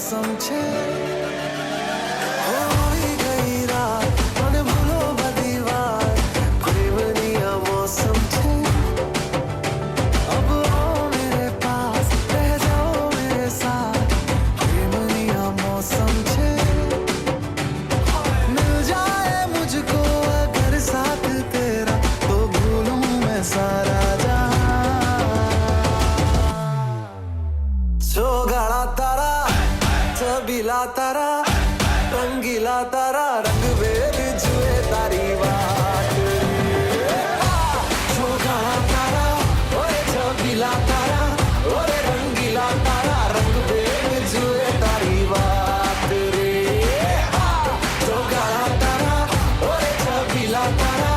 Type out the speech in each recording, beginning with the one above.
मौसम छे होई गई रात मन भूलो बदी बात प्रेमनी आ मौसम छे अब आओ मेरे पास रह जाओ मेरे साथ प्रेमनी आ मौसम छे मिल जाए मुझको अगर साथ तेरा तो भूलूं मैं सारा गाड़ा तारा छबीला तारा रंगीला तारा रंग वेद जुए तारी बात जो गाड़ा तारा ओए छबीला तारा ओए रंगीला तारा रंग वेद जुए तारी बात रे जो गाड़ा तारा ओए छबीला तारा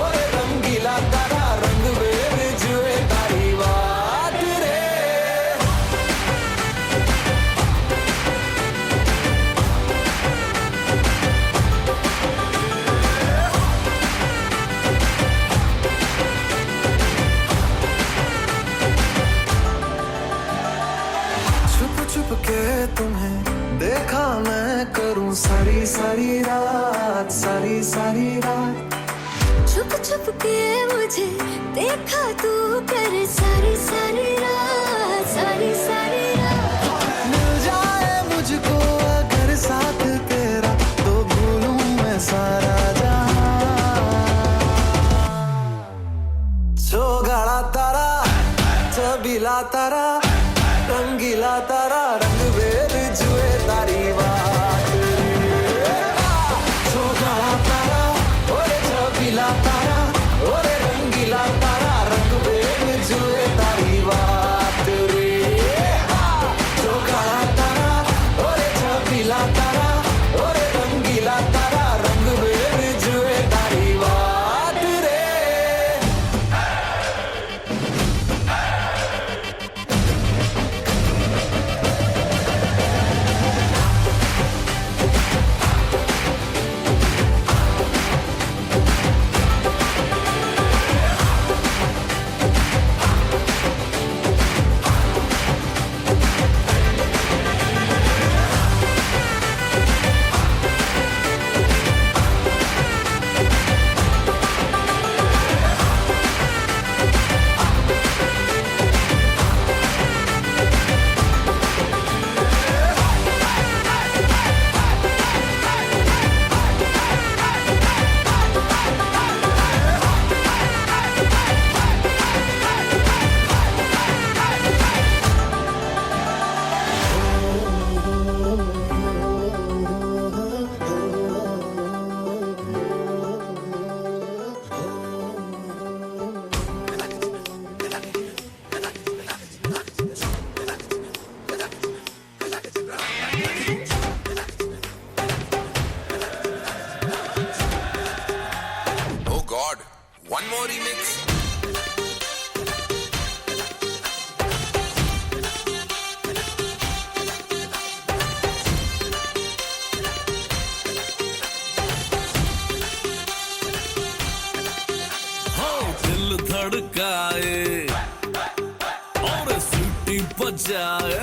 ओए रंगीला तारा रंग वेद जुए तारी बात रे छुप के तुम्हें देखा मैं करूं सारी सारी रात सारी सारी रात छुप छुप के मुझे देखा तू कर सारी सारी रात मिल जाए मुझको अगर साथ तेरा तो भूलूं मैं सारा जहां जो गाड़ा तारा छबीला तारा रंगीला तारा रंग वेद जुए तारी बात जो गाड़ा तारा ओए छबीला तारा ओए रंगीला तारा रंग वेद जुए तारी बात रे जो गाड़ा तारा ओए छबीला तारा ओए रंगीला तारा रंग वेद जुए तारी बात रे Oh God, one more remix. दिल धड़काए और सीटी बजाए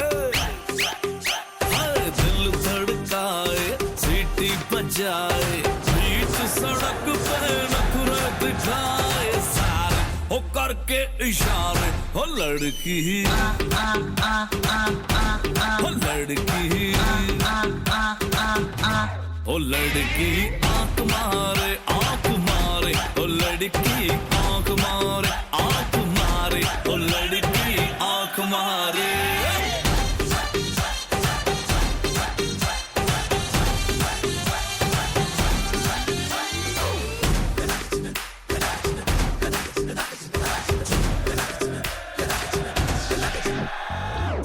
दिल धड़काए सीटी बजाए बीच सड़क पे नखरे दिखाए सारे हो करके इशारे हो लड़की हो लड़की ओ लड़की आंख मारे ओ लड़की आंख मारे ओ लड़की आंख मारे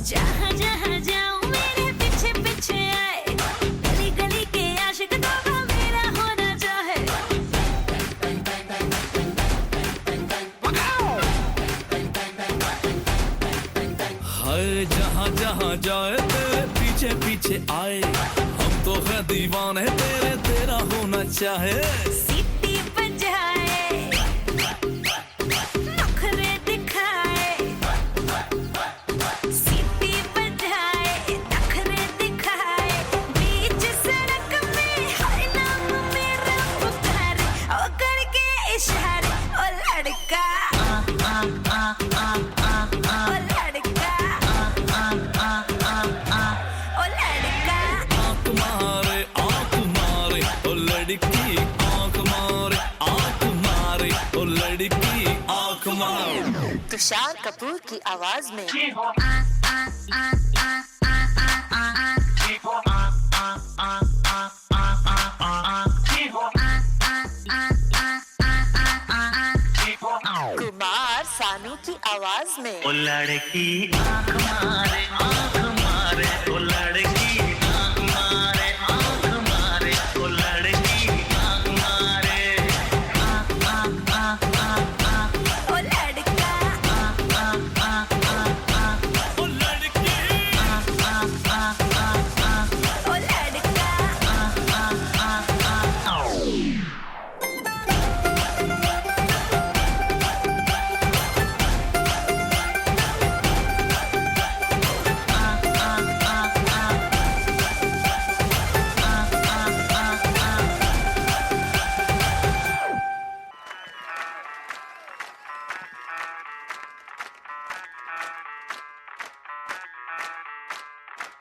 जहाँ जहाँ जाऊँ मेरे पीछे पीछे आए गली गली के आशिक तो मेरा होना चाहे हाय जहाँ जहाँ जाए तेरे पीछे पीछे आए हम तो है दीवाने तेरे तेरा होना चाहे सीटी बजाए नखरे दिखाए सीटी बजाए नखरे दिखाए तुषार कपूर की आवाज में कुमार सानू की आवाज में ओ लड़की आँख मारे ओ लड़की आँख मारे ओ लड़की आँख मारे ओ लड़का ओ लड़की ओ लड़का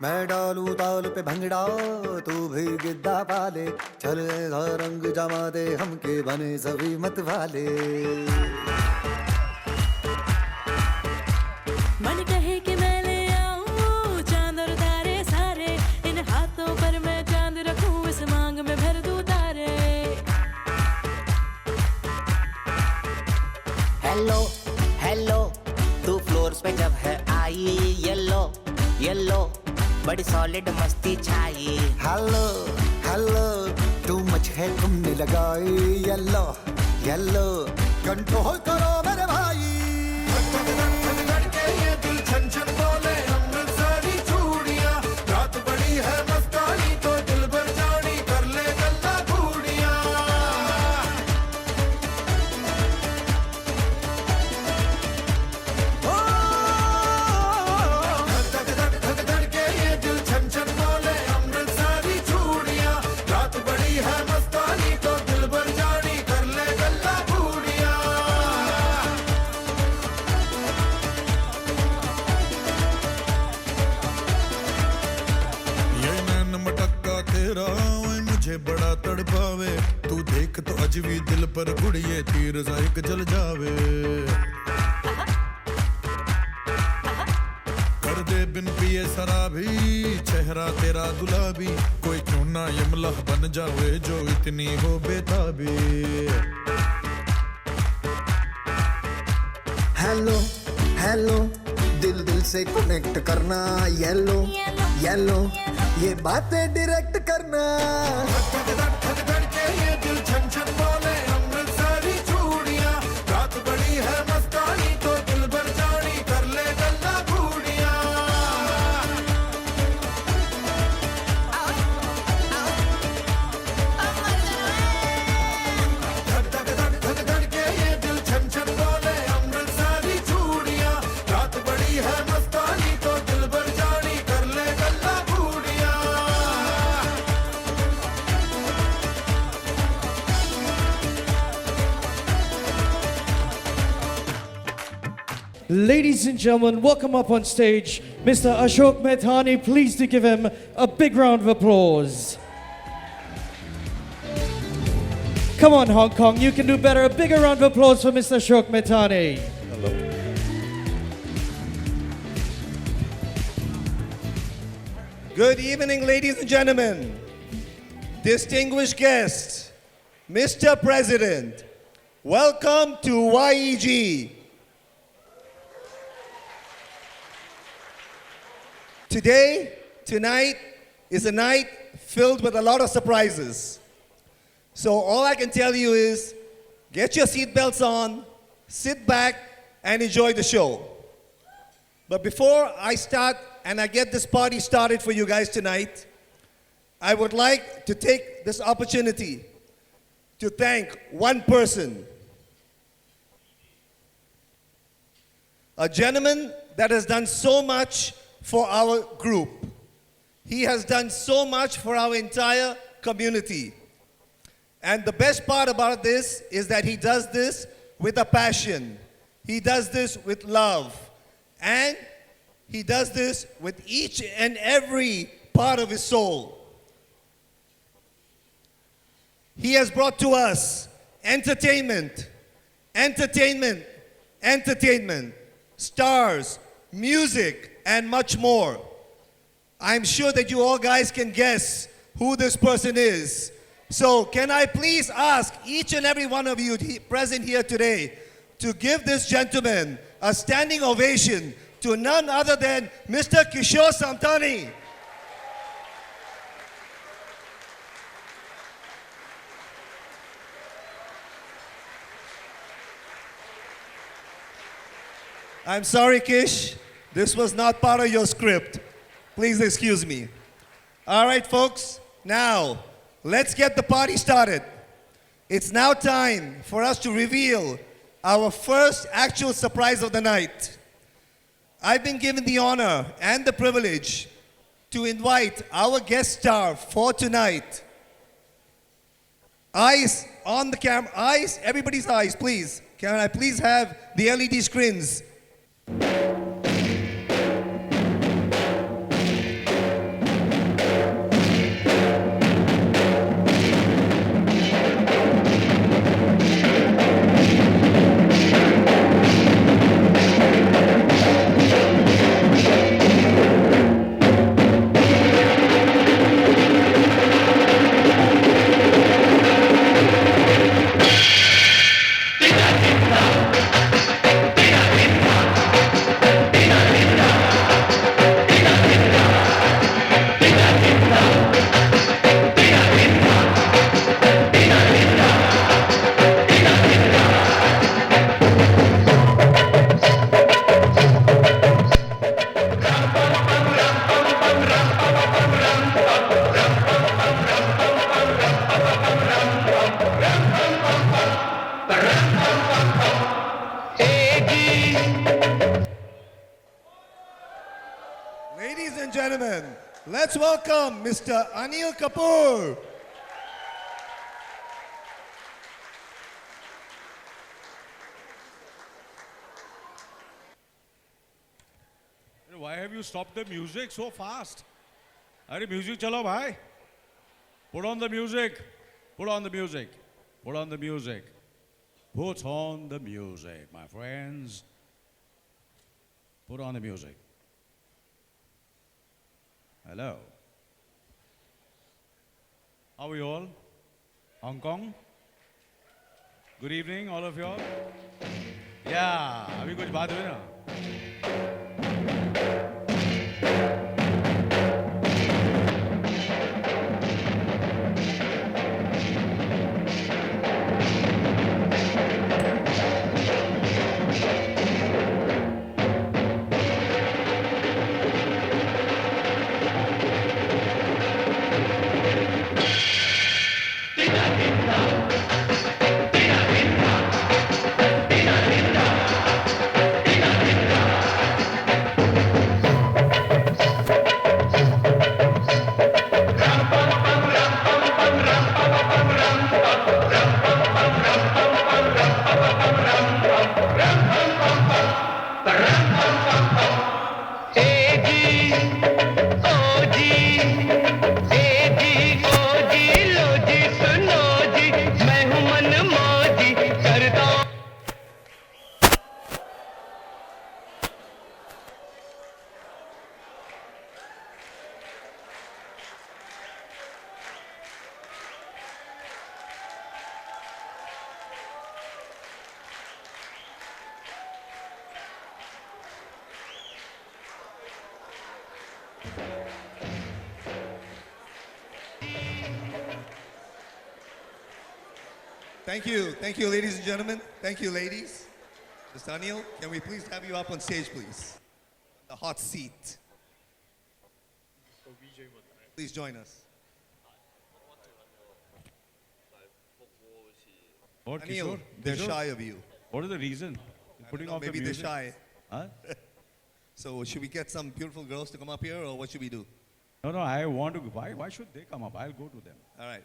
मैं डालू ताल पे भंगड़ा तू भी गिद्दा पाले चल ऐसा रंग जमा दे हमके बने सभी मत वाले मन कहे कि मैं ले आऊं चांद और तारे सारे इन हाथों पर मैं चांद रखूं इस मांग में भर दूं तारे हेलो हेलो तू फ्लोर्स पे जब है आई येलो येलो बड़ी सॉलिड मस्ती छाई हेलो हेलो तू मच है तुमने लगाई येलो येलो कंट्रोल करो मेरे भाई ये दिल छन छन बोले अमृतसरी चूड़ियां रात बड़ी है मस्तानी तो दिल भर जानी कर ले गल्ला बूढ़ियां धड़के ये दिल छन छन बोले अमृतसरी चूड़ियां रात बड़ी है मस्तानी तो दिल भर जानी कर ले गल्ला बूढ़ियां ये नैन मटक्का तेरा ओए मुझे बड़ा तड़पावे तू देख तो अज भी दिल पर गुड़िए तीर सा एक जल जावे कर दे बिन पिए शराबी चेहरा तेरा गुलाबी कोई क्यों ना यमला बन जावे जो इतनी हो बेताबी हेलो हेलो दिल दिल से कनेक्ट करना येलो येलो ये बातें डायरेक्ट करना ये दिल छन छन बोले अमृतसरी चूड़ियां रात बड़ी है मस्तानी तो दिल भर जानी कर ले गल्ला बूढ़ियां धड़के ये दिल छन छन बोले अमृतसरी चूड़ियां रात बड़ी है मस्तानी तो दिल भर जानी कर ले गल्ला बूढ़ियां Ladies and gentlemen, welcome up on stage, Mr. Ashok Mehtani. Please to give him a big round of applause. Come on, Hong Kong, you can do better. A bigger round of applause for Mr. Ashok Mehtani. Good evening, ladies and gentlemen. Distinguished guests, Mr. President, welcome to YEG. Tonight is a night filled with a lot of surprises. So all I can tell you is get your seatbelts on, sit back, and enjoy the show. But before I start and I get this party started for you guys tonight, I would like to take this opportunity to thank one person, a gentleman that has done so much for our group. He has done so much for our entire community. And the best part about this is that he does this with a passion. He does this with love. And he does this with each and every part of his soul. He has brought to us entertainment, entertainment, entertainment, stars, music, and much more. I'm sure that you all guys can guess who this person is. So, can I please ask each and every one of you present here today to give this gentleman a standing ovation to none other than Mr. Kishore Samtani. I'm sorry, Kish. This was not part of your script. Please excuse me. All right, folks. Now, let's get the party started. It's now time for us to reveal our first actual surprise of the night. I've been given the honor and the privilege to invite our guest star for tonight. Eyes on the camera. Eyes, everybody's eyes, please. Can I please have the LED screens? Ladies and gentlemen, let's welcome Mr. Anil Kapoor. Why have you stopped the music so fast? Are music chalo bhai? Put on the music. Put on the music. Put on the music. Put on the music, my friends. Put on the music. Hello. How are you all? Hong Kong? Good evening, all of you all. Yeah, अभी कुछ बात हुई ना? Thank you, ladies and gentlemen. Thank you, ladies. Mr. Anil, can we please have you up on stage, please? The hot seat. Please join us. What, Anil, Kishore? they're Kishore? shy of you. What is the reason? Putting off Maybe the they're music? shy. Huh? So should we get some beautiful girls to come up here, or what should we do? No, I want to. Why should they come up? I'll go to them. All right.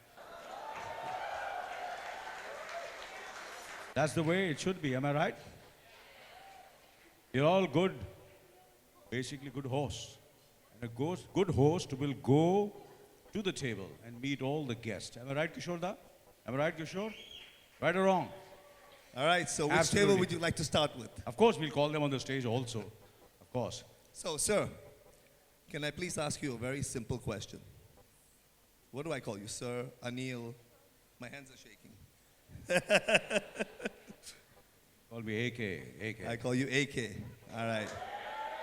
That's the way it should be, am I right? You're all good, basically good hosts. And a good host will go to the table and meet all the guests. Am I right, Kishore da? Am I right, Kishore? Right or wrong? All right, so which Absolutely. table would you like to start with? Of course, we'll call them on the stage also. Of course. So, sir, can I please ask you a very simple question? What do I call you, sir? Anil? My hands are shaking. Call me AK. AK. I call you AK. All right.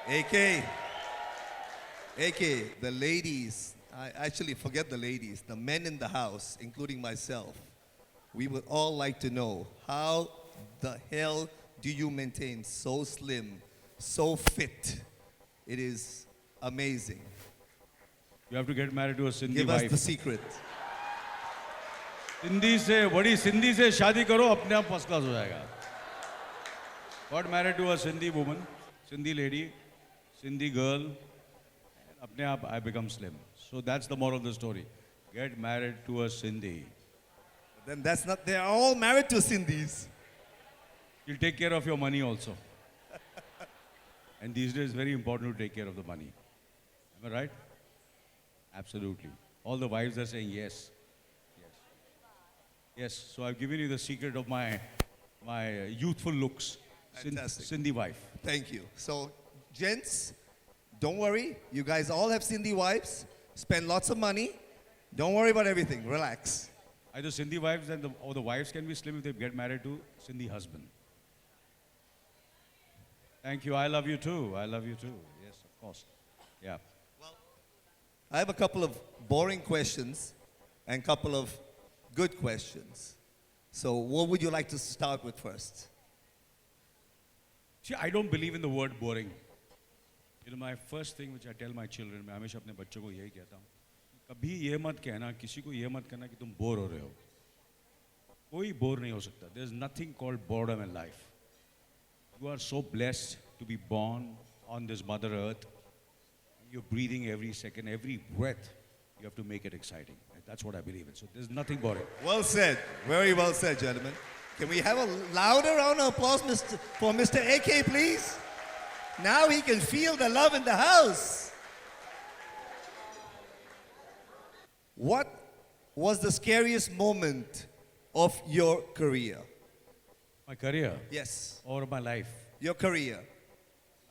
AK. AK, the ladies, I actually forget the ladies, the men in the house, including myself, we would all like to know, how the hell do you maintain so slim, so fit? It is amazing. You have to get married to a Sindhi Give wife. us the secret. Sindhi से बड़ी सिंधी से शादी करो अपने आप first class हो जाएगा. Got married to a Sindhi woman, Sindhi lady, Sindhi girl. अपने आप I become slim. So that's the moral of the story. Get married to a Sindhi. Then that's not, they are all married to Sindhis. You'll take care of your money also. And these days, it's very important to take care of the money. Am I right? Absolutely. All the wives are saying yes. Yes. Yes. So I've given you the secret of my youthful looks. Fantastic. Sindhi wife. Thank you. So, gents, don't worry. You guys all have Sindhi wives. Spend lots of money. Don't worry about everything. Relax. Either Sindhi wives or the wives can be slim if they get married to Sindhi husband. Thank you. I love you too. I love you too. Yes, of course. Yeah. I have a couple of boring questions and a couple of good questions. So, what would you like to start with first? See, I don't believe in the word boring. You know, my first thing which I tell my children, मैं हमेशा अपने बच्चों को यही कहता हूँ, कभी ये मत कहना, किसी को ये मत कहना कि तुम बोर हो रहे हो. कोई बोर नहीं हो सकता. There's nothing called boredom in life. You are so blessed to be born on this Mother Earth. You're breathing every second, every breath. You have to make it exciting. That's what I believe in. So there's nothing boring. Well said. Very well said, gentlemen. Can we have a louder round of applause for Mr. AK, please? Now he can feel the love in the house. What was the scariest moment of your career? My career? Yes. Or my life? Your career.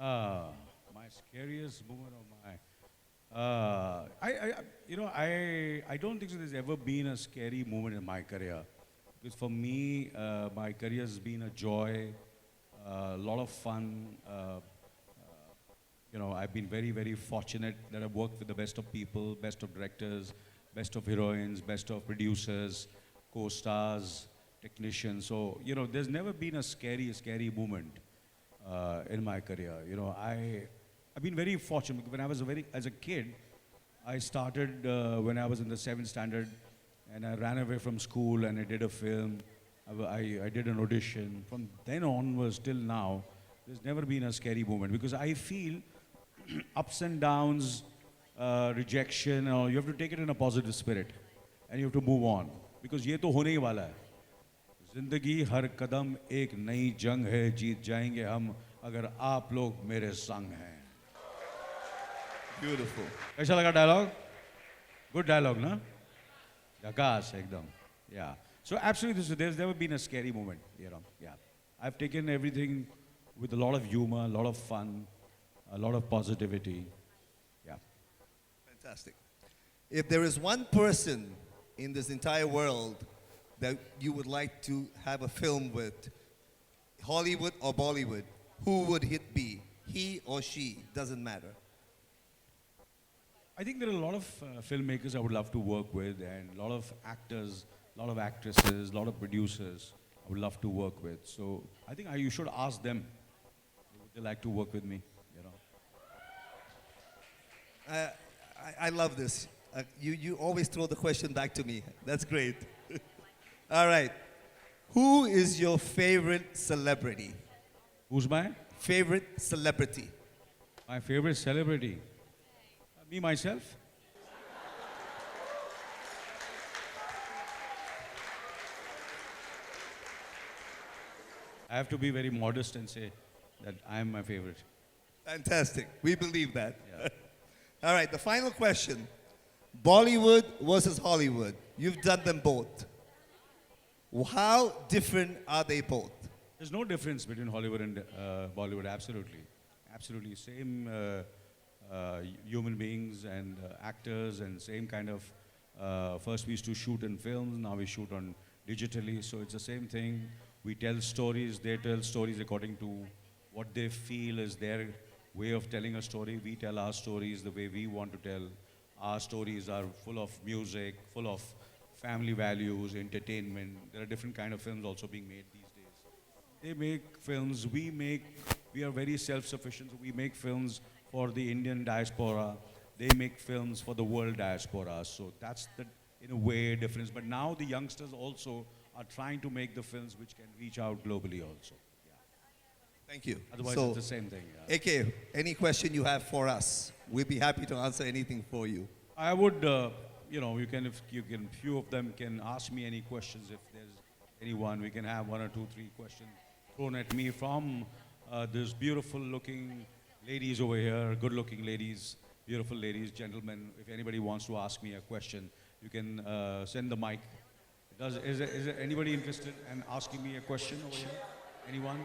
My scariest moment of my... I don't think so there's ever been a scary moment in my career. Because for me, my career has been a joy, a lot of fun. I've been very, very fortunate that I've worked with the best of people, best of directors, best of heroines, best of producers, co-stars, technicians. So, there's never been a scary moment in my career. I've been very fortunate because when I was as a kid, I started when I was in the 7th standard and I ran away from school and I did a film. I did an audition. From then onwards till now, there's never been a scary moment because I feel ups and downs, rejection, you have to take it in a positive spirit and you have to move on because ये तो होने ही वाला है. जिंदगी हर कदम एक नई जंग है, जीत जाएंगे हम अगर आप लोग मेरे संग हैं. Beautiful. कैसा लगा dialogue? Good dialogue, ना? झकास एकदम. Yeah. So absolutely, there's never been a scary moment, Yeah. I've taken everything with a lot of humor, a lot of fun, a lot of positivity. Yeah. Fantastic. If there is one person in this entire world that you would like to have a film with, Hollywood or Bollywood, who would it be? He or she, doesn't matter. I think there are a lot of filmmakers I would love to work with and a lot of actors, a lot of actresses, a lot of producers I would love to work with. So I think you should ask them, would they like to work with me? I love this. You always throw the question back to me. That's great. All right. Who is your favorite celebrity? Who's my? Favorite celebrity. My favorite celebrity? Me, myself. I have to be very modest and say that I am my favorite. Fantastic. We believe that. Yeah. All right, the final question. Bollywood versus Hollywood. You've done them both. How different are they both? There's no difference between Hollywood and Bollywood, absolutely. Absolutely. Same human beings and actors and same kind of, first we used to shoot in films, now we shoot on digitally, so it's the same thing. We tell stories, they tell stories according to what they feel is their way of telling a story. We tell our stories the way we want to tell. Our stories are full of music, full of family values, entertainment. There are different kind of films also being made these days. They make films, we are very self-sufficient, so we make films for the Indian diaspora. They make films for the world diaspora. So that's the, in a way, difference. But now the youngsters also are trying to make the films which can reach out globally also. Thank you. Otherwise, So, it's the same thing. Yeah. AK, any question you have for us, we'd be happy to answer anything for you. I would, you know, few of them can ask me any questions if there's anyone. We can have 1 or 2, 3 questions thrown at me from this beautiful looking ladies over here, good looking ladies, beautiful ladies, gentlemen. If anybody wants to ask me a question, you can send the mic. Is there anybody interested in asking me a question over here? Anyone?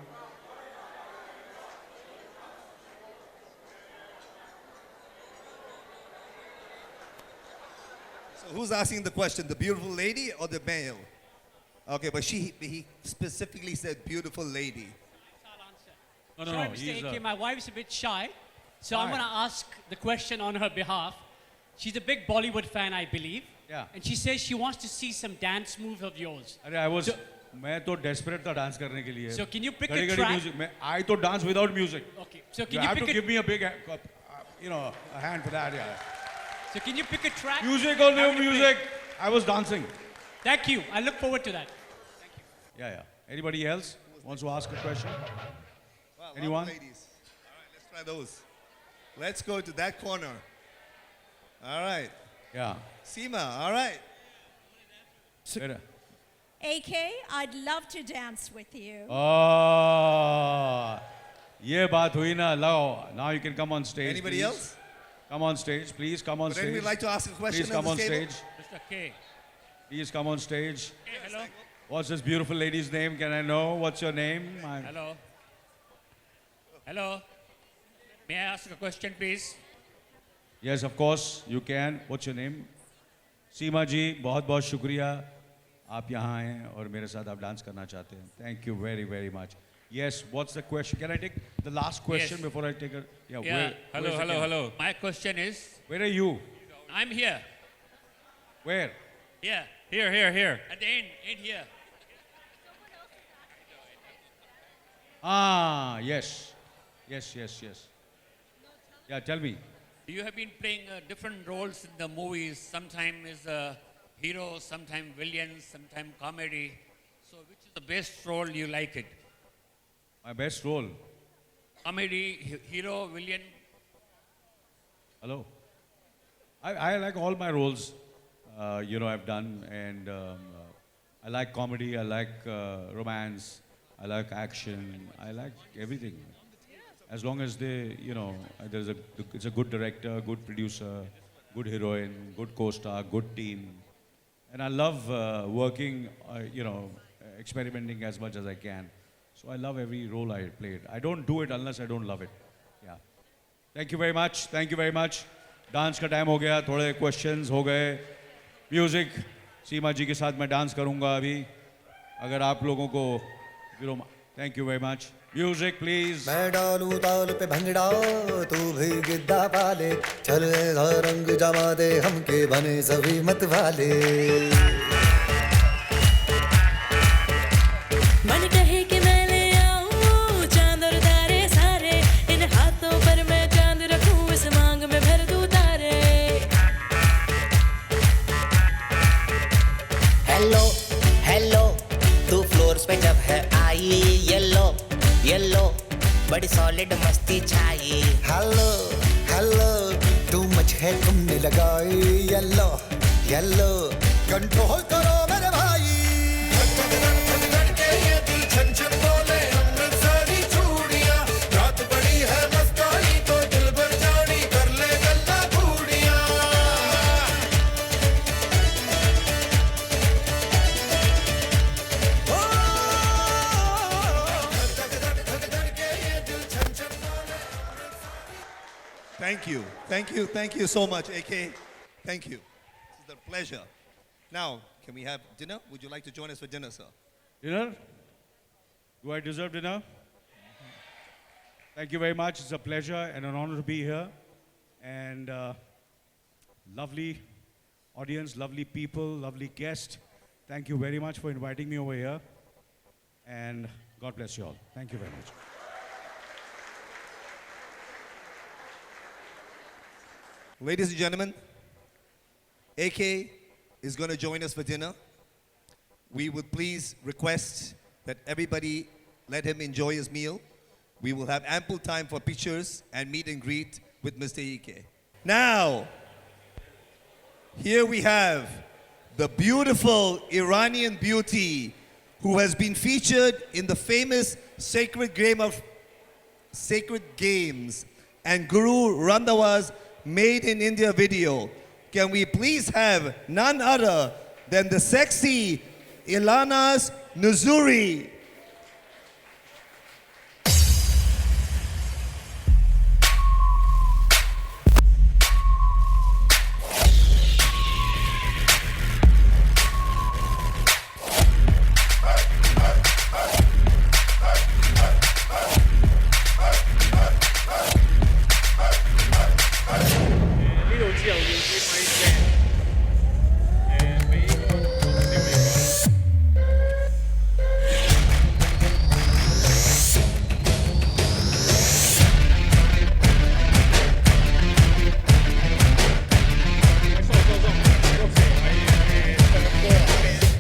So who's asking the question, the beautiful lady or the male? Okay, but he specifically said beautiful lady. No, Sorry, Mr. AK, my wife's a bit shy, so I'm going to ask the question on her behalf. She's a big Bollywood fan, I believe. Yeah. And she says she wants to see some dance moves of yours. मैं तो desperate था dance करने के लिए. So can you pick a घड़ी-घड़ी track? music. I to dance without music. Okay. So You can you have to pick give me a big, you know, a hand for that, yeah. So can you pick a track? Music or no I'm gonna music, play. I was dancing. Thank you. I look forward to that. Yeah, yeah. Anybody else wants to ask a question? Wow, Anyone? ladies. All right, let's try those. Let's go to that corner. All right. Yeah. Seema, all right. Better. AK, I'd love to dance with you. Oh, ये बात हुई ना. Now you can come on stage. Anybody please. else? Come on stage, please. Come on Would stage. anybody like to ask a question Please at come this on table? stage. Mr. K. Please come on stage. Hey, hello. What's this beautiful lady's name? Can I know? What's your name? Hello. Hello. May I ask a question, please? Yes, of course, you can. What's your name? सीमा जी, बहुत बहुत शुक्रिया आप यहाँ आए और मेरे साथ आप डांस करना चाहते हैं. Thank you very, very much. Yes, what's the question? Can I take the last question Yes. before I take a... Yeah. where's the camera? Hello. My question is, Where are you? I'm here. Where? Yeah. Here. At the end here. Ah, yes. Yes. Yeah, tell me. You have been playing different roles in the movies. Sometimes is a hero, sometimes villain, sometimes comedy. So which is the best role you like it? My best role. Comedy, hero, villain? Hello. I like all my roles, I've done, and I like comedy, I like romance, I like action, I like everything. As long as it's a good director, good producer, good heroine, good co-star, good team. And I love working, experimenting as much as I can. So I love every role I played. I don't do it unless I don't love it. Yeah. Thank you very much. Dance का time हो गया, थोड़े questions हो गए. Music, सीमा जी के साथ मैं dance करूंगा अभी. अगर आप लोगों को thank you very much. Music please. मैं डालूं ताल पे भंगड़ा तू भी गिद्दा पाले चल ऐसा रंग जमा दे हमके बने सभी मत वाले मन कहे कि मैं ले आऊं चांद और तारे सारे इन हाथों पर मैं चांद रखूं इस मांग में भर दूं तारे. हेलो तू फ्लोर्स पे जब है आई येलो बड़ी सॉलिड मस्ती छाई. हेलो तू मच है तुमने लगाई येलो कंट्रोल करो मेरे भाई छन छन बोले अमृतसरी चूड़ियां रात बड़ी है मस्तानी तो दिल भर जानी कर ले गल्ला बूढ़ियां Thank you. Thank you. Thank you so much, AK. Thank you. It's a pleasure. Now, can we have dinner? Would you like to join us for dinner, sir? Dinner? Do I deserve dinner? Thank you very much. It's a pleasure and an honor to be here. And lovely audience, lovely people, lovely guest. Thank you very much for inviting me over here. And God bless you all. Thank you very much. Ladies and gentlemen, AK is going to join us for dinner. We would please request that everybody let him enjoy his meal. We will have ample time for pictures and meet and greet with Mr. AK. Now, here we have the beautiful Iranian beauty who has been featured in the famous Sacred Games and Guru Randhawa's Made in India video. Can we please have none other than the sexy Ilanas Nuzuri?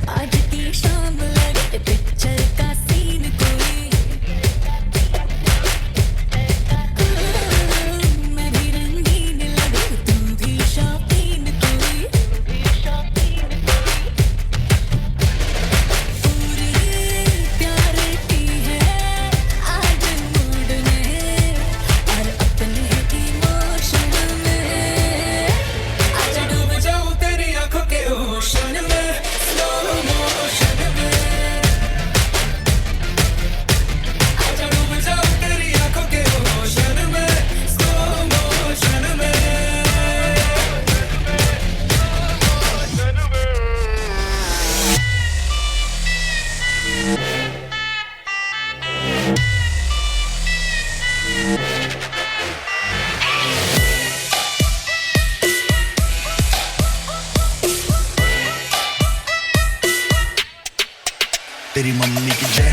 आज की शाम लगे picture का scene कोई मैं भी रंगीन लगूं तू भी शौकीन कोई पूरी प्यार की है आज मूड में और अपने इमोशन में आज डूब जाऊं तेरी आंखों के ओशन में स्लो मोशन में आज डूब जाऊं तेरी आंखों के ओशन में स्लो मोशन में तेरी मम्मी की जय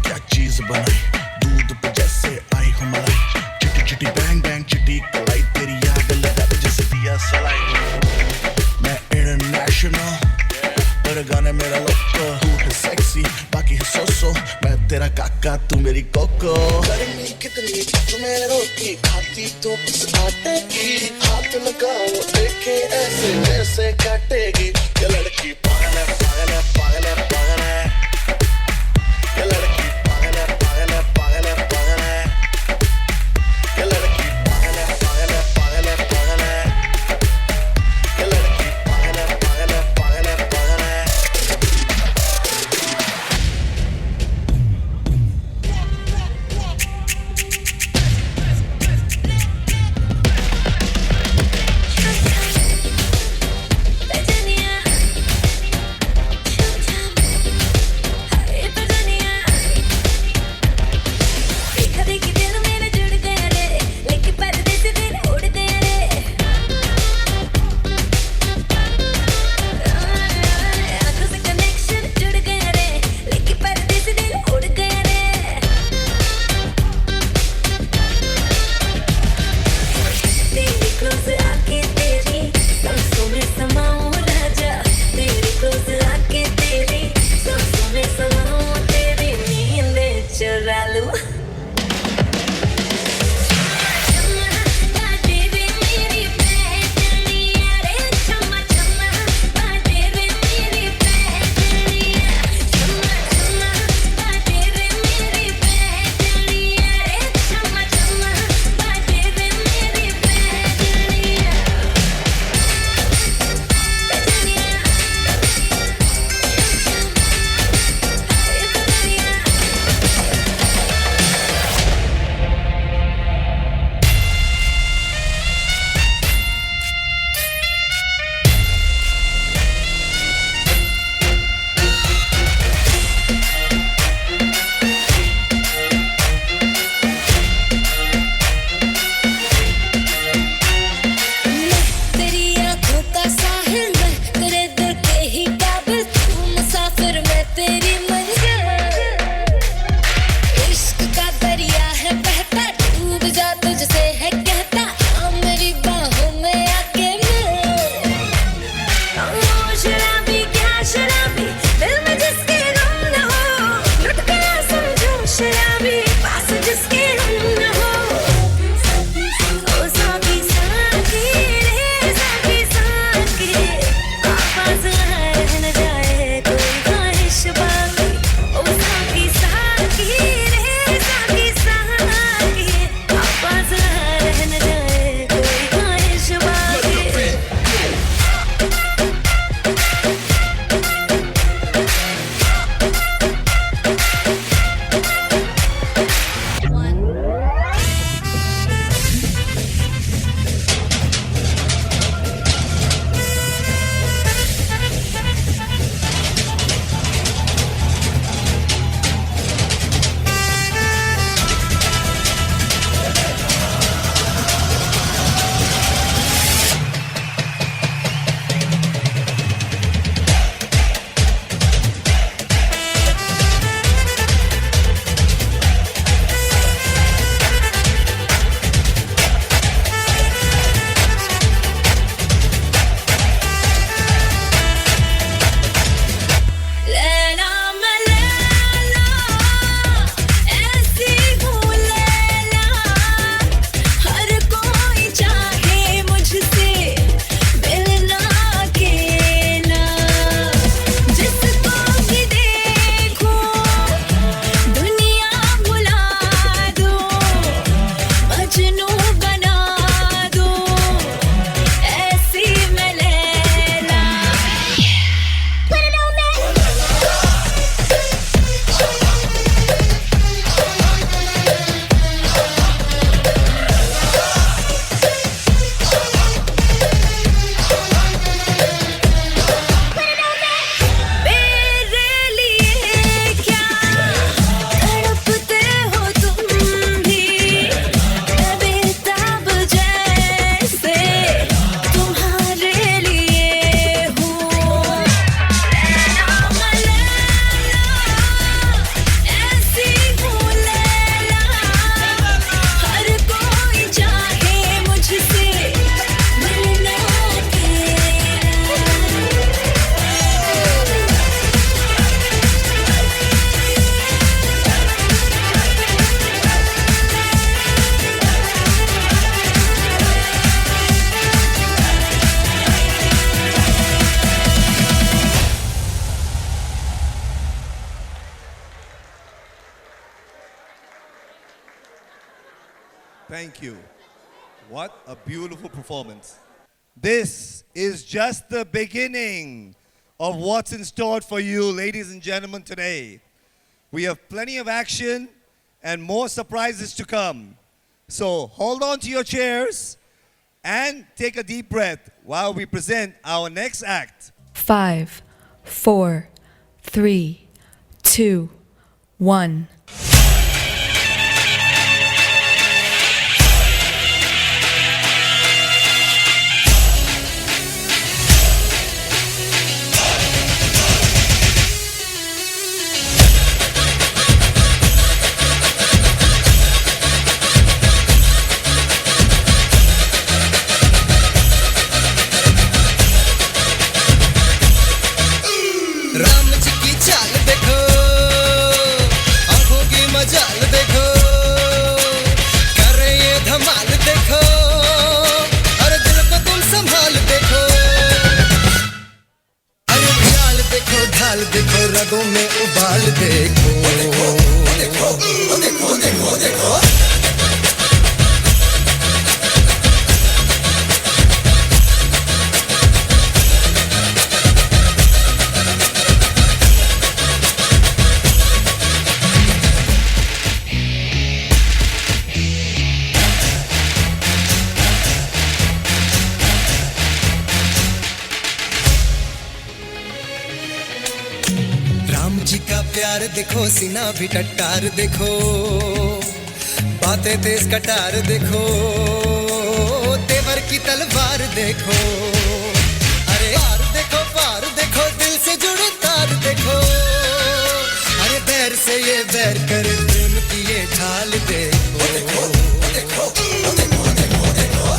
क्या चीज बनाई दूध पे जैसे आई हो मलाई चिटी चिटी बैंग बैंग चिटी कलाई तेरी याद लगा दे जैसे दिया सलाई मैं इंटरनेशनल पर गाने मेरा लोको तू है सेक्सी बाकी है सोसो मैं तेरा काका तू मेरी कोको गर्मी कितनी तू मेरे रोटी खाती तो बस आटे की हाथ लगाओ देखे ऐसे जैसे काटेगी ये लड़की पागल है पागल है पागल है पागल है ये लड़की पागल है पागल है पागल है पागल है ये लड़की पागल है पागल है पागल है पागल है ये लड़की पागल है पागल है पागल है पागल है Virginia शराबी पास जिसके हम न हो ओ साकी साकी रे साकी साकी आवाज रह न जाए कोई ख्वाहिश बाकी ओ साकी साकी रे साकी साकी आवाज रह न जाए कोई ख्वाहिश बाकी लैला मैं लैला ऐसी हूँ लैला हर कोई चाहे मुझसे मिलना अकेला जिसको भी देखूं दुनिया भुला दूं मजनू बना दूं ऐसी मैं लैला मेरे लिए क्या तड़पते हो तुम भी मैं बेताब जैसे तुम्हारे लिए हूँ लैला मैं लैला ऐसी हूँ लैला हर कोई चाहे मुझसे मिलना अकेला Thank you. What a beautiful performance. This is just the beginning of what's in store for you, ladies and gentlemen, today. We have plenty of action and more surprises to come. So hold on to your chairs and take a deep breath while we present our next act. 5, 4, 3, 2, 1. Ram ji की चाल देखो, आंखों की मजाल देखो, कर रहे ये धमाल देखो, अरे दिल को तुम संभाल देखो, अरे चाल देखो, ढाल देखो, रगों में उबाल देखो, देखो, देखो, देखो, देखो, देखो। राम जी का प्यार देखो, सीना भी टट्टार देखो, बातें तेज कटार देखो, तेवर की तलवार देखो, अरे पार देखो, पार देखो, दिल से जुड़े तार देखो, अरे बैर से ये बैर कर प्रेम की ये ढाल देखो, देखो, देखो, देखो, देखो, देखो।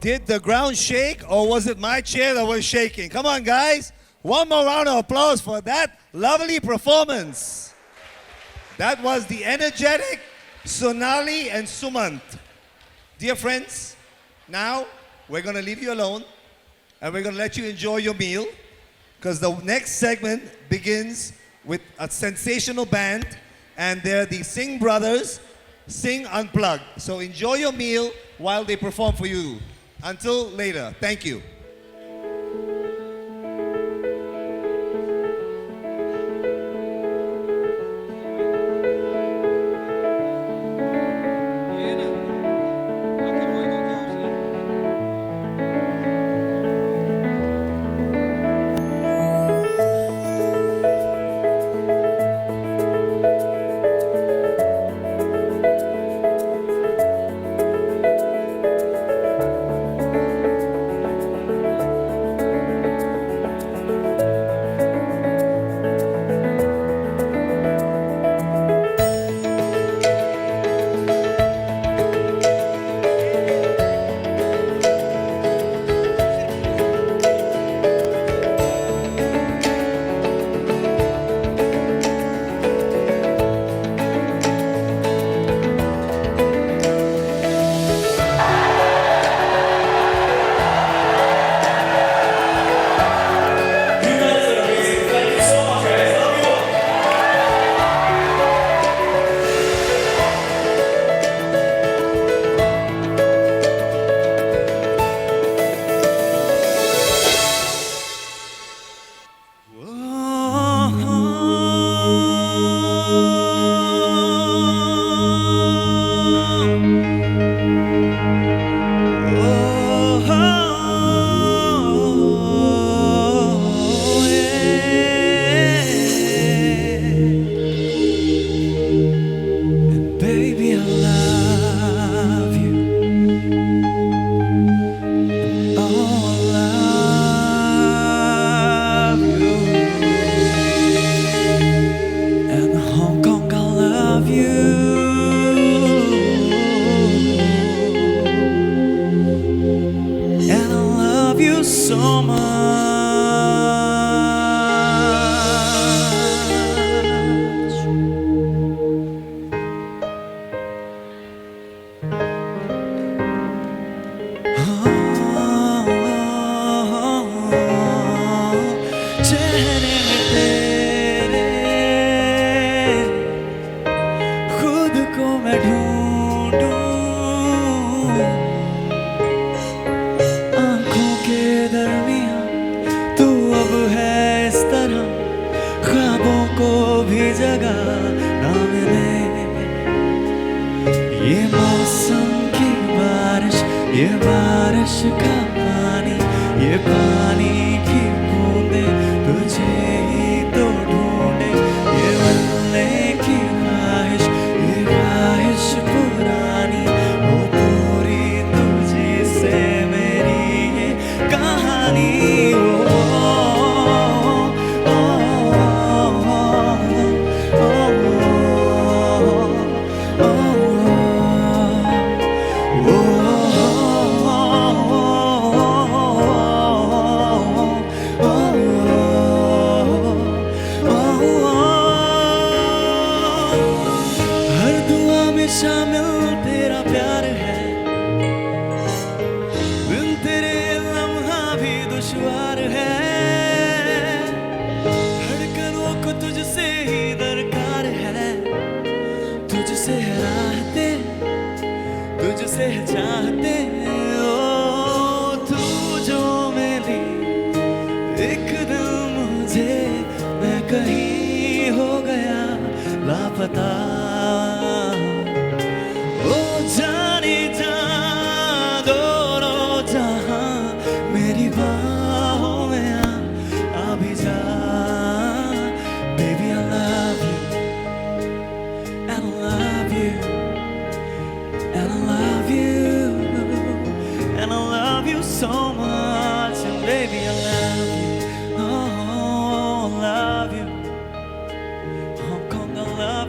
Did the ground shake or was it my chair that was shaking? Come on, guys. One more round of applause for that lovely performance. That was the energetic Sonali and Sumant. Dear friends, now we're going to leave you alone and we're going to let you enjoy your meal because the next segment begins with a sensational band and they're the Singh brothers, Sing Unplugged. So enjoy your meal while they perform for you. Until later, thank you.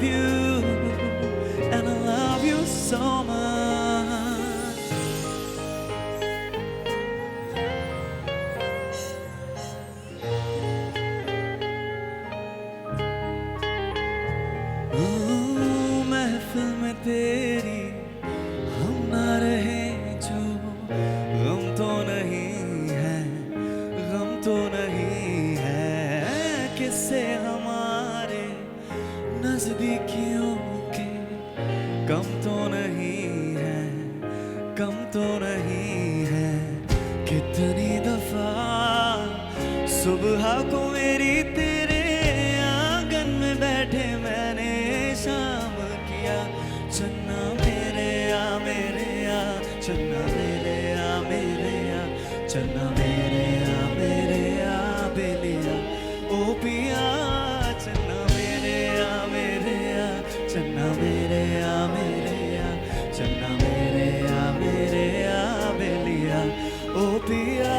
love you. नजदीकियों के कम तो नहीं है, कम तो नहीं है। कितनी दफा सुबह को मेरी तेरे आंगन में बैठे मैंने शाम किया। चन्ना मेरे आ मेरे आ, चन्ना मेरे आ मेरे आ, चन्ना मेरे आ मेरे आ बेलिया ओ पिया। चन्ना मेरे आ मेरे आ, चन्ना मेरे आ मेरे आ, चन्ना मेरे आ मेरे आ बेलिया ओ पिया।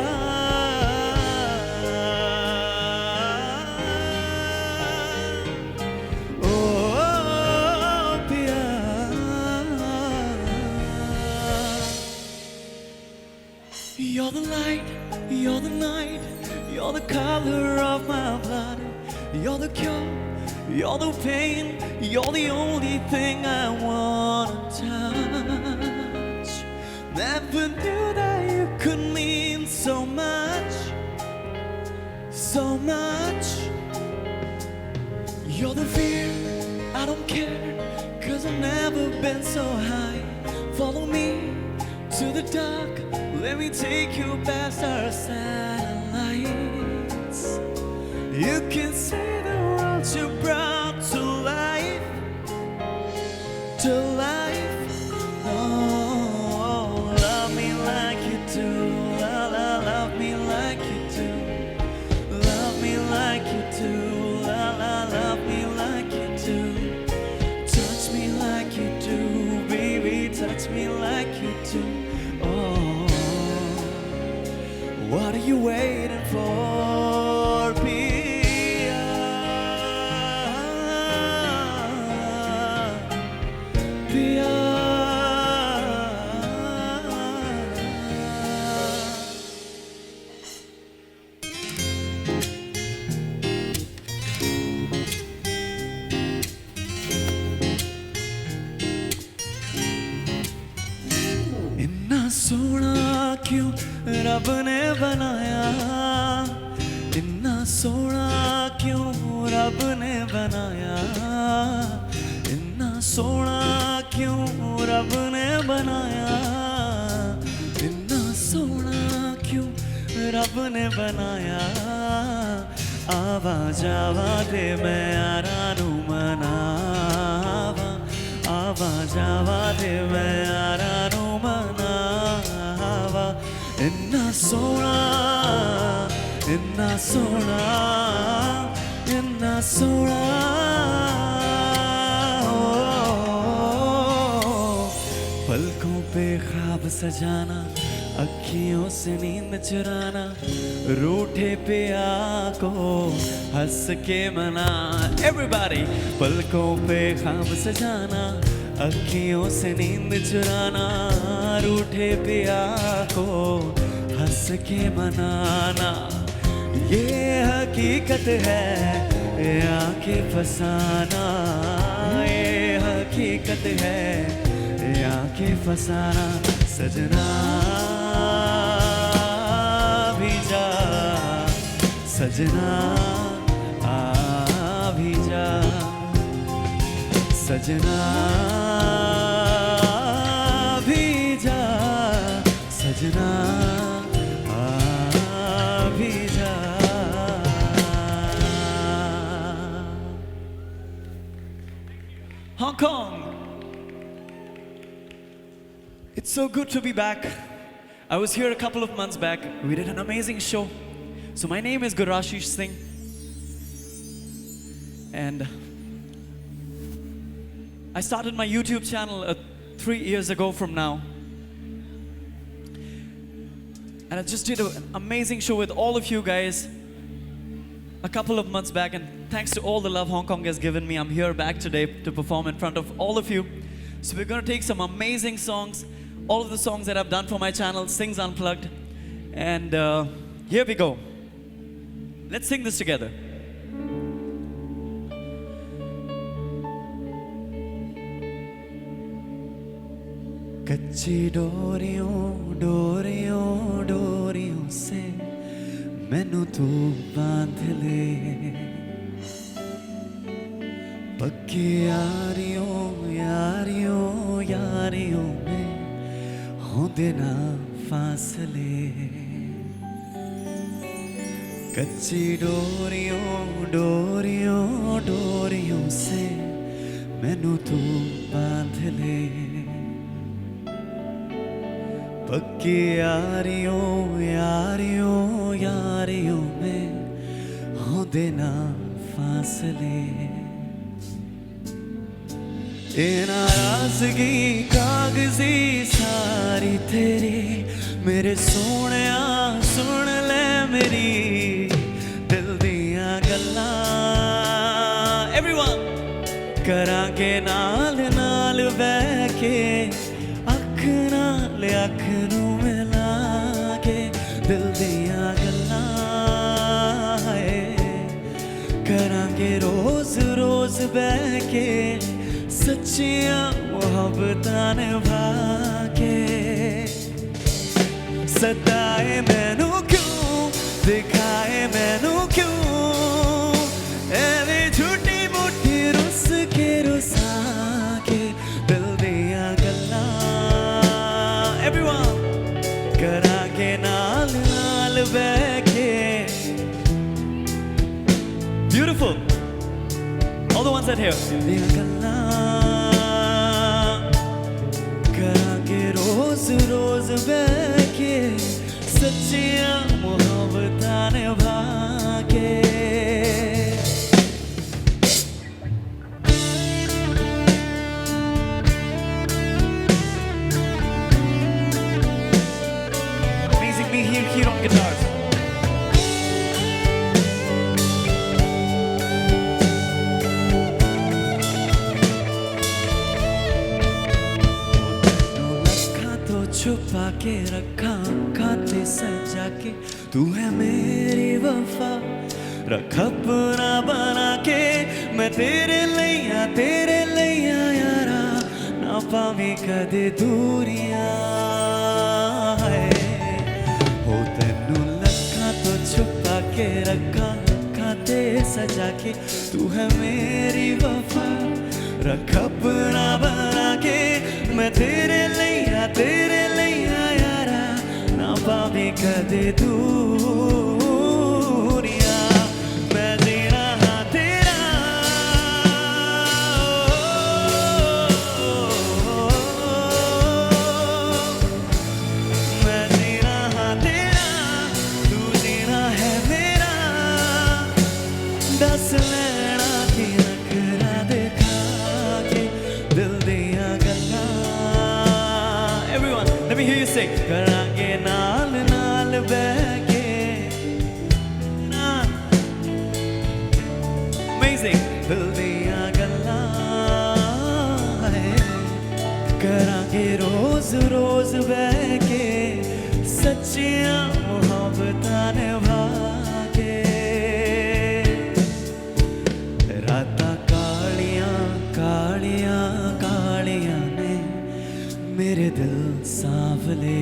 You're the light, you're the night, you're the color of my blood. You're the cure, you're the pain, you're the only thing I wanna touch. Never knew that you could mean so much, so much. You're the fear, I don't care, 'cause I've never been so high. Follow me to the dark, let me take you past our satellites. You can see the world you brought to life, to life. Oh, love me like you do, la la, love me like you do, love me like you do, la la, love me like you do, touch me like you do, baby, touch me like you do. Oh, what are you waiting for, Pia? Pia. इन्ना सोना क्यों रब ने बनाया, इन्ना सोना क्यों रब ने बनाया, इन्ना सोना क्यों रब ने बनाया, इन्ना सोना क्यों रब ने बनाया। आवा जावा दे मैं यारा नू मनावा, आवा जावा दे मैं यारा नू मनावा। इन्ना सोना, इन्ना सोना, इन्ना सोना। पलकों पे ख्वाब सजाना, अखियों से नींद चुराना, रूठे पिया को हंस के मना। Everybody, पलकों पे ख्वाब सजाना, अखियों से नींद चुराना, रूठे पिया को हंस के मनाना। ये हकीकत है, ये आंखें फसाना, ये हकीकत है, ये आंखें फसाना। सजना भी जा, सजना आ भी जा, सजना भी जा, सजना आ भी जा। Hong Kong, it's so good to be back. I was here a couple of months back. We did an amazing show. So my name is Gurashish Singh, and I started my YouTube channel 3 years ago from now. And I just did an amazing show with all of you guys a couple of months back, and thanks to all the love Hong Kong has given me, I'm here back today to perform in front of all of you. So we're going to take some amazing songs, all of the songs that I've done for my channel, Sings Unplugged, and here we go. Let's sing this together. कच्ची डोरियों डोरियों डोरियों से मैनू तू बांध ले, पक्की यारियों यारियों यारियों में होंदे ना फासले कच्ची डोरियों डोरियों डोरियों से मैनू तू बांध ले पक्की यारियों यारियों यारियों में होंदे ना फासले ए नाराजगी कागजी सारी तेरी मेरे सोहणिया सुन ले मेरी दिल दियां गल्लां एवरीवन करांगे नाल नाल बैठ के अख नाल अख नू मिला के दिल दियां गल्लां करांगे रोज रोज बैठ के सच्चियां मोहब्बतां निभा के सताए मैनू क्यों दिखाए मैनू क्यों एवें झूठी मूठी रुस के रुसा के दिल दियां गल्लां एवरीवन करांगे नाल नाल बैठ के beautiful all the ones that here दियां गल्लां करांगे रोज रोज बैठ के सच्चियां मोहब्बतां निभा के amazing me here on guitars छुपा के रखा खाते सजा के तू है मेरी वफा रख अपना बना के मैं तेरे लैया यारा ना पावे कदे दूरियां हो तेनू लखा तो छुपा के रखा खाते सजा के तू है मेरी वफा रख अपना बना के मैं तेरे लैया यारा ना पावे कदे दूरियां मैं जीना हाँ तेरा मैं जीना हाँ तेरा तू जीना है मेरा दस लेना की नखरा दिखा के दिल दियां गल्लां everyone let me hear you sing करांगे नाल नाल बैठ के amazing दिल दियां गल्लां करांगे रोज रोज बैठ के सच्चियां मोहब्बतां निभा के रातां कालियां कालियां कालियां ने मेरे दिल सांवले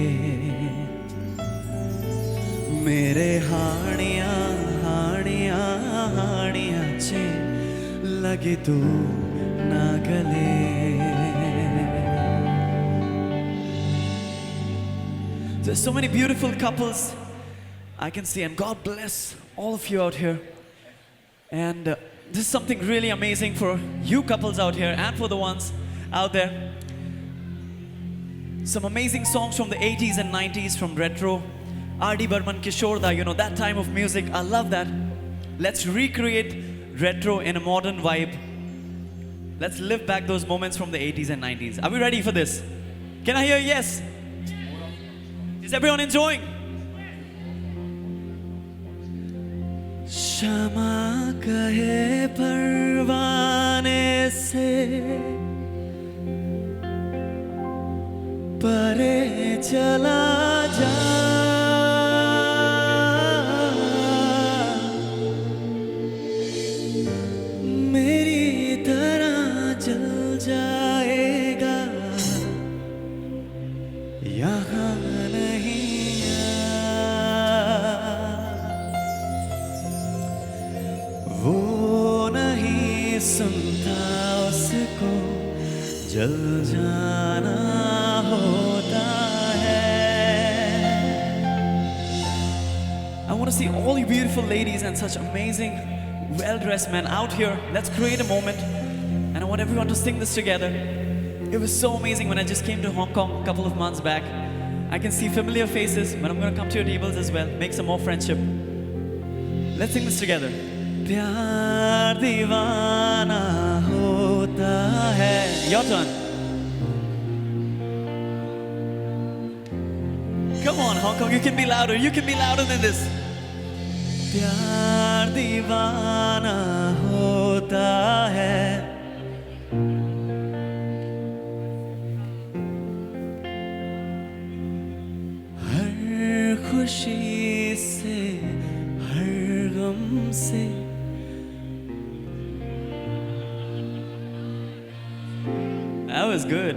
मेरे हानियां हानियां हानियां चे लगे तू ना गले There's so many beautiful couples I can see and God bless all of you out here and this is something really amazing for you couples out here and for the ones out there some amazing songs from the 80s and 90s from retro R.D. Burman, Kishore Da, you know that time of music. I love that. Let's recreate retro in a modern vibe. Let's live back those moments from the 80s and 90s. Are we ready for this? Can I hear a yes? Is everyone enjoying? Shama kahe parwane se pare chala ja मेरी तरह जल जाएगा यहाँ नहीं वो नहीं सुनता जल जाना होता है. I want to see all you beautiful ladies and such amazing, well-dressed men out here. Let's create a moment, and I want everyone to sing this together. It was so amazing when I just came to Hong Kong a couple of months back. I can see familiar faces, but I'm going to come to your tables as well, make some more friendship. Let's sing this together. प्यार दीवाना होता है. Your turn. Come on, Hong Kong, you can be louder. You can be louder than this. प्यार दीवाना होता है. हर खुशी से, हर गम से. That was good.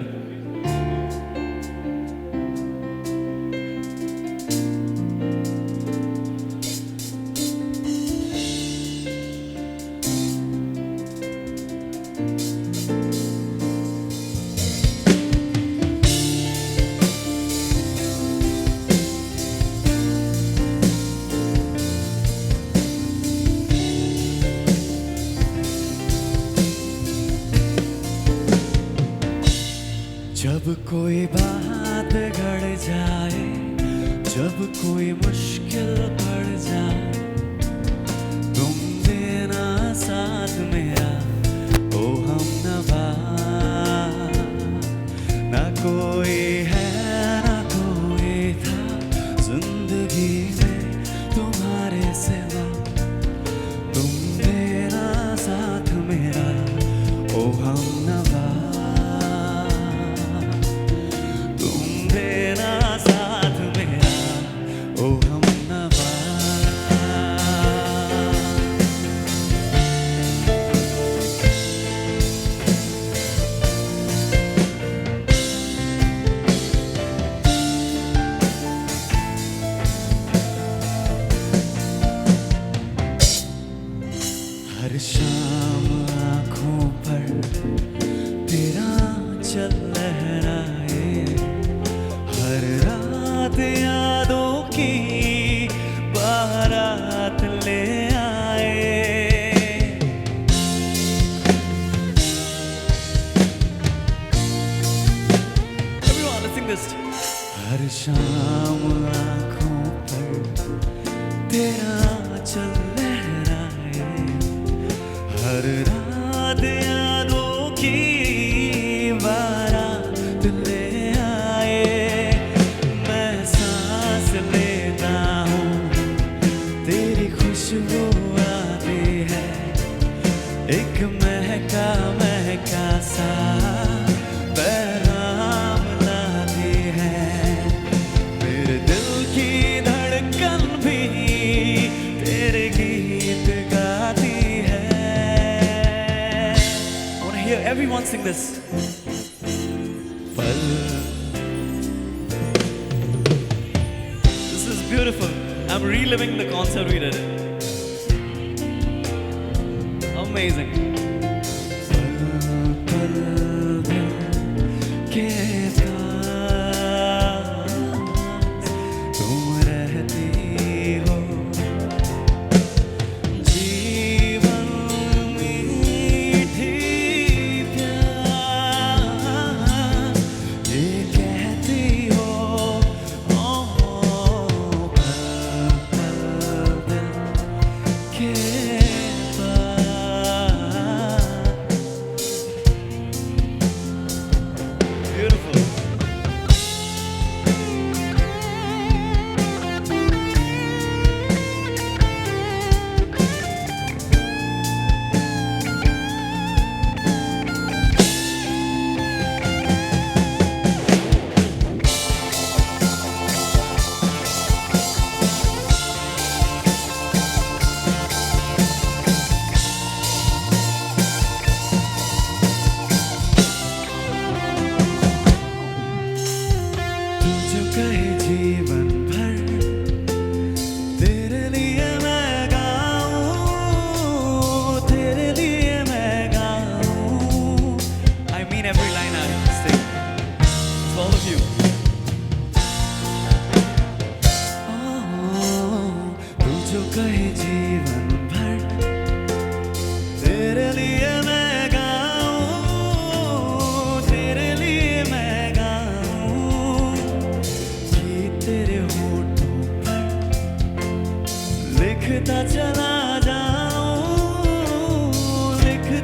जब कोई बात गड़ जाए, जब कोई मुश्किल पड़ जाए, तुम देना साथ मेरा, ओ हमनवा. ना कोई है ना कोई था जिंदगी में तुम्हारे सिवा, तुम देना साथ मेरा, ओ हमनवा. हर शाम आँखों पर तेरा चल लहराए, हर रात यादों की बारात ले आए. Everyone, let's sing this. हर शाम आँखों पर तेरा चल लहराए, हर रात यादों की बारात ले आए. मैं सांस लेता हूँ, तेरी खुशबू आती है, एक महका महका सा पैगाम लाती है. मेरे दिल की धड़कन भी तेरे गीत गाती है. Everyone sing this. Pal. This is beautiful. I'm reliving the concert we did. Amazing. Pal, pal, dil ke paas tum rehti ho.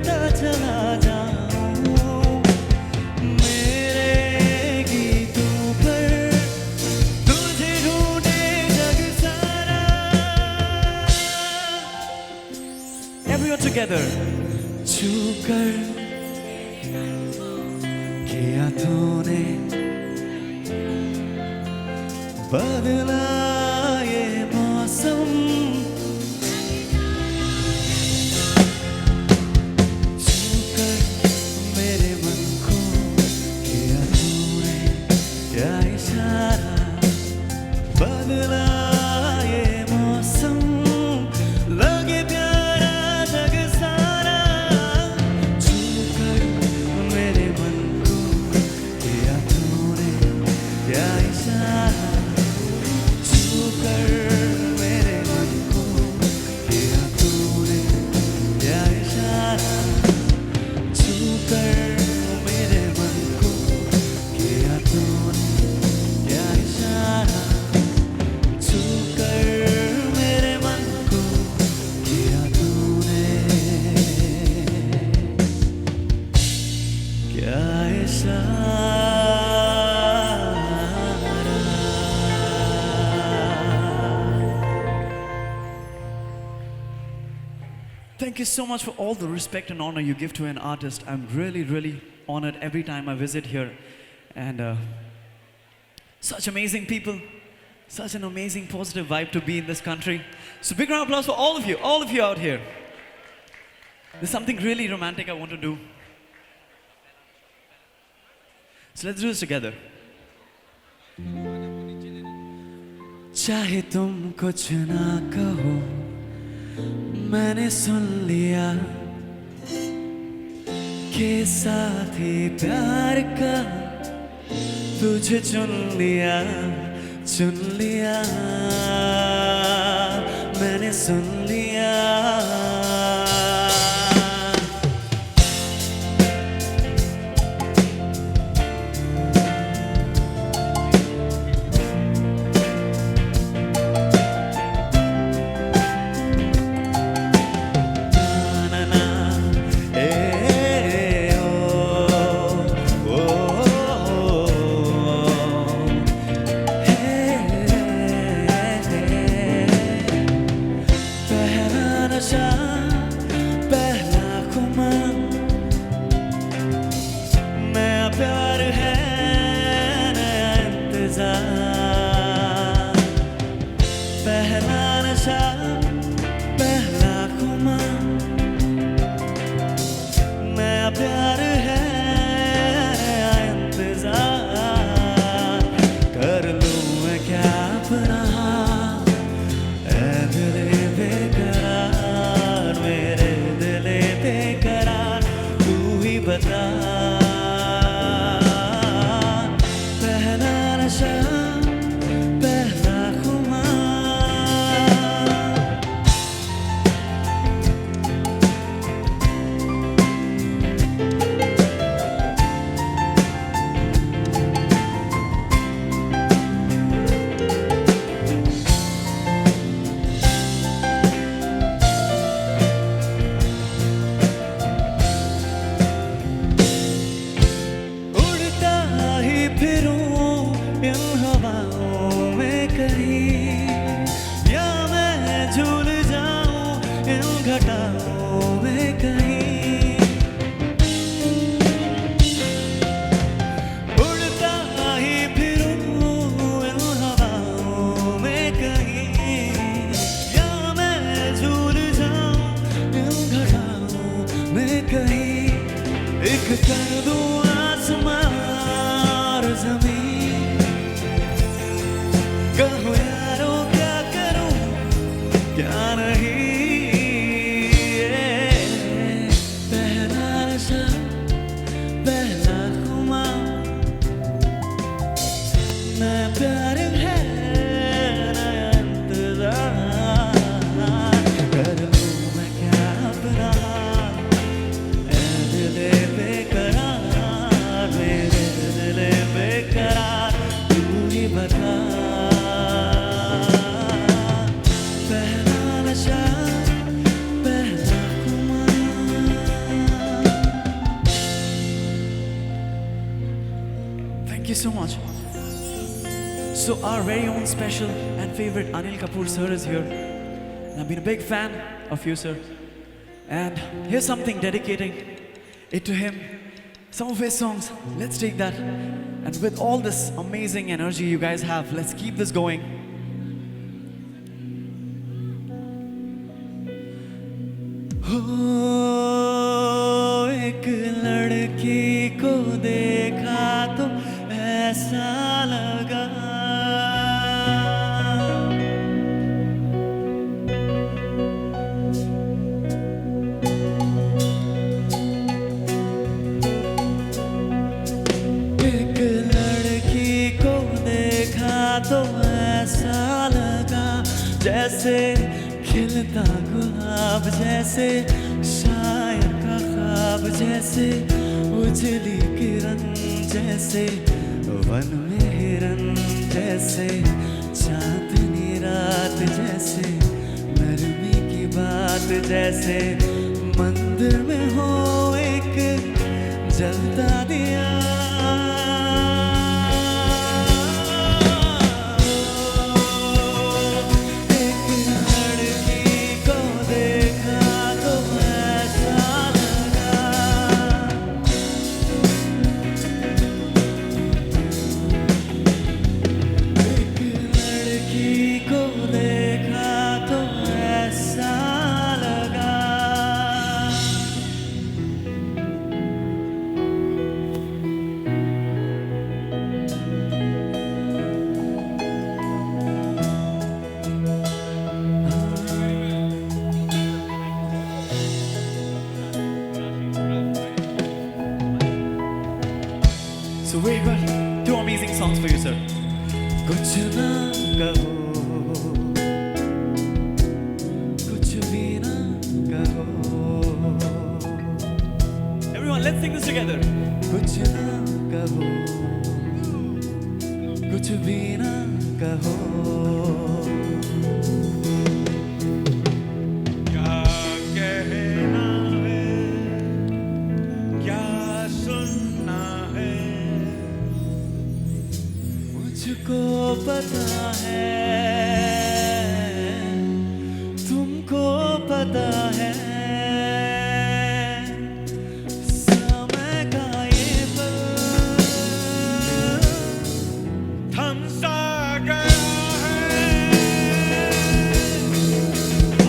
लेता चला जाऊं मेरे गीतों पर तुझे ढूंढे जग सारा Everyone together छू कर किया तूने बदला ये मौसम छूकर मेरे मन को किया तूने क्या इशारा बदला ये मौसम लगे प्यारा जग सारा छूकर मेरे मन को किया तूने क्या इशारा छूकर मेरे मन को किया तूने क्या इशारा छूकर मेरे मन को किया तूने क्या इशारा छूकर मेरे मन को किया तूने क्या Thank you so much for all the respect and honor you give to an artist. I'm really, really honored every time I visit here. And such amazing people, such an amazing positive vibe to be in this country. So big round of applause for all of you out here. There's something really romantic I want to do. So let's do this together. चाहे तुम कुछ ना कहो मैंने सुन लिया के साथी प्यार का तुझे चुन लिया मैंने सुन लिया प्यार है नया इंतजार पहला नशा पहला खुमार नया प्यार है नया इंतजार कर लूं मैं क्या अपना ऐ दिले बेकरार मेरे दिले बेकरार तू ही बता कर दूं आसमां और ज़मीन कहो यारो क्या करूं क्या नहीं पहला नशा पहला खुमार नया प्यार है नया इंतजार कर लूं मैं क्या अपना Thank you so much. So our very own special and favorite Anil Kapoor sir is here. And I've been a big fan of you, sir. And here's something dedicating it to him. Some of his songs, let's take that. And with all this amazing energy you guys have, let's keep this going. हो एक लड़की को देखा तो ऐसा लगा एक लड़की को देखा तो ऐसा लगा जैसे खिलता गुलाब जैसे शायर का ख्वाब जैसे उजली किरण जैसे वन में हिरन जैसे चांदनी रात जैसे नरमी की बात जैसे मंदिर में हो एक जलता दिया So we've got two amazing songs for you, sir. कुछ ना कहो, कुछ भी ना कहो. Everyone, let's sing this together. कुछ ना कहो, कुछ भी ना कहो. क्या कहना है, क्या सुनना है. मुझको पता है तुमको पता है समय का ये पल थम सा गया है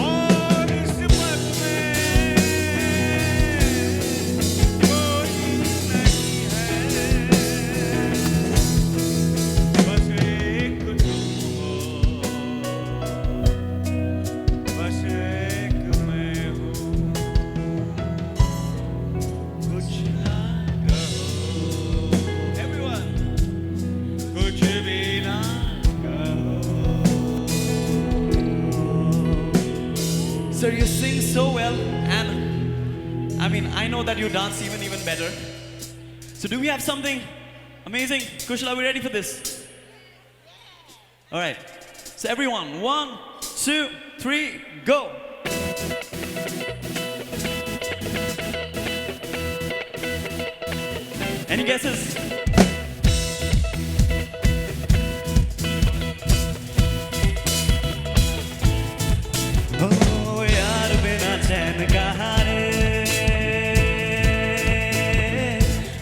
और इस वक्त में कोई नहीं है बस एक तुम हो बस एक मैं हूँ कुछ ना कहो everyone कुछ भी ना कहो. Sir, you sing so well, and I mean, I know that you dance even better. So do we have something amazing? Kushal, are we ready for this? All right. So everyone, 1, 2, 3, go. Any guesses? Oh, yaar bina चैन कहाँ रे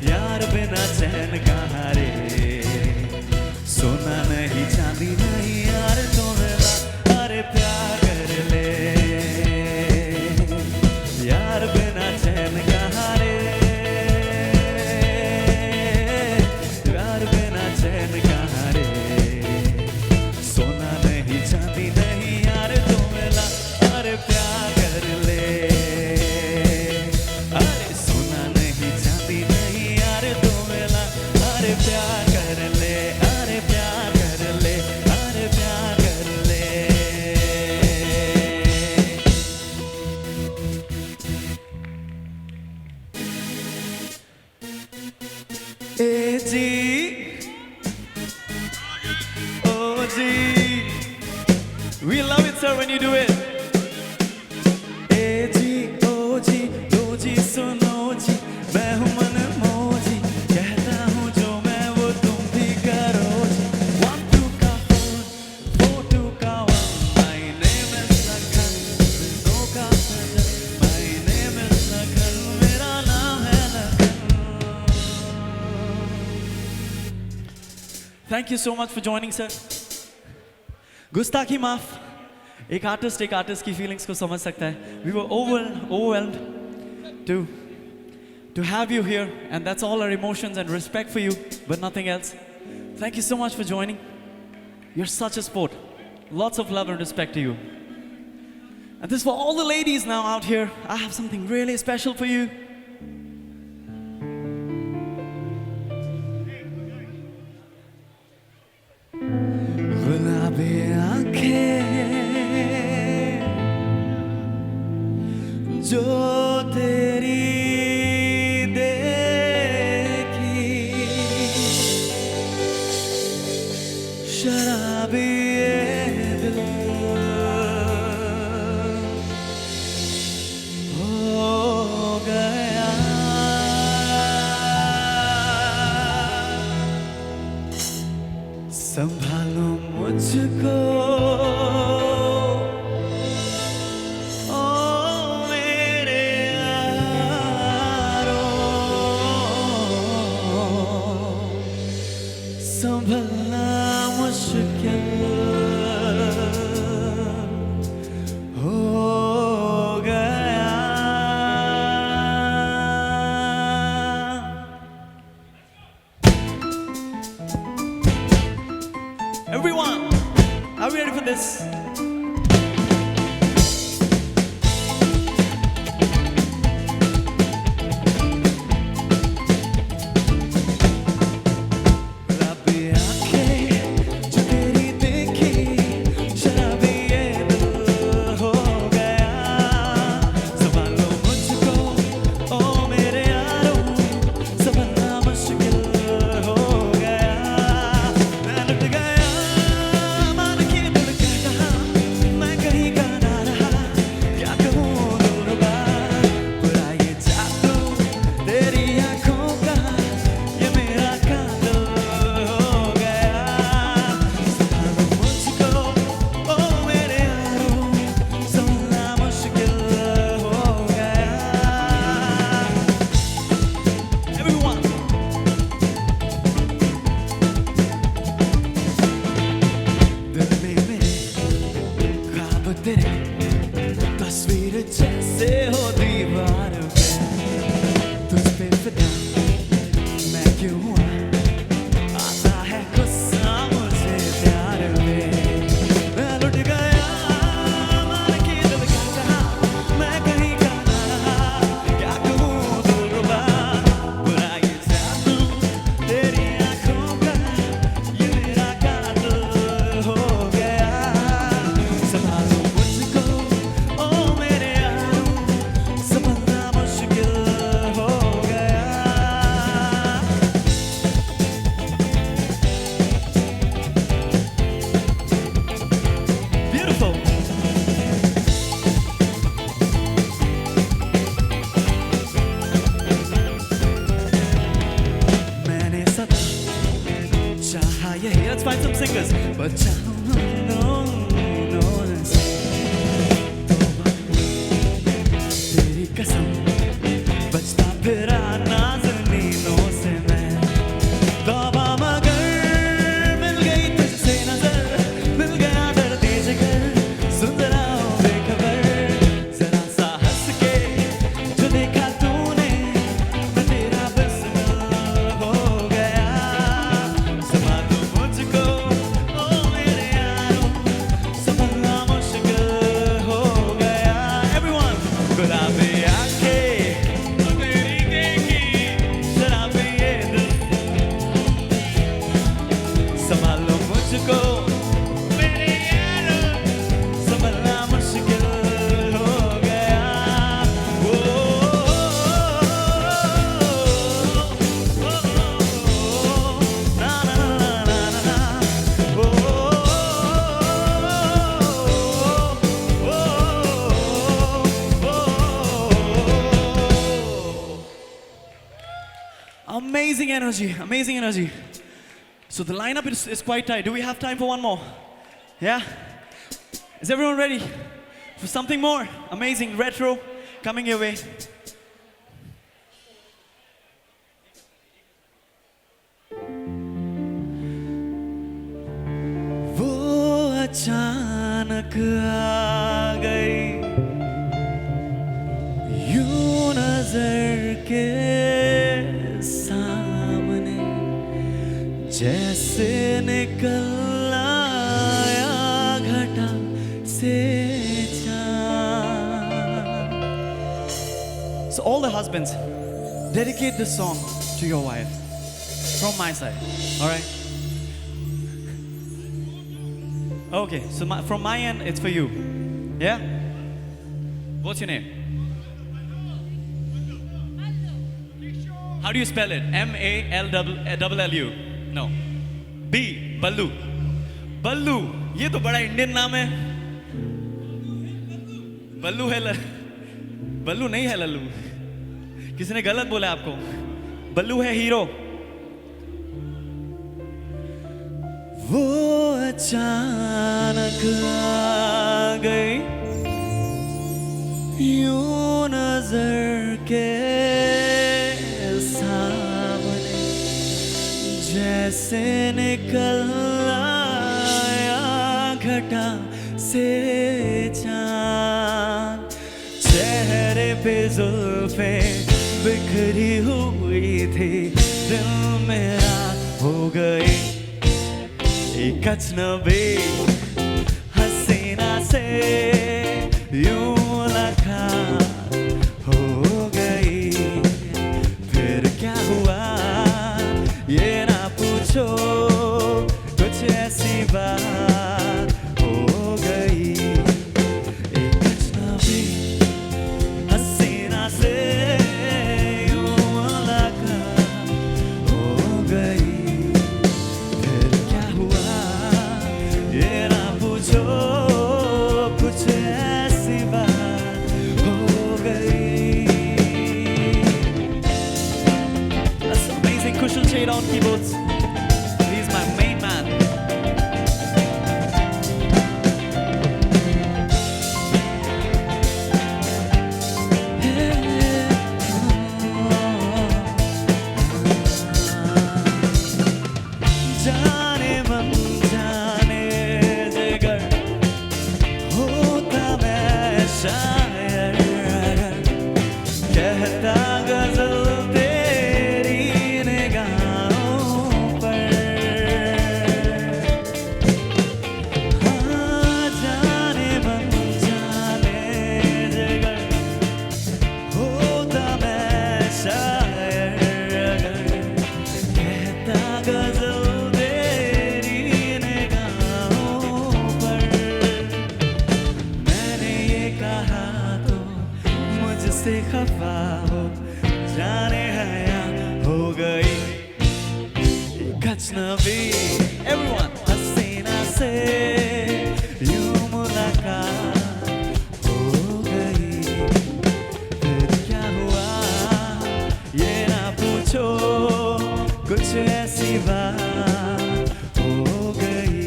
यार बिना चैन कहाँ रे सोना नहीं चांदी नहीं यार तुम्हें अरे प्यार कर ले यार बिना चैन कहाँ रे यार बिना चैन कहाँ रे सोना नहीं चांदी नहीं यार तुम्हें अरे प्यार कर ले अरे सोना नहीं चांदी नहीं यार तुम्हें अरे प्यार कर ले अरे प्यार कर ले अरे प्यार कर ले. ए जी ओ जी we love it sir when you do it. ए जी ओ जी दो जी सुनो जी मैं हूँ मन मोजी कहता हूँ जो मैं वो तुम Thank you so much for joining, sir. गुस्ताखी माफ. एक आर्टिस्ट की फीलिंग्स को समझ सकता है. We were overwhelmed to have you here, and that's all our emotions and respect for you, but nothing else. Thank you so much for joining. You're such a sport. Lots of love and respect to you. And this is for all the ladies now out here. I have something really special for you. गुलाबी आंखें जो तेरी देखी शराबी ये दिल हो गया संभालो मुझको ओ मेरे यारो संभलना मुश्किल हो गया Everyone, are we ready for this? गुलाबी आंखें जो तेरी देखी शराबी ये दिल हो गया संभालो मुझको ओ मेरे यारों संभलना मुश्किल हो गया मैं लुट गया मान के दिल का कहा मैं कहीं का ना रहा क्या कहूँ दिलरुबा बुरा ये जादू तेरी आँखों का ये मेरा कातिल हो गया संभालो मुझको ओ मेरे यारों संभलना मुश्किल हो गया Everyone दिल में मेरे ख्वाब तेरे तस्वीर जैसे हो दीवार पे तुझ पे फिदा मैं क्यों हुआ आता है गुस्सा मुझे प्यार में मैं लुट गया मान के दिल का कहा मैं कहीं का ना रहा क्या कहूँ दिलरुबा बुरा ये जादू तेरी आँखों का ये मेरा कातिल हो गया संभालो मुझको ओ मेरे यारों संभलना मुश्किल हो गया Beautiful. मैंने सदा चाहा यही Let's find some singers but चाहूँ no तेरी कसम बचता फिरा नाज़नीनों से मैं तौबा मगर मिल गई तुझसे नजर मिल गया दर्द जिगर सुन जरा ओ बेखबर जरा सा हंस के जो देखा तूने मैं तेरा बिस्मिल हो गया संभालो मुझको ओ मेरे यारों संभलना मुश्किल हो गया Everyone गुलाबी आंखें जो तेरी देखी शराबी ये दिल संभालो मुझको मेरे यारों संभलना मुश्किल हो गया ओ ना ना ना ना ना ओ Amazing energy, amazing energy. So the lineup is quite tight. Do we have time for one more? Yeah? Is everyone ready for something more? Amazing, retro, coming your way. अचानक आ गई यूं नजर के सामने जैसे निकल आया घटा से चांद. So all the husbands, dedicate this song to your wife from my side. All right. Okay, so from my end, it's for you. Yeah? What's your name? How do you spell it? M-A-L-L-U? No. B. Ballu. Ballu. ये तो बड़ा Indian नाम है. बल्लू है बल्लू नहीं है लल्लू. किसी ने गलत बोला आपको. बल्लू है हीरो. वो अचानक आ गई यूं नजर के सामने जैसे निकल आया घटा से चांद. चेहरे पे जुल्फे बिखरी हुई थी दिल मेरा हो गई एक अजनबी हसीना से यूं मुलाकात हो गई. फिर क्या हुआ ये ना पूछो कुछ ऐसी बात हो गई. एक अजनबी हसीना से यूं मुलाकात हो गई. ये ना पूछो कुछ ऐसी बात हो गई. That's amazing. Kushal Chheda on keyboards. He's my main man. जाने मन जाने जिगर होता मैं शायर कहता गजल तेरी निगाहों पर. हाँ जाने मन जाने जिगर होता मैं शायर कहता गजल से खफा हो जाने हया हो गई एक अजनबी. Everyone हसीना से यूं मुलाकात हो गई. फिर क्या हुआ ये ना पूछो कुछ ऐसी बात हो गई.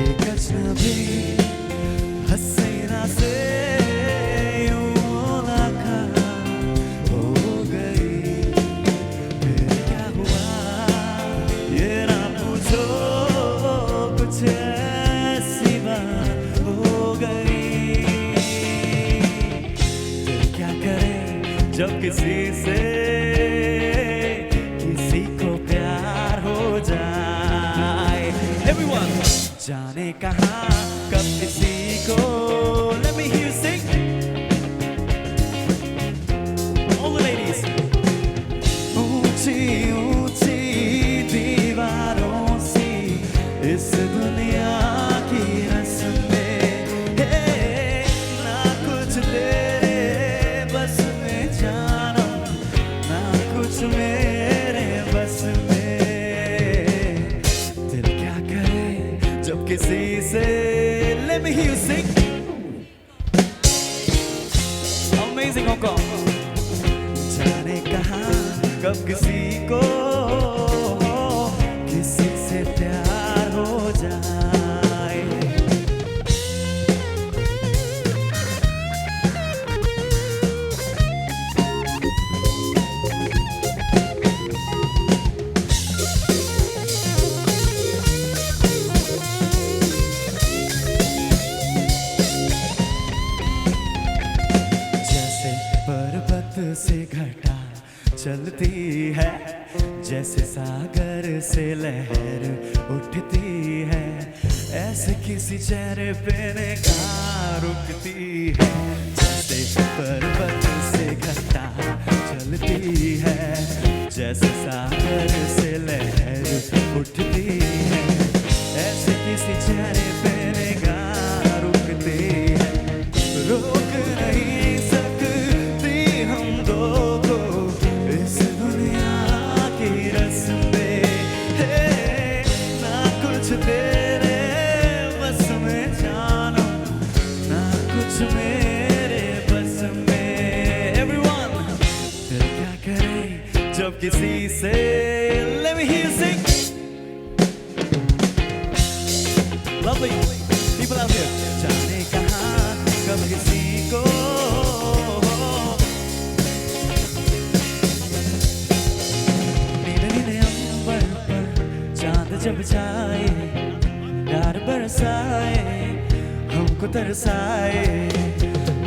एक अजनबी हसीना से जब किसी से किसी को प्यार हो जाए. Everyone जाने कहाँ कब किसी को. Let me hear you sing. All the ladies. ऊंची ऊंची दीवारों सी इस दुनिया की रस्में ना कुछ तेरे बस में जाना ना कुछ मेरे बस में. दिल क्या करे जब किसी से. Let me hear you sing. Amazing Hong Kong. जाने कहाँ कब किसी को किसी से प्यार हो जाए. चलती है, जैसे सागर से लहर उठती है, ऐसे किसी चेहरे पे निगाह रुकती है, जैसे पर्वत से घटा चलती है, जैसे सागर से लहर उठती है, ऐसे किसी चेहरे पे निगाह रुकती है, रोक नहीं सकती हम दो को इस दुनिया की रस्में, ना कुछ तेरे बस में जानो, ना कुछ मेरे बस में। Everyone, दिल क्या करे जब किसी से let me hear you sing. Lovely people out there. जाने कहाँ कब किसी को नीले नीले अंबर पर चांद जब छाए, प्यार बरसाए हमको तरसाए,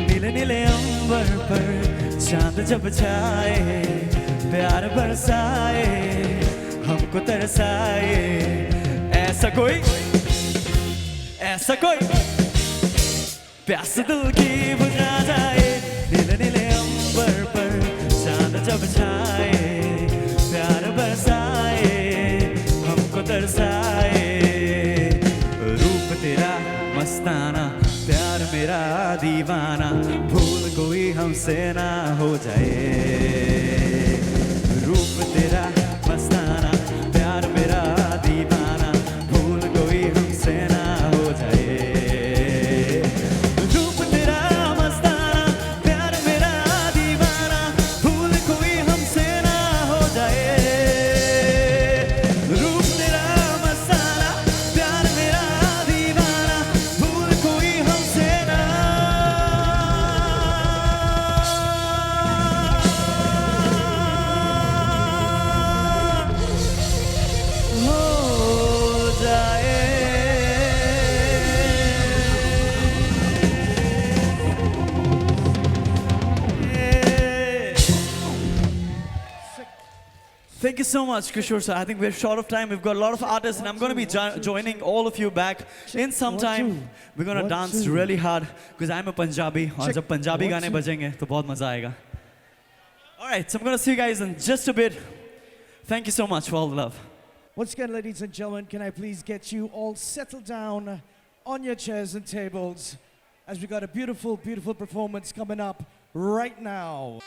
नीले नीले अंबर पर चांद जब छाए, प्यार बरसाए हमको तरसाए, ऐसा कोई प्यास दिल की बुझा जाए, नीले नीले अंबर पर चांद जब छाए, प्यार बरसाए हमको तरसाए, रूप तेरा मस्ताना, प्यार मेरा दीवाना, भूल कोई हमसे ना हो जाए, रूप तेरा मस्ताना, प्यार मेरा दीवाना, भूल कोई हमसे ना हो जाए, रूप तेरा मस्ताना, प्यार मेरा दीवाना, भूल कोई हमसे ना हो जाए, रूप तेरा मस्ताना, प्यार मेरा दीवाना, भूल कोई हमसे ना हो जाए। Thank you so much, Kishore sir. I think we're short of time. We've got a lot of artists, and I'm going to be joining all of you back in some time. We're going to dance really hard because I'm a Punjabi. और जब पंजाबी गाने बजेंगे तो बहुत मजा आएगा. All right, so I'm going to see you guys in just a bit. Thank you so much for all the love. Once again, ladies and gentlemen, can I please get you all settled down on your chairs and tables as we got a beautiful, beautiful performance coming up right now.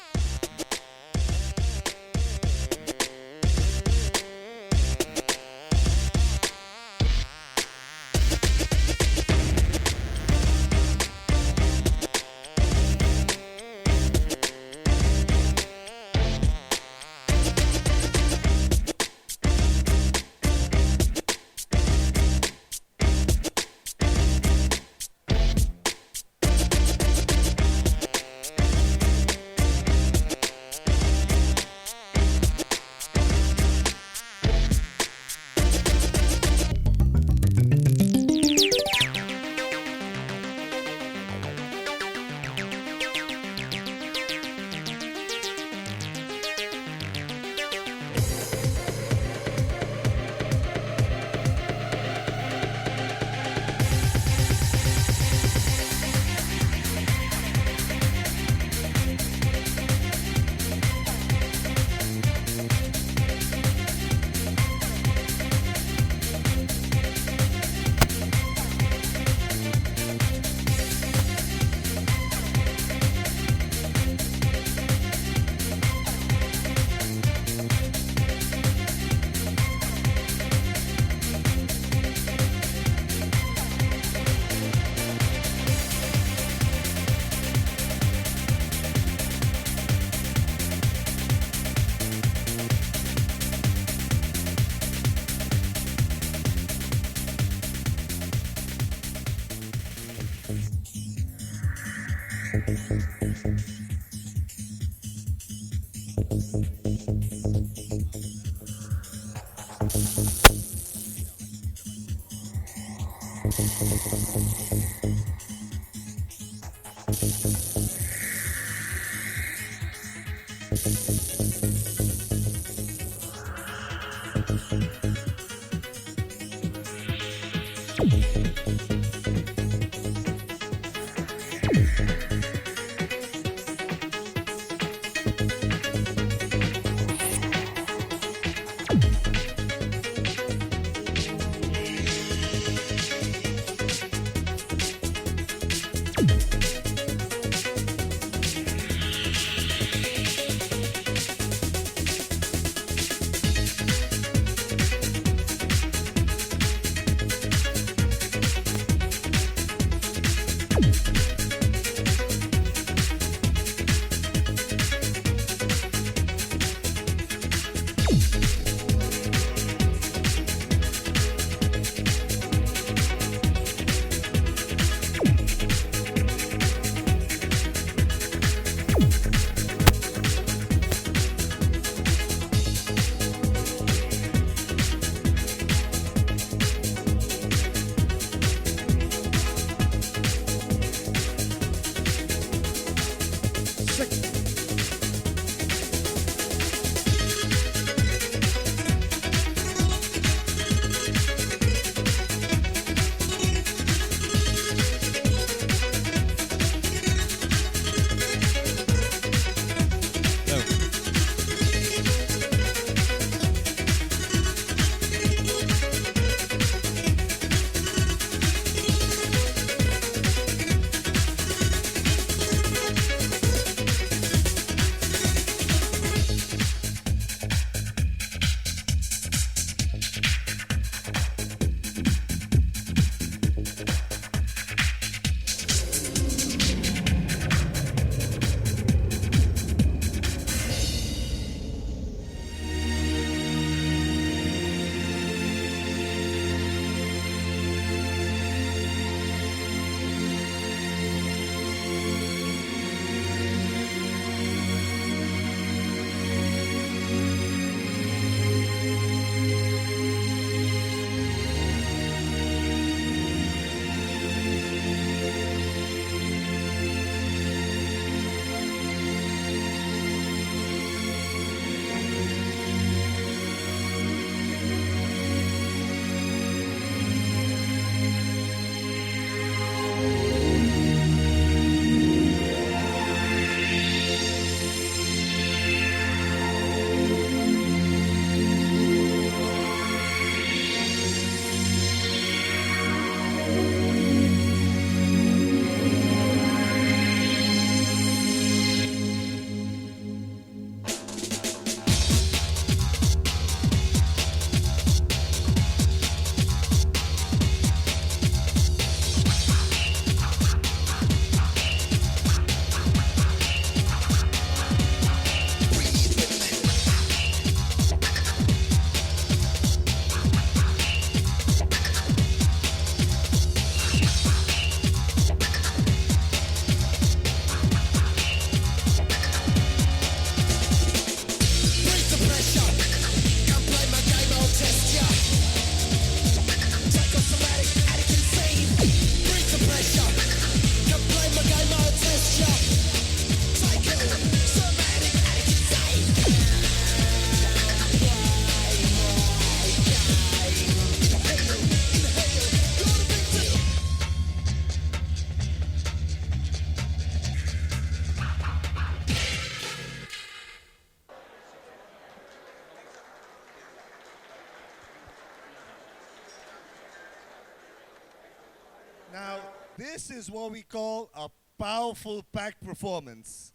This is what we call a powerful packed performance.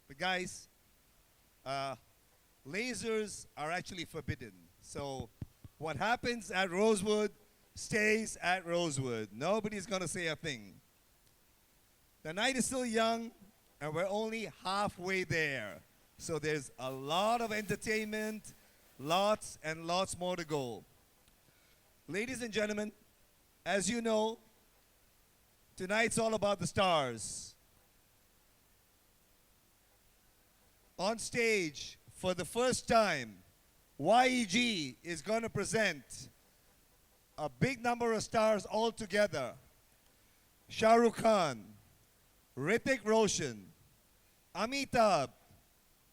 But guys, lasers are actually forbidden. So what happens at Rosewood stays at Rosewood. Nobody's gonna say a thing. The night is still young, and we're only halfway there. So there's a lot of entertainment, lots and lots more to go. Ladies and gentlemen, as you know, tonight's all about the stars. On stage, for the first time, YEG is going to present a big number of stars all together. Shah Rukh Khan, Hrithik Roshan, Amitabh,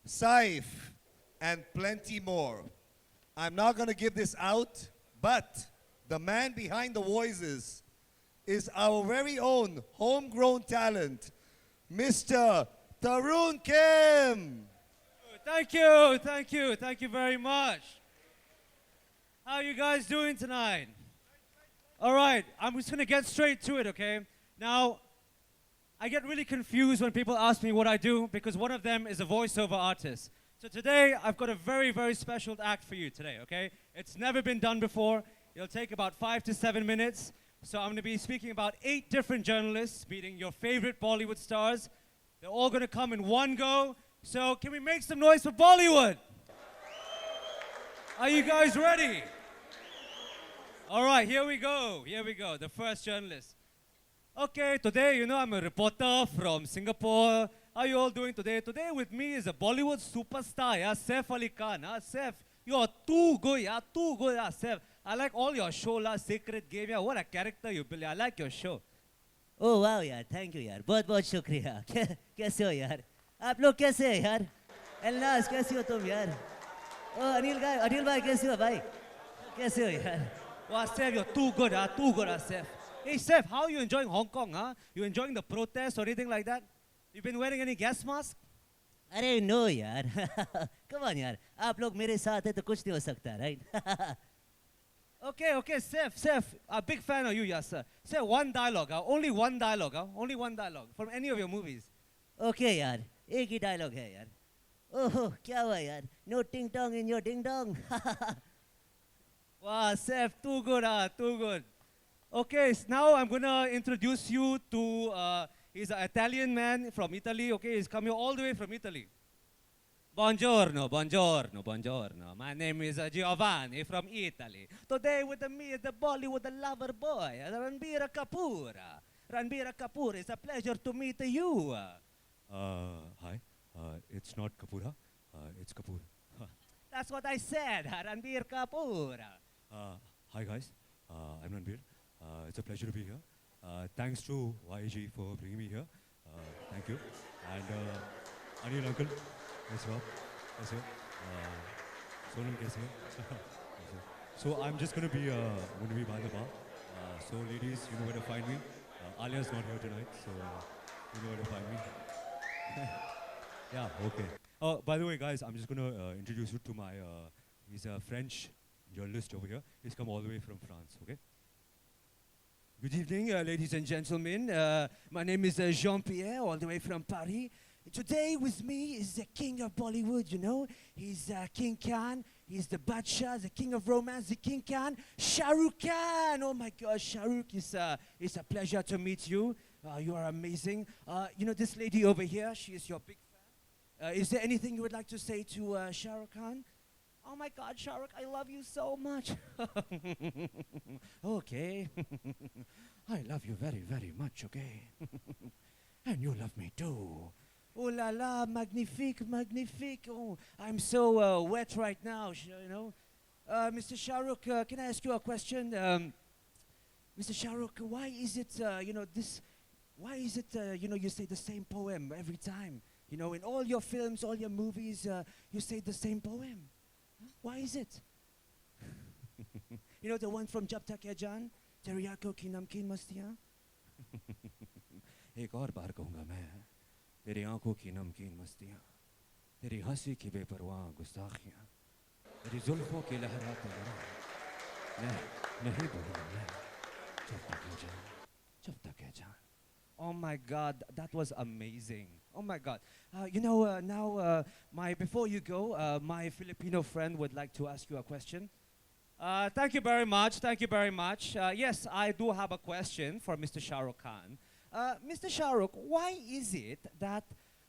Saif, and plenty more. I'm not going to give this out, but the man behind the voices is our very own homegrown talent, Mr. Tarun Kim. Thank you very much. How are you guys doing tonight? All right, I'm just gonna get straight to it, okay? Now, I get really confused when people ask me what I do because one of them is a voiceover artist. So today, I've got a very, very special act for you today, okay? It's never been done before. It'll take about 5 to 7 minutes. So I'm gonna be speaking about 8 different journalists, meeting your favorite Bollywood stars. They're all gonna come in one go. So can we make some noise for Bollywood? Are you guys ready? All right, here we go. The first journalist. Okay, today, I'm a reporter from Singapore. How are you all doing today? Today with me is a Bollywood superstar, Saif Ali Khan. Saif, you're too good, Saif. I like all your show, Sacred Game. Yeah, what a character you build. I like your show. Oh wow यार, thank you यार, बहुत बहुत शुक्रिया. कैसे हो यार? आप लोग कैसे हैं यार? एलनास कैसे हो तुम यार? Oh अनिल भाई कैसे हो भाई? कैसे हो यार? Wow, Saif, you're too good, Saif. Hey, Saif, how are you enjoying Hong Kong, huh? You enjoying the protests or anything like that? You been wearing any gas mask? अरे no यार. Come on यार, आप लोग मेरे साथ हैं तो कुछ नहीं हो सकता, right? Okay, Saif, a big fan of you, yes, sir. Say one dialogue, only one dialogue from any of your movies. Okay यार, एक ही dialogue है यार. Oh, क्या हुआ यार? No ting tong in your ding dong. Wow, Saif, too good. Okay, now I'm gonna introduce you to, he's an Italian man from Italy, okay? He's coming all the way from Italy. Buongiorno. My name is Giovanni from Italy. Today with me is the Bollywood lover boy, Ranbir Kapoor. Ranbir Kapoor, it's a pleasure to meet you. Hi. It's not Kapura. It's Kapoor. That's what I said, Ranbir Kapoor. Hi guys. I'm Ranbir. It's a pleasure to be here. Thanks to YG for bringing me here. Thank you. And Anil uncle. Yes, Rob. Yes, sir. Sonam, yes, sir. So I'm just going to be by the bar. So ladies, you know where to find me. Alia's not here tonight, so you know where to find me. Yeah, okay. By the way, guys, I'm just going to introduce you to my, he's a French journalist over here. He's come all the way from France, okay? Good evening, ladies and gentlemen. My name is Jean-Pierre, all the way from Paris. Today with me is the king of Bollywood, He's King Khan. He's the Badshah, the king of romance, the King Khan. Shah Rukh Khan. Oh my gosh, Shah Rukh, it's a pleasure to meet you. You are amazing. This lady over here, she is your big fan. Is there anything you would like to say to Shah Rukh Khan? Oh my God, Shah Rukh, I love you so much. Okay. I love you very, very much, okay? And you love me too. Oh la la, magnifique. Oh, I'm so wet right now, Mr. Shah Rukh, can I ask you a question? Mr. Shah Rukh, why is it, you say the same poem every time? In all your films, all your movies, you say the same poem. Huh? Why is it? The one from Jab Tak Hai Jaan? Teriyako ki namkeen mastiyan? एक और बार कहूँगा मैं तेरी आंखों की नमकीन मस्तियाँ तेरी हंसी की बेपरवाह गुस्ताखियाँ तेरी जुल्फों की लहराते मैं नहीं बोलूँगा मैं जब तक है जान Oh my God, that was amazing. Oh my God. Now, before you go, my Filipino friend would like to ask you a question. Thank you very much. Thank you very much. Yes, I do have a question for Mr. Shah Rukh Khan. Mr. Shah Rukh, why is it that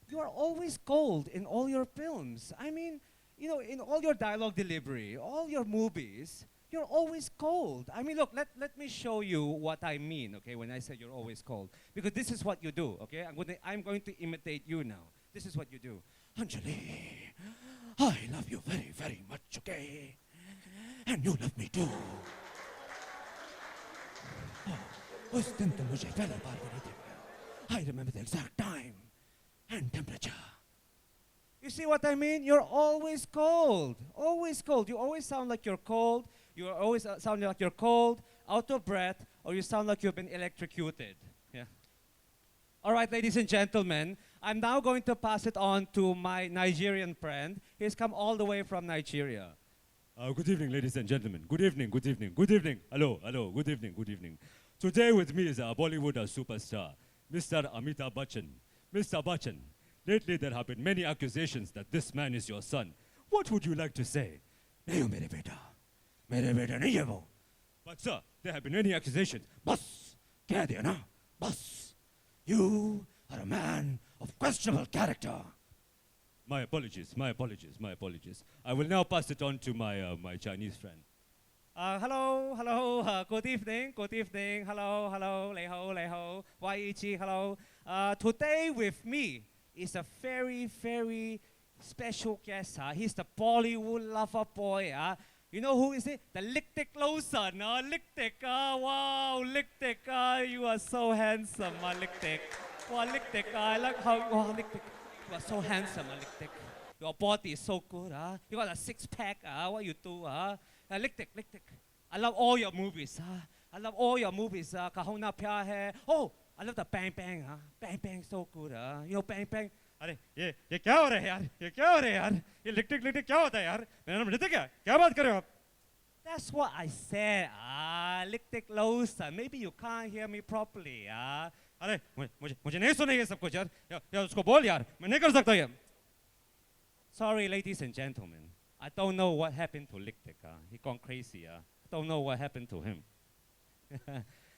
you are always cold in all your films? I mean, in all your dialogue delivery, all your movies, you're always cold. I mean, look, let me show you what I mean, okay, when I say you're always cold. Because this is what you do, okay? I'm going to imitate you now. This is what you do. Anjali, I love you very, very much, okay? And you love me too. Oh, उस दिन तो मुझे पहली बार मिली थी. I remember the exact time and temperature. You see what I mean? You're always cold. Always cold. You always sound like you're cold. You always sound like you're cold, out of breath, or you sound like you've been electrocuted. Yeah. All right, ladies and gentlemen, I'm now going to pass it on to my Nigerian friend. He's come all the way from Nigeria. Good evening, ladies and gentlemen. Good evening, good evening, good evening. Hello, hello, good evening, good evening. Today with me is a Bollywood superstar, Mr. Amitabh Bachchan. Mr. Bachchan, lately there have been many accusations that this man is your son. What would you like to say? Nahi mere beta. Mere beta nahi hai wo. But sir, there have been many accusations. Bas, keh diya na. Bas, you are a man of questionable character. My apologies, my apologies, my apologies. I will now pass it on to my Chinese friend. Hello, good evening, hello, leho, waiichi, hello. Today with me is a very, very special guest. He's the Bollywood lover boy. You know who is it? The Lick-Tick Lawson. Lick-Tick, wow, Lick-Tick, you are so handsome, Lick-Tick. Wow, Lick-Tick, I like how, wow, Lick-Tick. You are so handsome, Lick-Tick. Your body is so good, You got a six-pack, what you do, Lick-Tick, Lick-Tick. I love all your movies, I love all your movies, Kahuna Pyar Hai. Oh, I love the Bang Bang, Bang Bang so good, You know Bang Bang. अरे ये क्या हो रहा है यार ये क्या हो रहा है यार ये लिकटिक लिकटिक क्या होता है यार मेरा नाम ऋतिक है क्या बात कर रहे हो आप That's what I said. Lick-Tick Lawson. Maybe you can't hear me properly. अरे मुझे नहीं सुने ये सब कुछ यार उसको बोल यार मैं नहीं कर सकता ये Sorry, ladies and gentlemen. I don't know what happened to Lick-Tick. He gone crazy. I don't know what happened to him.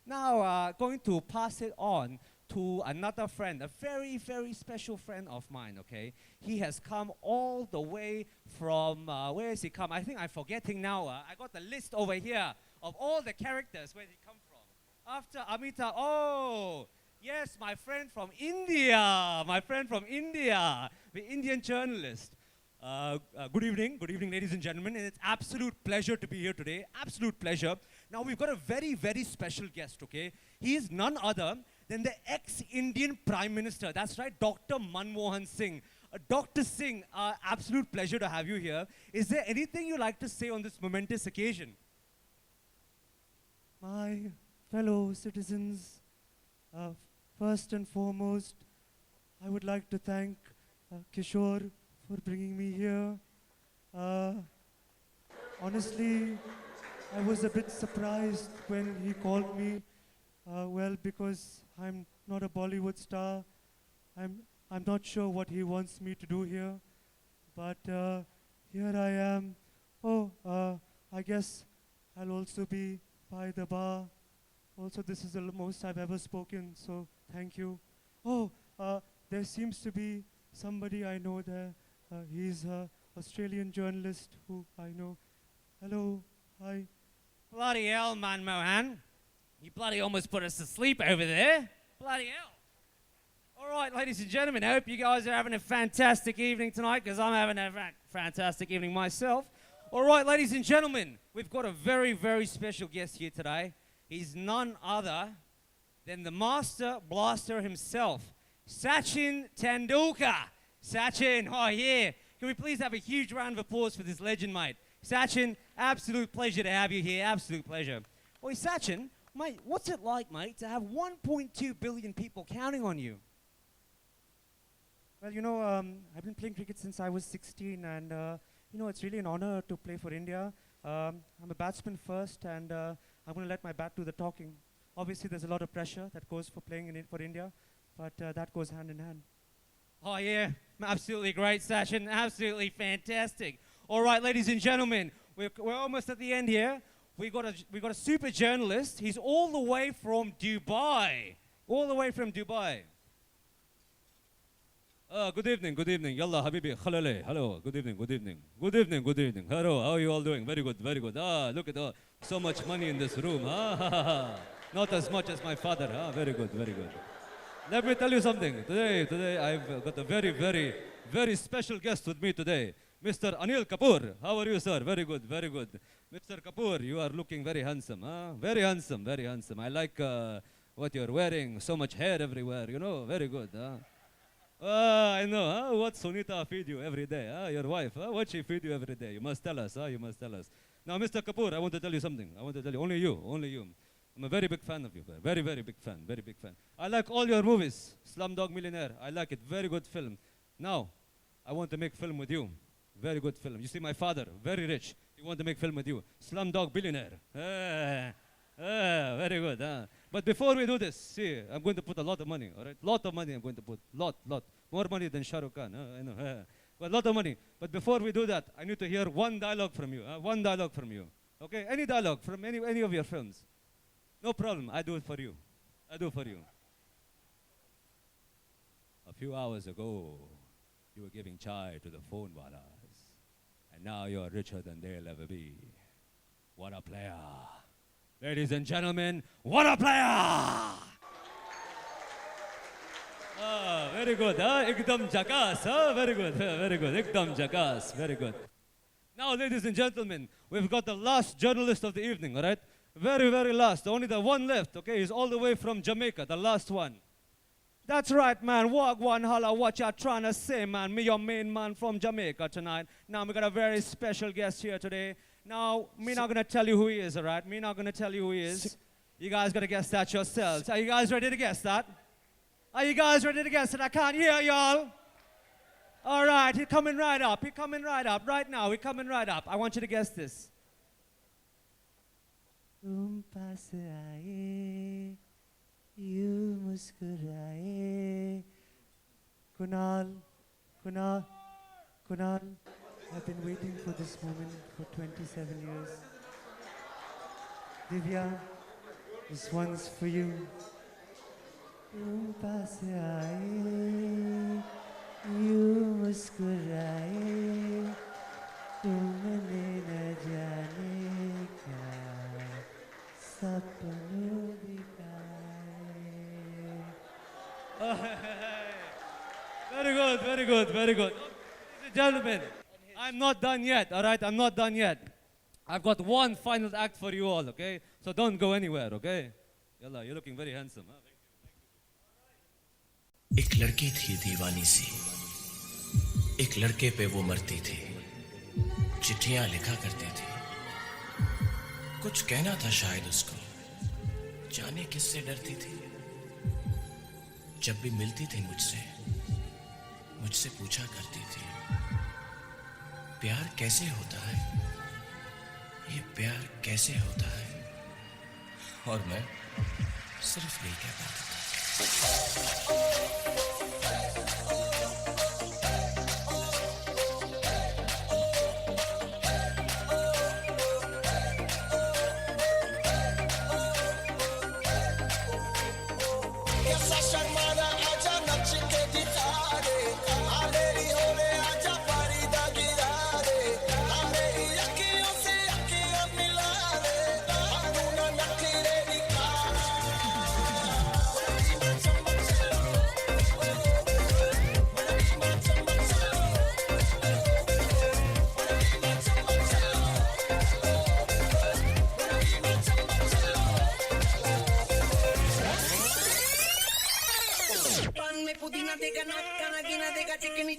Now, going to pass it on to another friend, a very, very special friend of mine, okay? He has come all the way from, where has he come? I think I'm forgetting now. I got the list over here of all the characters where he come from. After Amitabh, oh, yes, my friend from India, the Indian journalist. Good evening, ladies and gentlemen. And it's absolute pleasure to be here today, absolute pleasure. Now, we've got a very, very special guest, okay? He is none other than the ex-Indian Prime Minister. That's right, Dr. Manmohan Singh. Dr. Singh, absolute pleasure to have you here. Is there anything you'd like to say on this momentous occasion? My fellow citizens, first and foremost, I would like to thank Kishore for bringing me here. Honestly, I was a bit surprised when he called me. Well, because I'm not a Bollywood star, I'm not sure what he wants me to do here. But here I am. Oh, I guess I'll also be by the bar. Also, this is the most I've ever spoken, so thank you. Oh, there seems to be somebody I know there. He's an Australian journalist who I know. Hello, hi. Bloody hell, Manmohan. You bloody almost put us to sleep over there. Bloody hell. All right, ladies and gentlemen, I hope you guys are having a fantastic evening tonight, because I'm having a fantastic evening myself. All right, ladies and gentlemen, we've got a very, very special guest here today. He's none other than the master blaster himself, Sachin Tendulkar. Sachin, oh yeah. Can we please have a huge round of applause for this legend, mate? Sachin, absolute pleasure to have you here, absolute pleasure. Oi, Sachin, mate, what's it like, mate, to have 1.2 billion people counting on you? Well, you know, I've been playing cricket since I was 16, and you know, it's really an honor to play for India. I'm a batsman first, and I'm going to let my bat do the talking. Obviously, there's a lot of pressure that goes for playing for India, but that goes hand in hand. Oh, yeah. Absolutely great session. Absolutely fantastic. All right, ladies and gentlemen, we're almost at the end here. We got a super journalist. He's all the way from Dubai. All the way from Dubai. Good evening, good evening. Yalla, Habibi, Khalale. Hello, good evening, good evening. Good evening, good evening. Hello, how are you all doing? Very good, very good. Look at so much money in this room. Not as much as my father. Very good, very good. Let me tell you something. Today I've got a very, very, very special guest with me today. Mr. Anil Kapoor. How are you, sir? Very good, very good. Mr. Kapoor, you are looking very handsome. Very handsome, very handsome. I like what you're wearing. So much hair everywhere, you know. Very good. I know. What Sunita feed you every day? Your wife. What she feed you every day? You must tell us. You must tell us. Now, Mr. Kapoor, I want to tell you something. I want to tell you, only you, only you. I'm a very big fan of you. Very, very big fan. Very big fan. I like all your movies. Slumdog Millionaire. I like it. Very good film. Now, I want to make film with you. Very good film. You see, my father, very rich. He want to make film with you. Slumdog Billionaire. Very good. But before we do this, see, I'm going to put a lot of money, all right? Lot of money I'm going to put. Lot. More money than Shah Rukh Khan. I know. But lot of money. But before we do that, I need to hear one dialogue from you. One dialogue from you. Okay? Any dialogue from any of your films. No problem. I do it for you. I do it for you. A few hours ago, you were giving chai to the phone walas. And now you're richer than they'll ever be. What a player. Ladies and gentlemen, what a player! Very good. Ekdam jakas. Very good. Very good. Ekdam jakas. Very good. Now, ladies and gentlemen, we've got the last journalist of the evening, all right? Very, very last. Only the one left, okay? He's all the way from Jamaica, the last one. That's right, man. Wagwan holla, what you trying to say, man? Me, your main man from Jamaica tonight. Now, we got a very special guest here today. Now, me not going to tell you who he is, all right? Me not going to tell you who he is. You guys got to guess that yourselves. Are you guys ready to guess that? Are you guys ready to guess it? I can't hear y'all. All right, he's coming right up. He's coming right up. Right now, he's coming right up. I want you to guess this. तुम पास आए यूं मुस्कुराए Kunal, I've been waiting for this moment for 27 years. Divya, this one's for you. तुम पास आए यूं मुस्कुराए तुमने न जाने क्या सपनों दिखाए. Very good, very good, very good. Ladies and gentlemen, I'm not done yet, all right? I'm not done yet. I've got one final act for you all, okay? So don't go anywhere, okay? Yalla, you're looking very handsome. Huh? एक लड़की थी दीवानी सी, एक लड़के पे वो मरती थी, चिट्ठियां लिखा करती थी, कुछ कहना था शायद उसको, जाने किससे डरती थी, जब भी मिलती थी मुझसे पूछा करती थी, प्यार कैसे होता है, ये प्यार कैसे होता है, और मैं सिर्फ यही कह पाता था.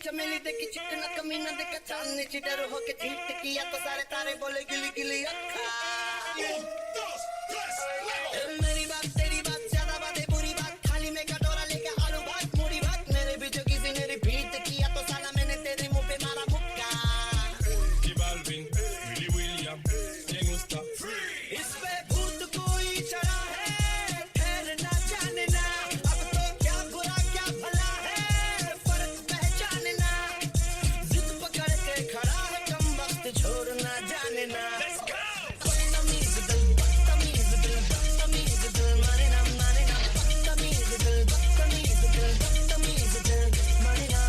चमेली देखी चिकना कमीना देखा चांदनी चिटर होके झीट किया तो सारे तारे बोले गिली गिली अखा. मेरी बात तेरी बात ज्यादा बात है बुरी बात थाली में कटोरा लेके आलू भात मूड़ी भात मेरे भी जो किसी ने रिपीट किया तो साला मैंने तेरे मुंह पे मारा मुक्का. Balvin, Willy William, Gangsta, इस पे भूत कोई चढ़ा है और ना जाने ना बदतमीज दिल बदतमीज दिल बदतमीज दिल माने ना बदतमीज दिल बदतमीज दिल बदतमीज दिल माने ना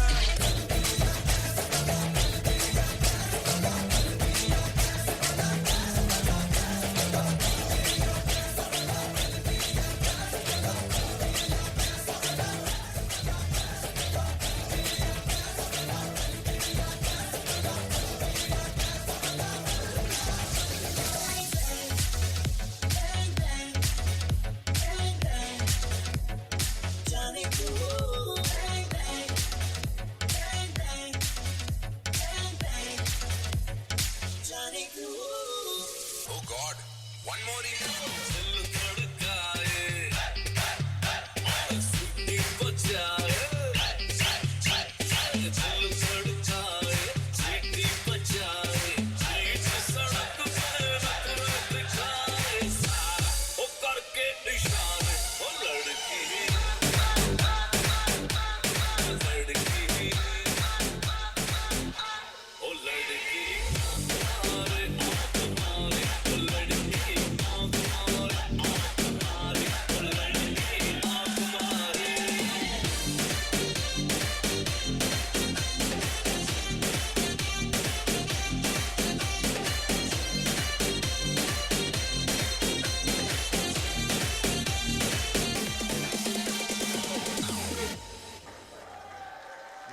जाने तू bang bang bang bang bang bang जाने तू Oh God, one more remix. दिल धड़काए सीटी बजाए दिल धड़काए सीटी बजाए बीच सड़क पे रख दिखाए ओ करके इशारे ओ लड़की ओ लड़की मारे मारे ओ लड़की मारे मारे ओ लड़की मारे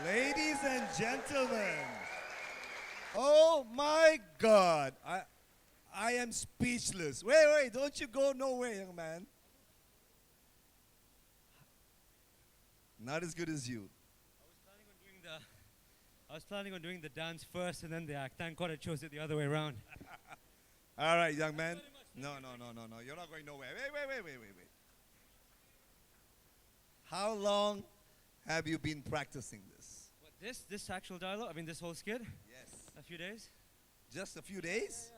Ladies and gentlemen, oh my God, I am speechless. Wait, don't you go nowhere, young man. Not as good as you. I was planning on doing the dance first and then the act. Thank God I chose it the other way around. All right, young man. No, you're not going nowhere. Wait. How long have you been practicing this? What, this actual dialogue? I mean, this whole skit? Yes. A few days? Just a few days?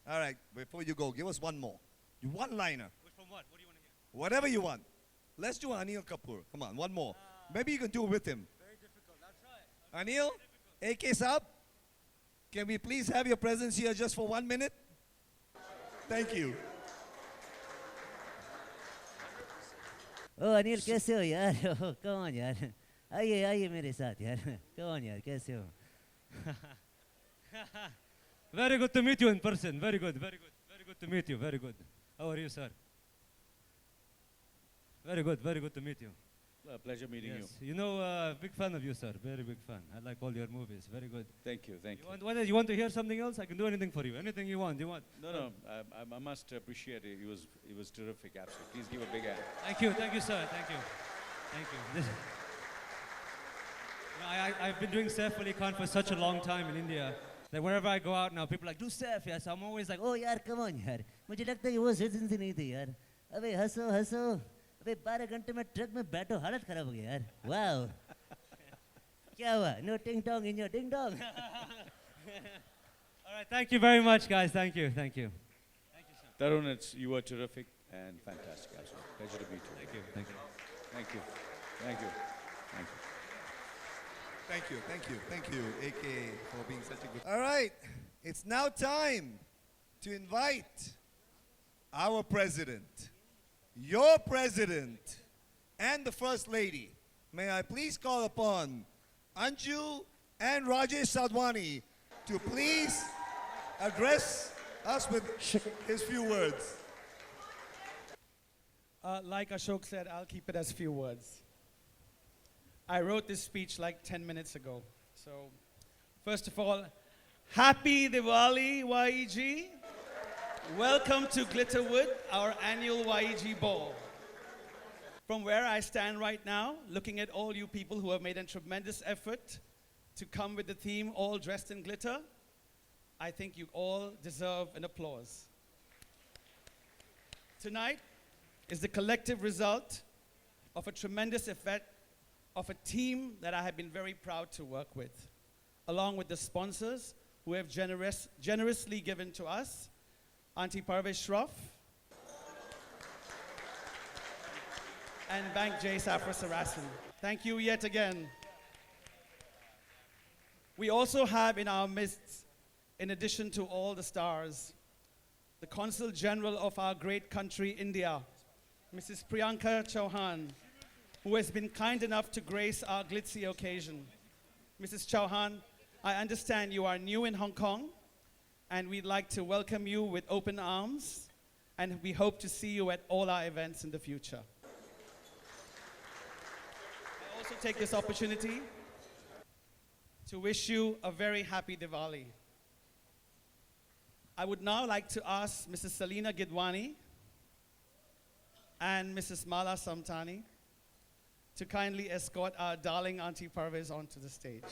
All right, before you go, give us one more. One-liner. Which from what? What do you want to hear? Whatever you want. Let's do Anil Kapoor. Come on, one more. Maybe you can do it with him. Very difficult. I'll try. Anil, AK Saab, can we please have your presence here just for 1 minute? Thank you. ओ अनिल कैसे हो यार ओह कौन यार आइए मेरे साथ यार कौन यार कैसे हो Very good to meet you in person. Very good to meet you. Very good. How are you, sir? Very good to meet you. Pleasure meeting Yes. You know, big fan of you, sir. Very big fan. I like all your movies. Very good. Thank you. You want to hear something else? I can do anything for you. Anything you want. No, I must appreciate it. He was terrific, absolutely. Please give a big hand. Thank you, sir. Thank you. I've been doing Saif Ali Khan for such a long time in India that wherever I go out now, people are like, do Saif, yes. I'm always like, ओ यार come on यार मुझे लगता है ये वो sense नहीं थे यार अबे हंसो अबे 12 घंटे में ट्रक में बैठो हालत खराब हो गया यार वाओ क्या हुआ no ting tong in your ding dong all right, thank you very much, guys. Thank you. Tarun, you were terrific and fantastic, absolutely. Pleasure to meet you. Thank you. Thank you, AK, for being such a good. All right, it's now time to invite our president, your president, and the first lady. May I please call upon Anju and Rajesh Sadhwani to please address us with his few words. Like Ashok said, I'll keep it as few words. I wrote this speech like 10 minutes ago. So, first of all, happy Diwali, YEG. Welcome to Glitterwood, our annual YEG ball. From where I stand right now, looking at all you people who have made a tremendous effort to come with the theme, all dressed in glitter, I think you all deserve an applause. Tonight is the collective result of a tremendous effort of a team that I have been very proud to work with, along with the sponsors who have generously given to us, Auntie Parvesh Shroff and Bank J. Safra Sarasan. Thank you yet again. We also have in our midst in addition to all the stars, the Consul General of our great country, India, Mrs. Priyanka Chauhan, who has been kind enough to grace our glitzy occasion. Mrs. Chauhan, I understand you are new in Hong Kong, and we'd like to welcome you with open arms, and we hope to see you at all our events in the future. I also take this opportunity to wish you a very happy Diwali. I would now like to ask Mrs. Salina Gidwani and Mrs. Mala Samtani to kindly escort our darling Auntie Parvez onto the stage.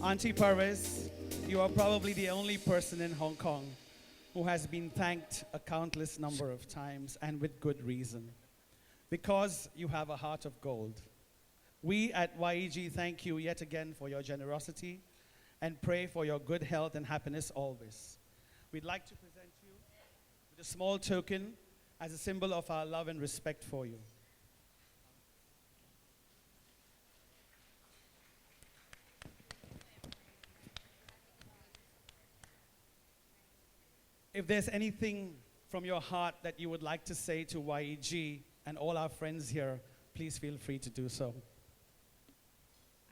Auntie Parvez, you are probably the only person in Hong Kong who has been thanked a countless number of times, and with good reason, because you have a heart of gold. We at YEG thank you yet again for your generosity and pray for your good health and happiness always. We'd like to present you with a small token as a symbol of our love and respect for you. If there's anything from your heart that you would like to say to YEG and all our friends here, please feel free to do so.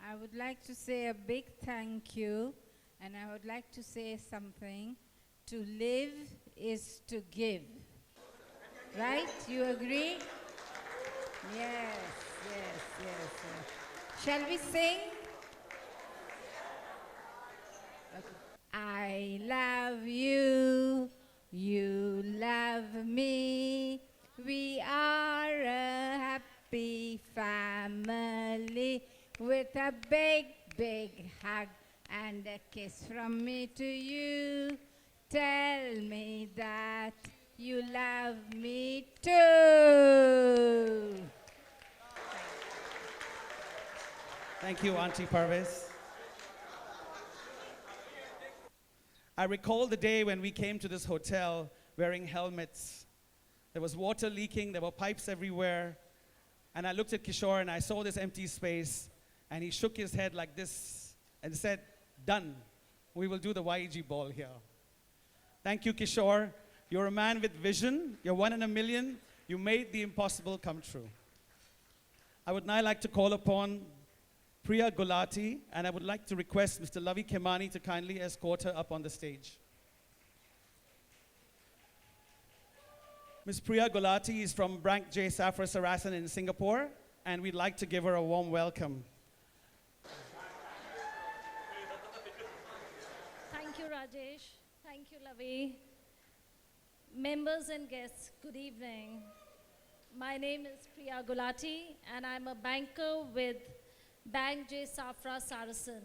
I would like to say a big thank you, and I would like to say something. To live is to give. Right? You agree? Yes, yes, yes, yes. Shall we sing? I love you, you love me, we are a happy family, with a big, big hug and a kiss from me to you. Tell me that you love me too. Thank you, Auntie Parvez. I recall the day when we came to this hotel wearing helmets. There was water leaking, there were pipes everywhere. And I looked at Kishore and I saw this empty space, and he shook his head like this and said, "Done. We will do the YEG ball here." Thank you, Kishore. You're a man with vision. You're one in a million. You made the impossible come true. I would now like to call upon Priya Gulati, and I would like to request Mr. Lavi Khemani to kindly escort her up on the stage. Ms. Priya Gulati is from Bank J. Safra Sarasan in Singapore, and we'd like to give her a warm welcome. Thank you, Rajesh. Thank you, Lavi. Members and guests, good evening. My name is Priya Gulati, and I'm a banker with Bank J. Safra Sarasan.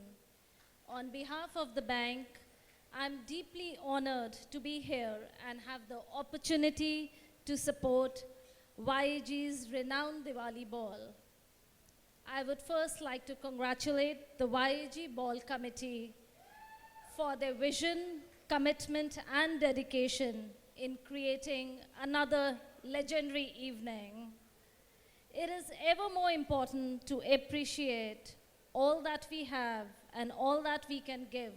On behalf of the bank, I'm deeply honored to be here and have the opportunity to support YEG's renowned Diwali ball. I would first like to congratulate the YEG Ball Committee for their vision, commitment, and dedication in creating another legendary evening. It is ever more important to appreciate all that we have and all that we can give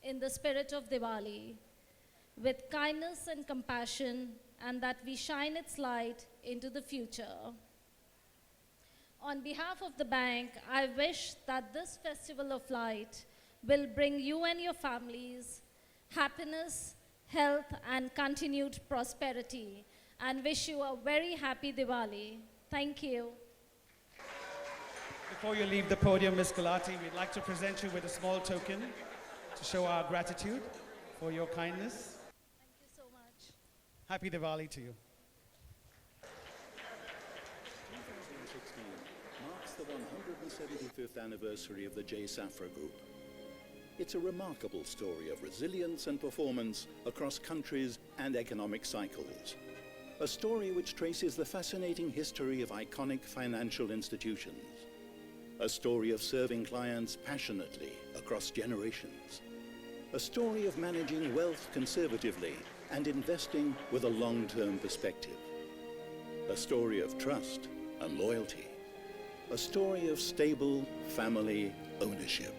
in the spirit of Diwali, with kindness and compassion, and that we shine its light into the future. On behalf of the bank, I wish that this festival of light will bring you and your families happiness, health, and continued prosperity, and wish you a very happy Diwali. Thank you. Before you leave the podium, Ms. Gulati, we'd like to present you with a small token to show our gratitude for your kindness. Thank you so much. Happy Diwali to you. 2016 marks the 175th anniversary of the J. Safra Group. It's a remarkable story of resilience and performance across countries and economic cycles. A story which traces the fascinating history of iconic financial institutions. A story of serving clients passionately across generations. A story of managing wealth conservatively and investing with a long-term perspective. A story of trust and loyalty. A story of stable family ownership.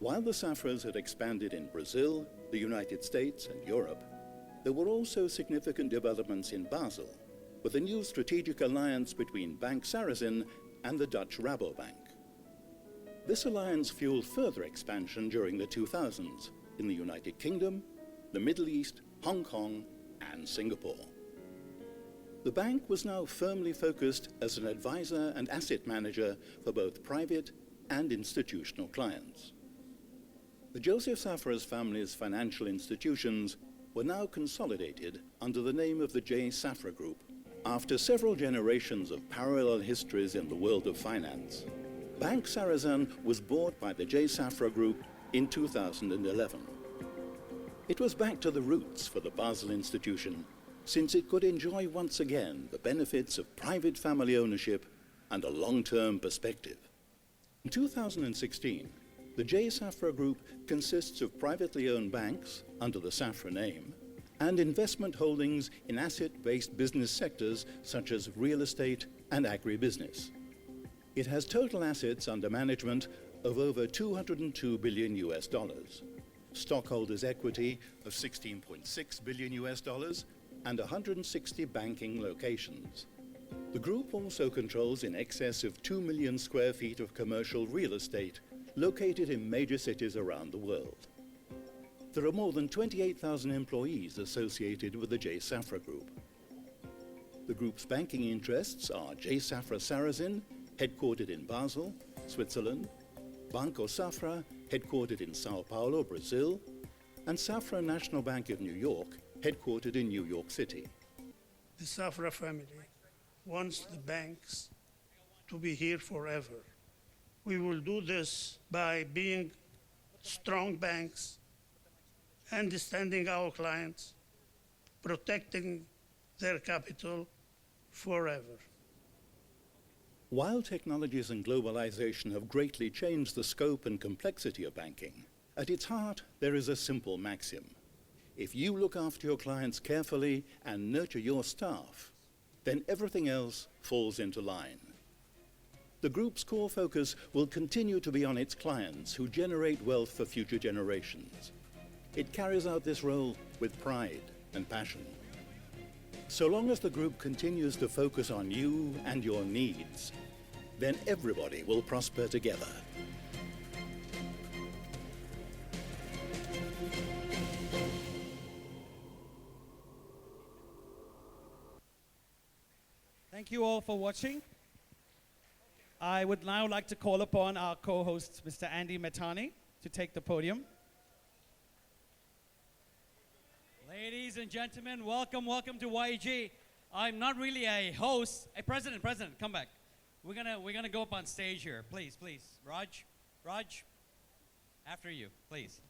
While the Safras had expanded in Brazil, the United States and Europe, there were also significant developments in Basel, with a new strategic alliance between Bank Sarasin and the Dutch Rabobank. This alliance fueled further expansion during the 2000s in the United Kingdom, the Middle East, Hong Kong, and Singapore. The bank was now firmly focused as an advisor and asset manager for both private and institutional clients. The Joseph Safra's family's financial institutions were now consolidated under the name of the J. Safra Group. After several generations of parallel histories in the world of finance, Bank Sarasin was bought by the J. Safra Group in 2011. It was back to the roots for the Basel institution, since it could enjoy once again the benefits of private family ownership and a long-term perspective. In 2016, the J. Safra Group consists of privately owned banks under the Safra name and investment holdings in asset-based business sectors such as real estate and agribusiness. It has total assets under management of over $202 billion US, stockholders' equity of $16.6 billion US, and 160 banking locations. The group also controls in excess of 2 million square feet of commercial real estate located in major cities around the world. There are more than 28,000 employees associated with the J. Safra Group. The group's banking interests are J. Safra Sarasin, headquartered in Basel, Switzerland, Banco Safra, headquartered in Sao Paulo, Brazil, and Safra National Bank of New York, headquartered in New York City. The Safra family wants the banks to be here forever. We will do this by being strong banks, understanding our clients, protecting their capital forever. While technologies and globalization have greatly changed the scope and complexity of banking, at its heart there is a simple maxim. If you look after your clients carefully and nurture your staff, then everything else falls into line. The group's core focus will continue to be on its clients who generate wealth for future generations. It carries out this role with pride and passion. So long as the group continues to focus on you and your needs, then everybody will prosper together. Thank you all for watching. I would now like to call upon our co-host, Mr. Andy Metani, to take the podium. Ladies and gentlemen, welcome to YEG. I'm not really a host. Hey, President, come back. We're gonna go up on stage here. Please. Raj, after you, please.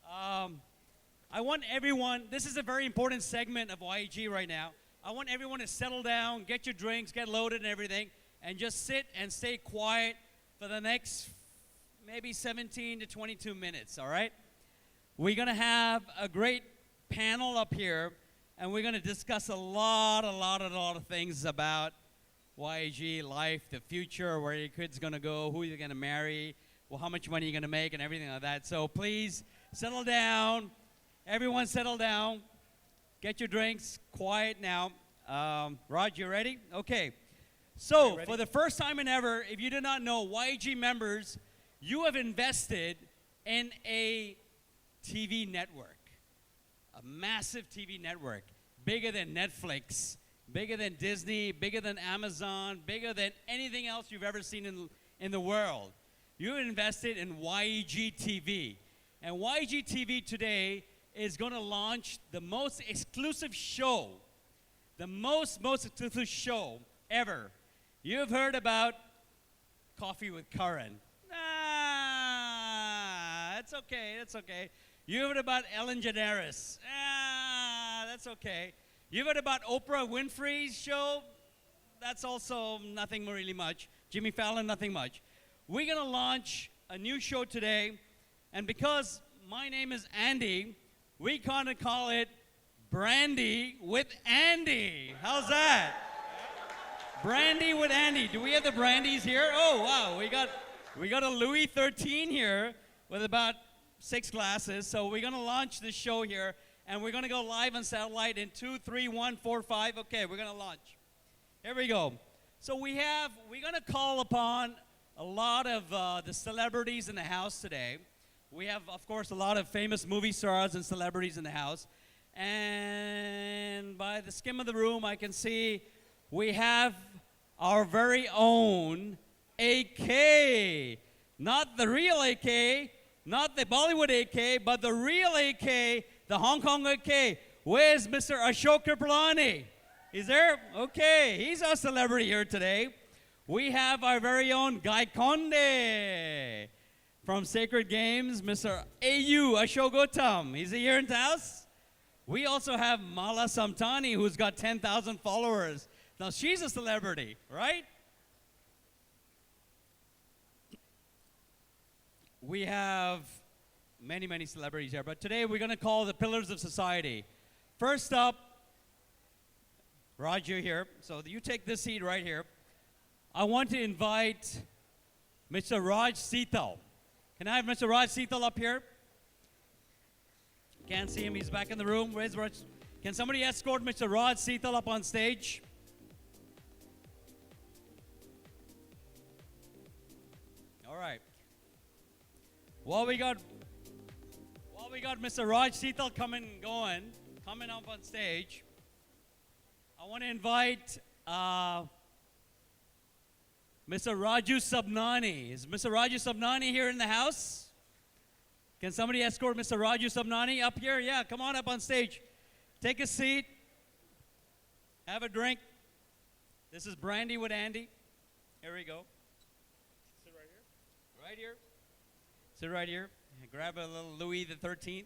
I want everyone, this is a very important segment of YEG right now. I want everyone to settle down, get your drinks, get loaded and everything, and just sit and stay quiet for the next maybe 17 to 22 minutes, all right? We're gonna have a great panel up here, and we're gonna discuss a lot of things about YEG, life, the future, where your kid's gonna go, who you're gonna marry, well, how much money you're gonna make, and everything like that. So please, settle down. Everyone settle down. Get your drinks, quiet now. Raj, you ready? Okay. So, for the first time in ever, if you did not know, YEG members, you have invested in a TV network, a massive TV network, bigger than Netflix, bigger than Disney, bigger than Amazon, bigger than anything else you've ever seen in the world. You invested in YEG TV. And YEG TV today is going to launch the most exclusive show, the most exclusive show ever. You've heard about Coffee with Karan. That's okay, that's okay. You heard about Ellen DeGeneres. That's okay. You heard about Oprah Winfrey's show. That's also nothing really much. Jimmy Fallon, nothing much. We're going to launch a new show today, and because my name is Andy, we kind of call it Brandy with Andy. How's that? Brandy with Andy. Do we have the brandies here? Oh, wow. We got a Louis 13 here with about 6 glasses. So we're going to launch this show here, and we're going to go live on satellite in 2, 3, 1, 4, 5. Okay, we're going to launch. Here we go. So we're going to call upon a lot of the celebrities in the house today. We have, of course, a lot of famous movie stars and celebrities in the house. And by the skim of the room, I can see we have our very own AK. Not the real AK, not the Bollywood AK, but the real AK, the Hong Kong AK. Where's Mr. Ashok Kripalani? He's there? Okay, he's our celebrity here today. We have our very own Guy Conde from Sacred Games, Mr. AU Ashok Gautam. He's here in the house. We also have Mala Samtani, who's got 10,000 followers. Now, she's a celebrity, right? We have many, many celebrities here, but today we're going to call the pillars of society. First up, Raj, you're here. So you take this seat right here. I want to invite Mr. Raj Seetal. Can I have Mr. Raj Seetal up here? Can't see him. He's back in the room. Where's Raj? Can somebody escort Mr. Raj Seetal up on stage? All right. While we got Mr. Raj Seetal coming up on stage, I want to invite Mr. Raju Sabnani. Is Mr. Raju Sabnani here in the house? Can somebody escort Mr. Raju Sabnani up here? Yeah, come on up on stage. Take a seat. Have a drink. This is Brandy with Andy. Here we go. Sit right here. Right here. Sit right here. Grab a little Louis the 13th.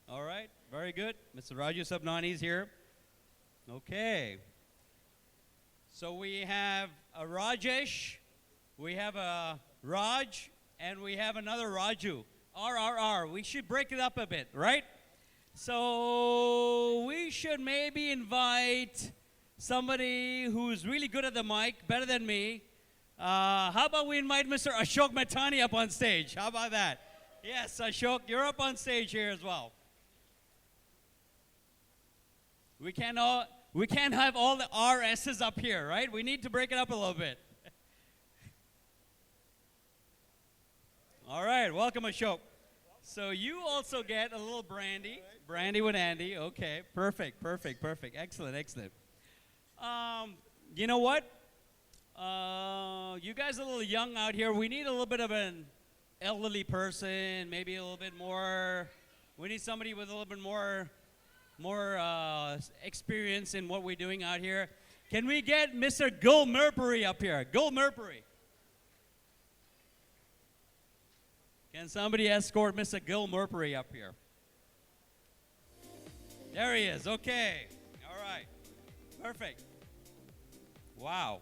All right. Very good. Mr. Raju Sabnani's here. Okay. So we have a Rajesh, we have a Raj, and we have another Raju. RRR. We should break it up a bit, right? So we should maybe invite somebody who's really good at the mic, better than me. How about we invite Mr. Ashok Mehtani up on stage? How about that? Yes, Ashok, you're up on stage here as well. We can't have all the RSs up here, right? We need to break it up a little bit. All right, welcome Ashok. So you also get a little brandy. Brandy with Andy. Okay, perfect. Excellent. You know what? You guys are a little young out here. We need a little bit of an elderly person, maybe a little bit more. We need somebody with a little bit more experience in what we're doing out here. Can we get Mr. Gul Murpuri up here? Gul Murpuri. Can somebody escort Mr. Gul Murpuri up here? There he is. Okay. All right. Perfect. Wow.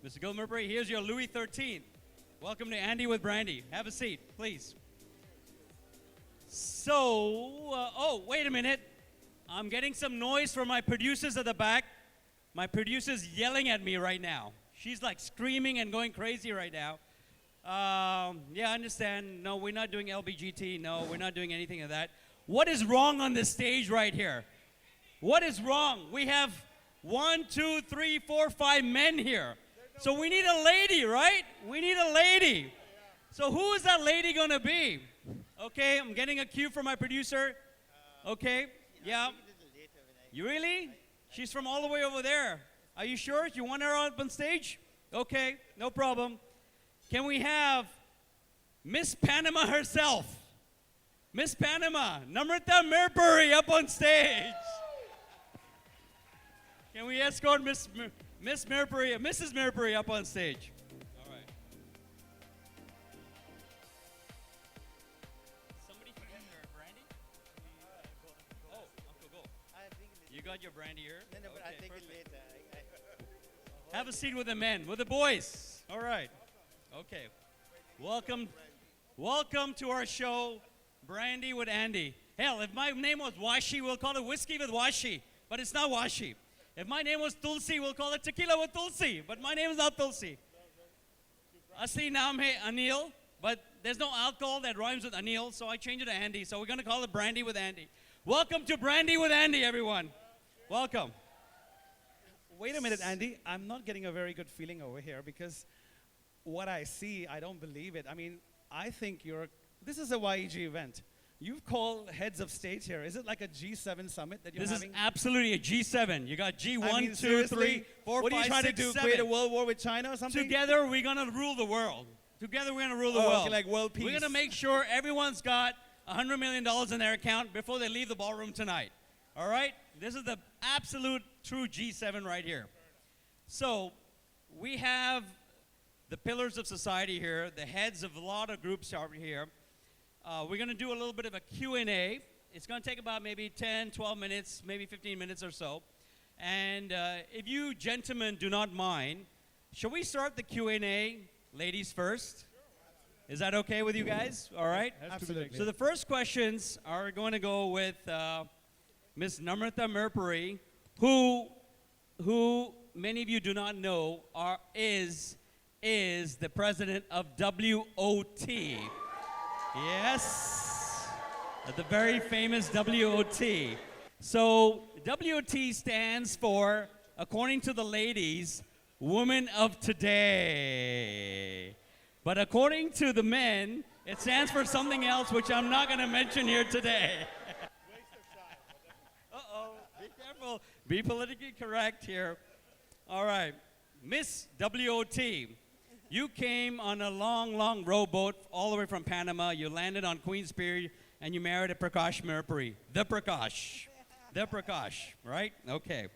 Mr. Gul Murpuri, here's your Louis 13th. Welcome to Andy with Brandy. Have a seat, please. So, oh, wait a minute. I'm getting some noise from my producers at the back. My producer's yelling at me right now. She's like screaming and going crazy right now. Yeah, I understand. No, we're not doing LBGT. No, we're not doing anything of that. What is wrong on this stage right here? What is wrong? We have 1, 2, 3, 4, 5 men here. So we need a lady, right? We need a lady. So who is that lady going to be? Okay, I'm getting a cue from my producer. Okay, yeah. You really? She's from all the way over there. Are you sure? You want her up on stage? Okay, no problem. Can we have Miss Panama herself? Miss Panama, Namrata Mirpuri up on stage. Can we escort Miss Mirpuri, Mrs. Mirpuri up on stage? All right. Somebody forget their brandy? Oh, Uncle, go. You got your brandy here? No, but I'll take perfect. it later. Have a seat with the men, with the boys. All right. Okay. Welcome to our show, Brandy with Andy. Hell, if my name was Washi, we'll call it Whiskey with Washi, but it's not Washi. If my name was Tulsi, we'll call it Tequila with Tulsi, but my name is not Tulsi. Asli naam hai Anil, but there's no alcohol that rhymes with Anil, so I changed it to Andy, so we're going to call it Brandy with Andy. Welcome to Brandy with Andy, everyone. Welcome. Wait a minute, Andy. I'm not getting a very good feeling over here because what I see, I don't believe it. I mean, I think this is a YEG event. You've called heads of state here. Is it like a G7 summit that you're This having? is absolutely a G7. You got G1, I mean, 2, seriously? 3, 4, What are you 5, trying 6, to do? 7. Create a world war with China or something? Together, we're going to rule the world. Together, we're going to rule the Oh, world. okay, like world We're peace. going to make sure everyone's got $100 million in their account before they leave the ballroom tonight. All right? This is the absolute true G7 right here. So, we have the pillars of society here, the heads of a lot of groups out here. We're going to do a little bit of a Q&A. It's going to take about maybe 10, 12 minutes, maybe 15 minutes or so. And if you gentlemen do not mind, shall we start the Q&A ladies first? Is that okay with you guys? All right? Absolutely. So the first questions are going to go with Ms. Namrata Mirpuri, who many of you do not know is the president of WOT. Yes. The very famous WOT. So WOT stands for, according to the ladies, Women of Today. But according to the men, it stands for something else, which I'm not going to mention here today. Uh-oh, be careful. Be politically correct here. All right. Miss WOT, you came on a long, long rowboat all the way from Panama. You landed on Queen's Pier, and you married a Prakash Mirpuri. The Prakash. The Prakash, right? Okay.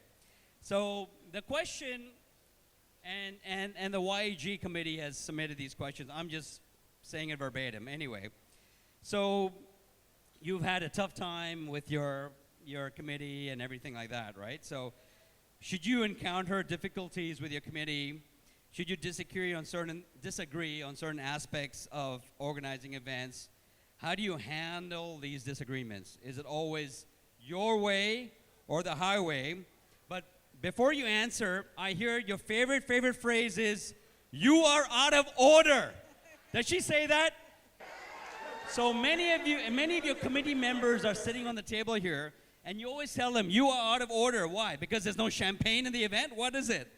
So the question, and the YEG committee has submitted these questions. I'm just saying it verbatim. Anyway, so you've had a tough time with your committee and everything like that, right? So should you encounter difficulties with your committee, should you disagree on certain aspects of organizing events, how do you handle these disagreements? Is it always your way or the highway? But before you answer, I hear your favorite phrase is, "You are out of order." Does she say that? So many of your committee members are sitting on the table here, and you always tell them, "You are out of order." Why? Because there's no champagne in the event? What is it?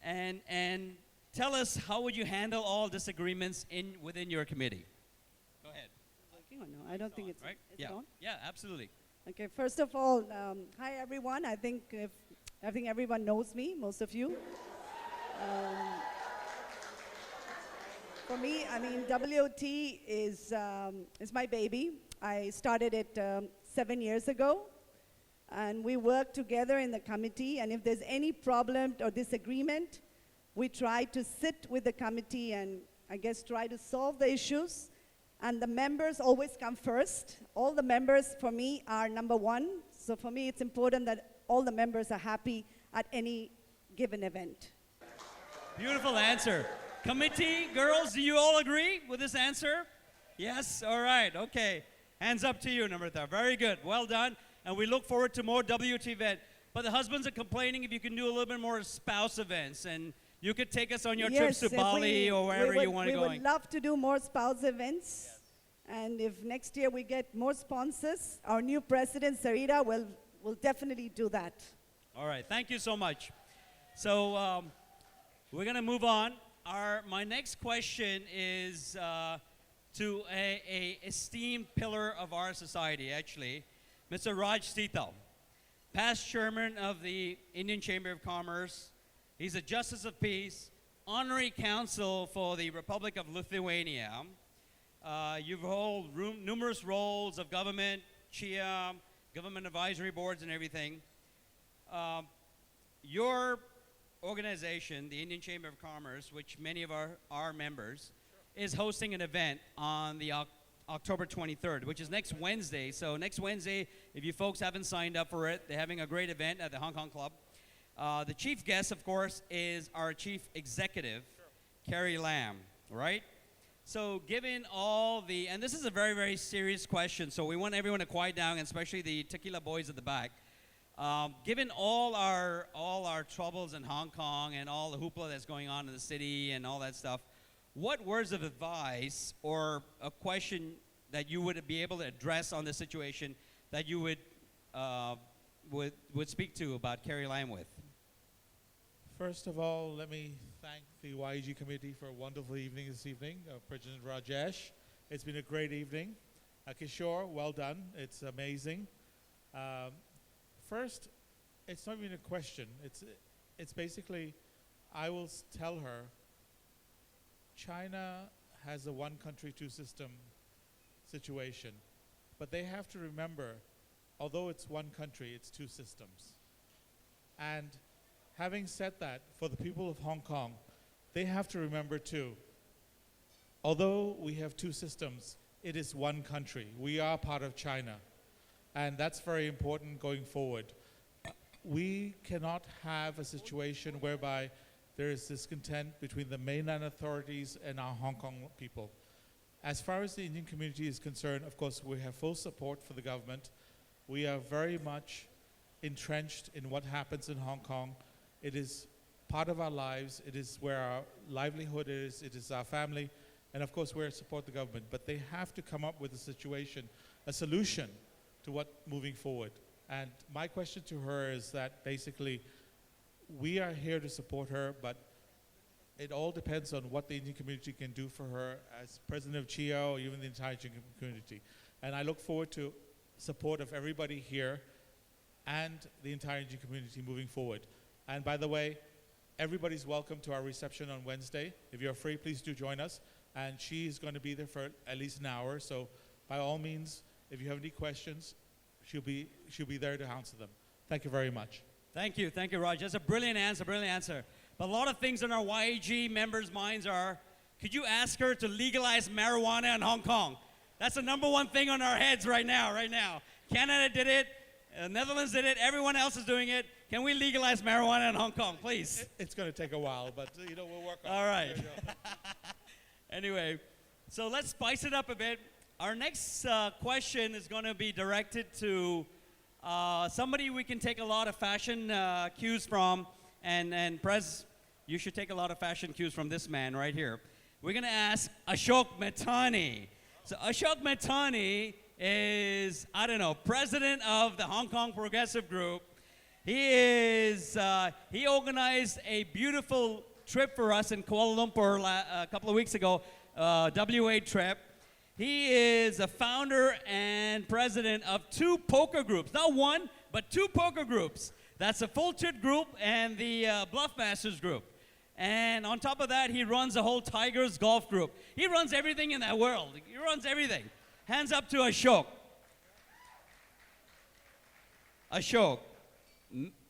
And tell us, how would you handle all disagreements within your committee? Go ahead. Working or no? I don't think it's, Right? it's Yeah. on. Yeah, absolutely. Okay, first of all, hi everyone. I think everyone knows me, most of you. For me, I mean, WOT is my baby. I started it 7 years ago, and we work together in the committee, and if there's any problem or disagreement, we try to sit with the committee and, I guess, try to solve the issues. And the members always come first. All the members, for me, are number one. So for me, it's important that all the members are happy at any given event. Beautiful answer. Committee, girls, do you all agree with this answer? Yes? All right. Okay. Hands up to you, Namrata. Very good. Well done. And we look forward to more WT event. But the husbands are complaining if you can do a little bit more spouse events, and you could take us on your trips to if Bali or wherever you want to go. We would love to do more spouse events. Yes. And if next year we get more sponsors, our new president, Sarita, will definitely do that. All right. Thank you so much. So we're going to move on. My next question is to a esteemed pillar of our society, actually, Mr. Raj Sitav. past chairman of the Indian Chamber of Commerce. He's a Justice of Peace, honorary counsel for the Republic of Lithuania. You've held numerous roles of government, CHIA, government advisory boards and everything. Your organization, the Indian Chamber of Commerce, which many of our members, is hosting an event on the October 23rd, which is next Wednesday. So next Wednesday, if you folks haven't signed up for it, they're having a great event at the Hong Kong Club. The chief guest, of course, is our chief executive, Carrie Lam, right? So given all the, and this is a very, very serious question, so we want everyone to quiet down, especially the tequila boys at the back. Given all our troubles in Hong Kong and all the hoopla that's going on in the city and all that stuff, what words of advice or a question that you would be able to address on this situation that you would speak to about Carrie Lam with? First of all, let me thank the YEG committee for a wonderful evening this evening. President Rajesh, it's been a great evening. Kishore, well done. It's amazing. First, it's not even a question. It's basically, I will tell her, China has a one country, two system situation. But they have to remember, although it's one country, it's two systems. And having said that, for the people of Hong Kong, they have to remember too, although we have two systems, it is one country. We are part of China. And that's very important going forward. We cannot have a situation whereby there is discontent between the mainland authorities and our Hong Kong people. As far as the Indian community is concerned, of course, we have full support for the government. We are very much entrenched in what happens in Hong Kong. It is part of our lives. It is where our livelihood is. It is our family. And of course, we support the government. But they have to come up with a situation, a solution to what moving forward. And my question to her is that basically, we are here to support her, but it all depends on what the Indian community can do for her as president of CHIA or even the entire Indian community. And I look forward to support of everybody here and the entire Indian community moving forward. And by the way, everybody's welcome to our reception on Wednesday. If you're free, please do join us. And she's going to be there for at least an hour. So by all means, if you have any questions, she'll be there to answer them. Thank you very much. Thank you, Raj. That's a brilliant answer, brilliant answer. But a lot of things in our YAG members' minds are, could you ask her to legalize marijuana in Hong Kong? That's the number one thing on our heads right now. Canada did it, Netherlands did it, everyone else is doing it. Can we legalize marijuana in Hong Kong, please? It's going to take a while, but we'll work on it. All right. Anyway, so let's spice it up a bit. Our next question is going to be directed to somebody we can take a lot of fashion cues from, and Prez, you should take a lot of fashion cues from this man right here. We're going to ask Ashok Mehtani. So Ashok Mehtani is, president of the Hong Kong Progressive Group. He organized a beautiful trip for us in Kuala Lumpur a couple of weeks ago, WA trip. He is a founder and president of two poker groups. Not one, but two poker groups. That's the Full Tit group and the Bluff Masters group. And on top of that, he runs the whole Tigers golf group. He runs everything in that world. He runs everything. Hands up to Ashok. Ashok,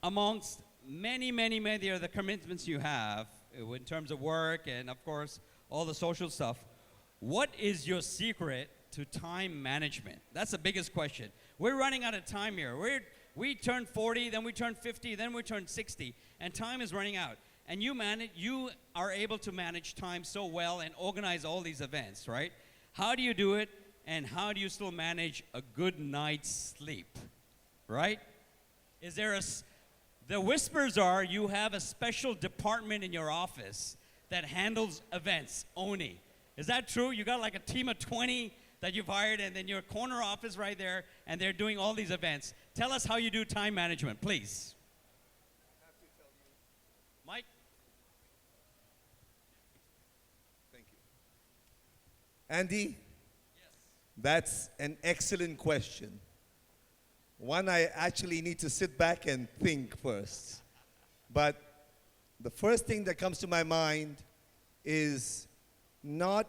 amongst many of the commitments you have in terms of work and, of course, all the social stuff, what is your secret to time management? That's the biggest question. We're running out of time here. We turn 40, then we turn 50, then we turn 60, and time is running out. And you are able to manage time so well and organize all these events, right? How do you do it, and how do you still manage a good night's sleep, right? The whispers are you have a special department in your office that handles events only. Is that true? You got like a team of 20 that you've hired, and then your corner office right there, and they're doing all these events. Tell us how you do time management, please. Mike? Thank you. Andy? Yes. That's an excellent question. One, I actually need to sit back and think first. But the first thing that comes to my mind is not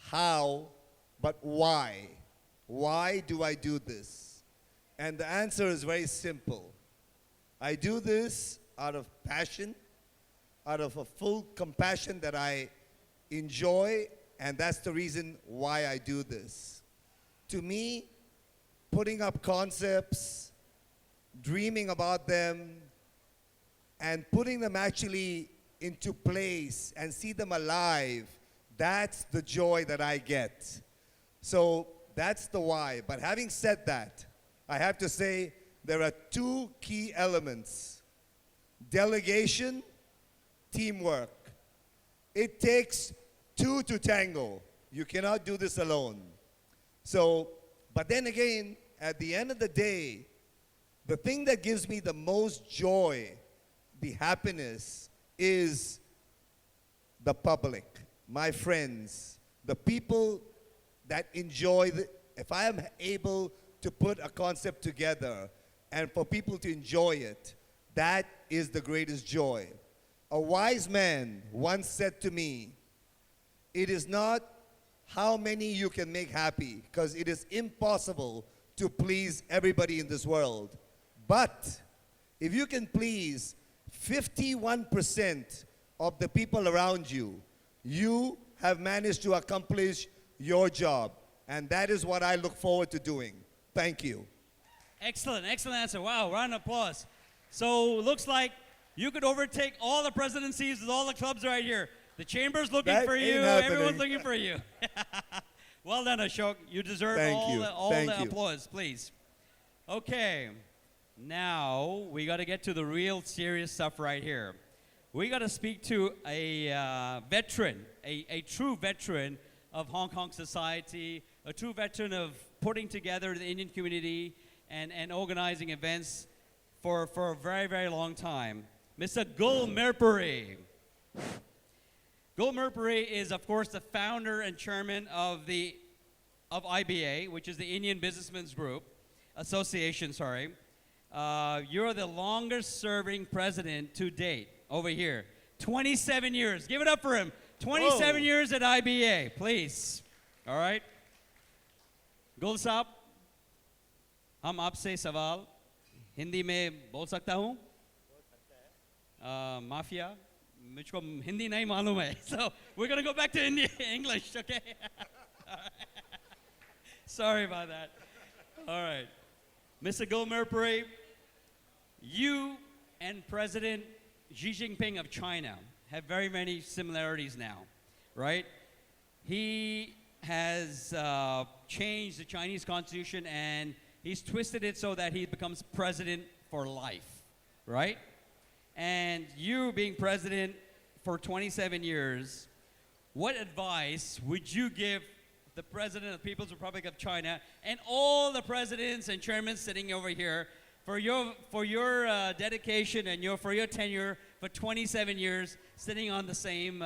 how, but why. Why do I do this? And the answer is very simple. I do this out of passion, out of a full compassion that I enjoy, and that's the reason why I do this. To me, putting up concepts, dreaming about them, and putting them actually into place and see them alive, that's the joy that I get. So that's the why. But having said that, I have to say there are two key elements: delegation, teamwork. It takes two to tango. You cannot do this alone. So, but then again, at the end of the day, the thing that gives me the most joy, the happiness, is the public, my friends, the people that enjoy if I am able to put a concept together and for people to enjoy it, that is the greatest joy. A wise man once said to me, it is not how many you can make happy, because it is impossible to please everybody in this world. But if you can please 51% of the people around you, you have managed to accomplish your job. And that is what I look forward to doing. Thank you. Excellent, excellent answer. Wow, round of applause. So looks like you could overtake all the presidencies with all the clubs right here. The chamber's looking That for ain't you. happening. Everyone's looking for you. Well done, Ashok. You deserve Thank all you. the Thank you. applause, please. Okay, now we got to get to the real serious stuff right here. We got to speak to a veteran, a true veteran of Hong Kong society, a true veteran of putting together the Indian community and organizing events for a very, very long time. Mr. Gul Mirpuri. Gul Mirpuri is, of course, the founder and chairman of IBA, which is the Indian Businessmen's Group Association. Sorry, you're the longest-serving president to date over here. 27 years. Give it up for him. 27 years at IBA, please. All right. Gul साहब, हम आपसे सवाल हिंदी में बोल सकता हूँ? Mafia, मुझको हिंदी नहीं मालूम है. So we're gonna go back to English, okay? Sorry about that. All right, Mr. Gul Mirpuri, you and President Xi Jinping of China have very many similarities now, right? He has changed the Chinese constitution and he's twisted it so that he becomes president for life, right? And you being president for 27 years, what advice would you give the president of the People's Republic of China and all the presidents and chairmen sitting over here for your dedication and for your tenure for 27 years sitting on the same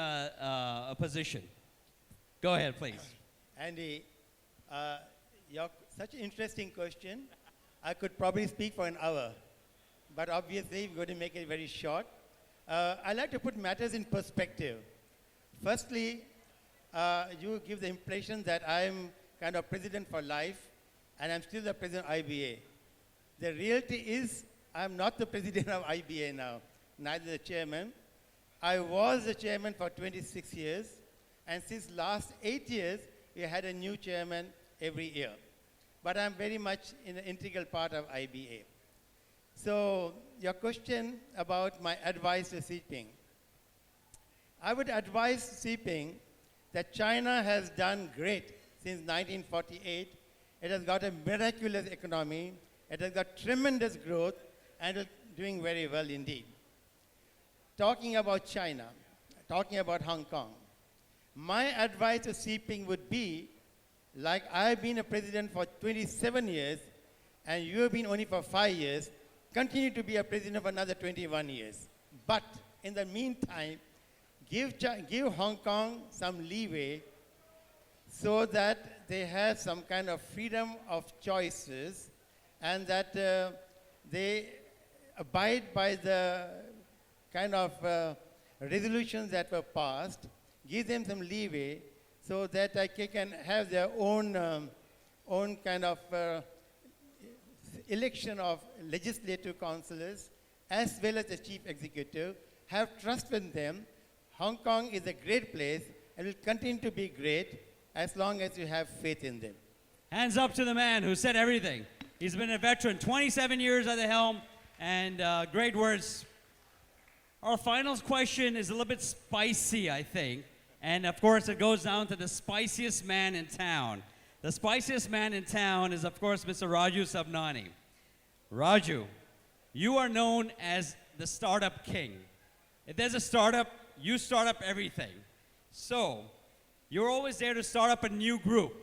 position? Go ahead, please. Andy, such an interesting question. I could probably speak for an hour, but obviously we're going to make it very short. I like to put matters in perspective. Firstly, you give the impression that I'm kind of president for life, and I'm still the president of IBA. The reality is, I'm not the president of IBA now, neither the chairman. I was the chairman for 26 years, and since last 8 years, we had a new chairman every year. But I'm very much an integral part of IBA. So your question about my advice to Xi Jinping. I would advise Xi Jinping that China has done great since 1948. It has got a miraculous economy. It has got tremendous growth and is doing very well indeed. Talking about China, talking about Hong Kong, my advice to Xi Jinping would be, like I've been a president for 27 years and you have been only for 5 years, continue to be a president for another 21 years. But in the meantime, give Hong Kong some leeway so that they have some kind of freedom of choices and that they abide by the kind of resolutions that were passed, give them some leeway so that they can have their own kind of election of legislative councillors as well as the chief executive. Have trust in them. Hong Kong is a great place and will continue to be great as long as you have faith in them. Hands up to the man who said everything. He's been a veteran, 27 years at the helm, and great words. Our final question is a little bit spicy, I think. And of course, it goes down to the spiciest man in town. The spiciest man in town is, of course, Mr. Raju Sabnani. Raju, you are known as the startup king. If there's a startup, you start up everything. So, you're always there to start up a new group.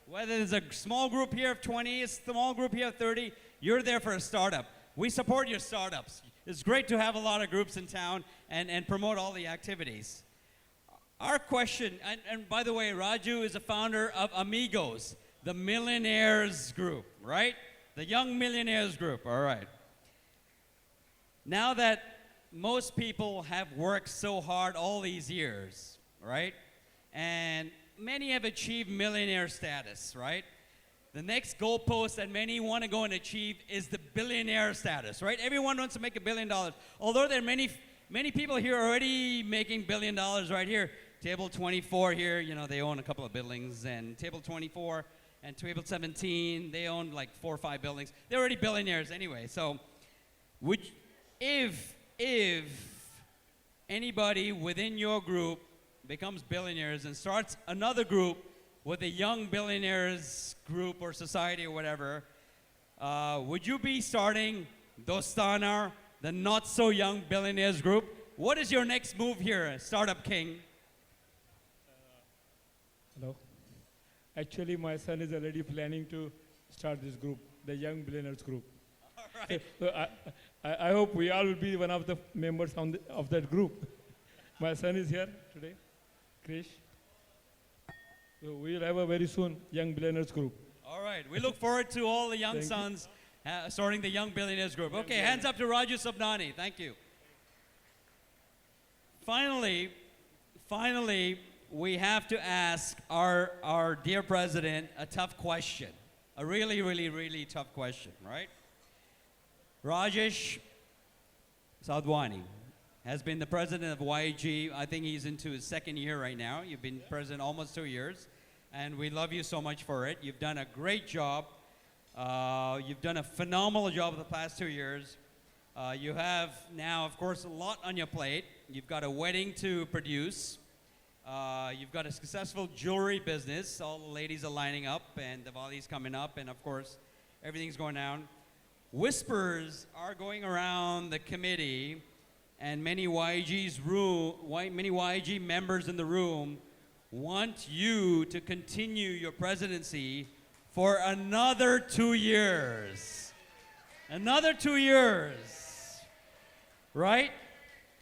Whether there's a small group here of 20, a small group here of 30, you're there for a startup. We support your startups. It's great to have a lot of groups in town and promote all the activities. Our question, and by the way, Raju is a founder of Amigos, the millionaires group, right? The young millionaires group, all right. Now that most people have worked so hard all these years, right? And many have achieved millionaire status, right? The next goalpost that many want to go and achieve is the billionaire status, right? Everyone wants to make $1 billion. Although there are many people here already making $1 billion right here. Table 24 here, you know, they own a couple of buildings, and table 24 and table 17, they own like 4 or 5 buildings. They're already billionaires anyway. So, if anybody within your group becomes billionaires and starts another group with a young billionaires group or society or whatever, would you be starting Dostana, the not so young billionaires group? What is your next move here, Startup King? Hello. Actually, my son is already planning to start this group, the Young Billionaires Group. All right. So I hope we all will be one of the members of that group. My son is here today, Krish. So we will have a very soon Young Billionaires Group. All right. We look forward to all the young sons starting the Young Billionaires Group. Okay, hands up to Raju Sabnani. Thank you. Finally, we have to ask our dear president a tough question. A really, really, really tough question, right? Rajesh Sadhwani has been the president of YG. I think he's into his second year right now. You've been president almost 2 years, and we love you so much for it. You've done a great job. You've done a phenomenal job the past 2 years. You have now, of course, a lot on your plate. You've got a wedding to produce. You've got a successful jewelry business. All the ladies are lining up, and Diwali's coming up, and of course, everything's going down. Whispers are going around the committee, and many YG members in the room want you to continue your presidency for another 2 years. Another 2 years, right?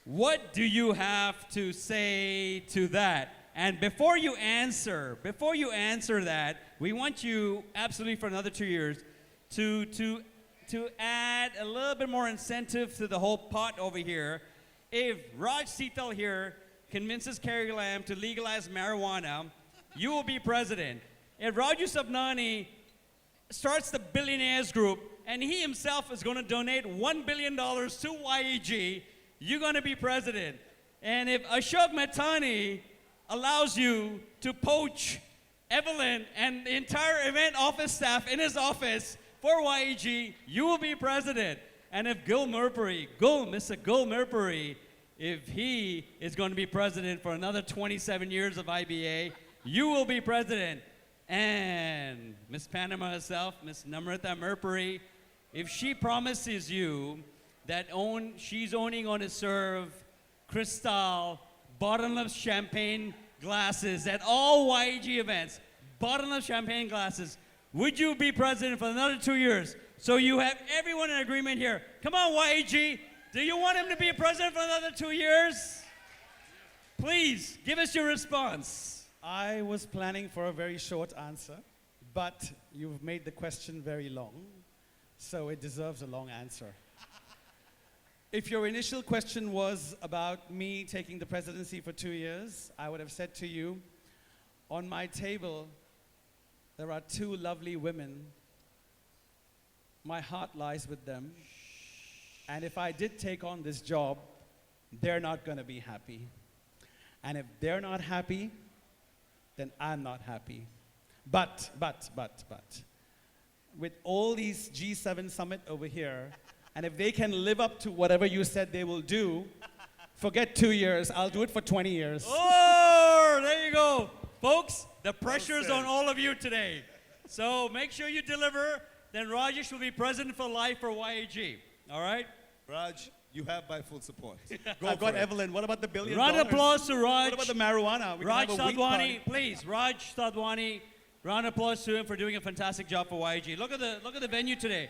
What do you have to say to that? And before you answer that, we want you absolutely for another 2 years to add a little bit more incentive to the whole pot over here. If Raj Seetal here convinces Carrie Lam to legalize marijuana, you will be president. If Raju Sabnani starts the billionaires group and he himself is going to donate $1 billion to YEG, you're going to be president. And if Ashok Mehtani allows you to poach Evelyn and the entire event office staff in his office for YEG, you will be president. And if Mr. Gul Murpuri, if he is going to be president for another 27 years of IBA, you will be president. And Miss Panama herself, Miss Namrata Murpuri, if she promises you that she's only going to serve Cristal bottomless champagne glasses at all YEG events, bottomless champagne glasses, would you be president for another 2 years? So you have everyone in agreement here. Come on, YEG. Do you want him to be president for another 2 years? Please, give us your response. I was planning for a very short answer, but you've made the question very long. so it deserves a long answer. If your initial question was about me taking the presidency for 2 years, I would have said to you, on my table, there are 2 lovely women. My heart lies with them. And if I did take on this job, they're not going to be happy. And if they're not happy, then I'm not happy. But, with all these G7 summit over here, and if they can live up to whatever you said they will do, forget 2 years, I'll do it for 20 years. Oh, there you go. Folks, the pressure's on all of you today. So make sure you deliver. Then Rajesh will be president for life for YAG. All right? Raj, you have my full support. I've got Evelyn. What about the $1 billion? Round of applause to Raj. What about the marijuana? We can Raj have a weed Sadhwani, party. please. Raj Sadhwani. Round of applause to him for doing a fantastic job for YAG. Look at the venue today.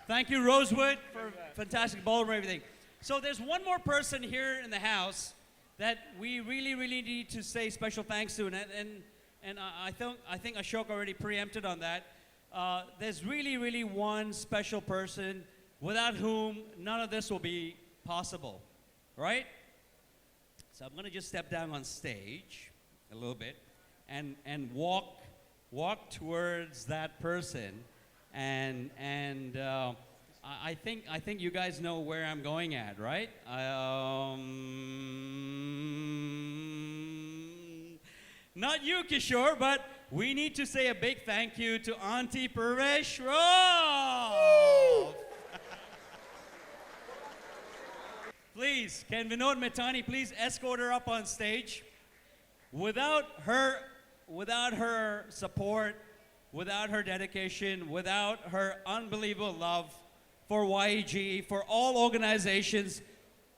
Thank you, Rosewood, for fantastic ballroom and everything. So there's one more person here in the house that we really, really need to say special thanks to, and I think Ashok already preempted on that. There's really, really one special person without whom none of this will be possible, right? So I'm going to just step down on stage a little bit and walk towards that person, and I think you guys know where I'm going at, right? Not you, Kishore, but we need to say a big thank you to Auntie Parvesh Rao. Please, can Vinod Metani please escort her up on stage? Without her support, without her dedication, without her unbelievable love for YEG, for all organizations,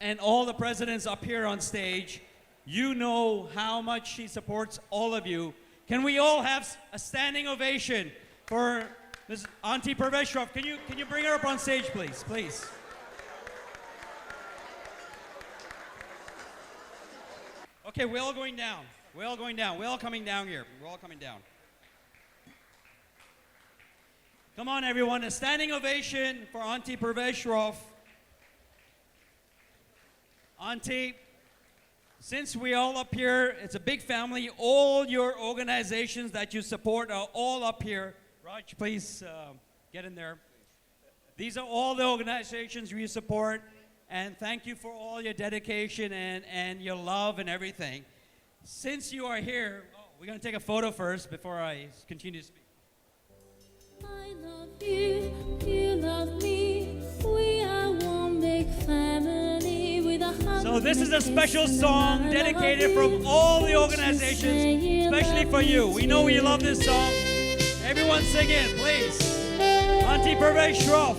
and all the presidents up here on stage, you know how much she supports all of you. Can we all have a standing ovation for Ms. Auntie Parvesh Rao? Can you bring her up on stage, please? Please. Okay, we're all going down. We're all going down. We're all coming down here. We're all coming down. Come on, everyone. A standing ovation for Auntie Parvesh Rao. Auntie, since we're all up here, it's a big family. All your organizations that you support are all up here. Raj, please get in there. These are all the organizations you support. And thank you for all your dedication and your love and everything. Since you are here, we're going to take a photo first before I continue to speak. I love you, you love me. We are one big family with a heart. So this is a special song dedicated from all the organizations, especially for you. We know you love this song. Everyone sing it, please. Auntie Parvesh Rao.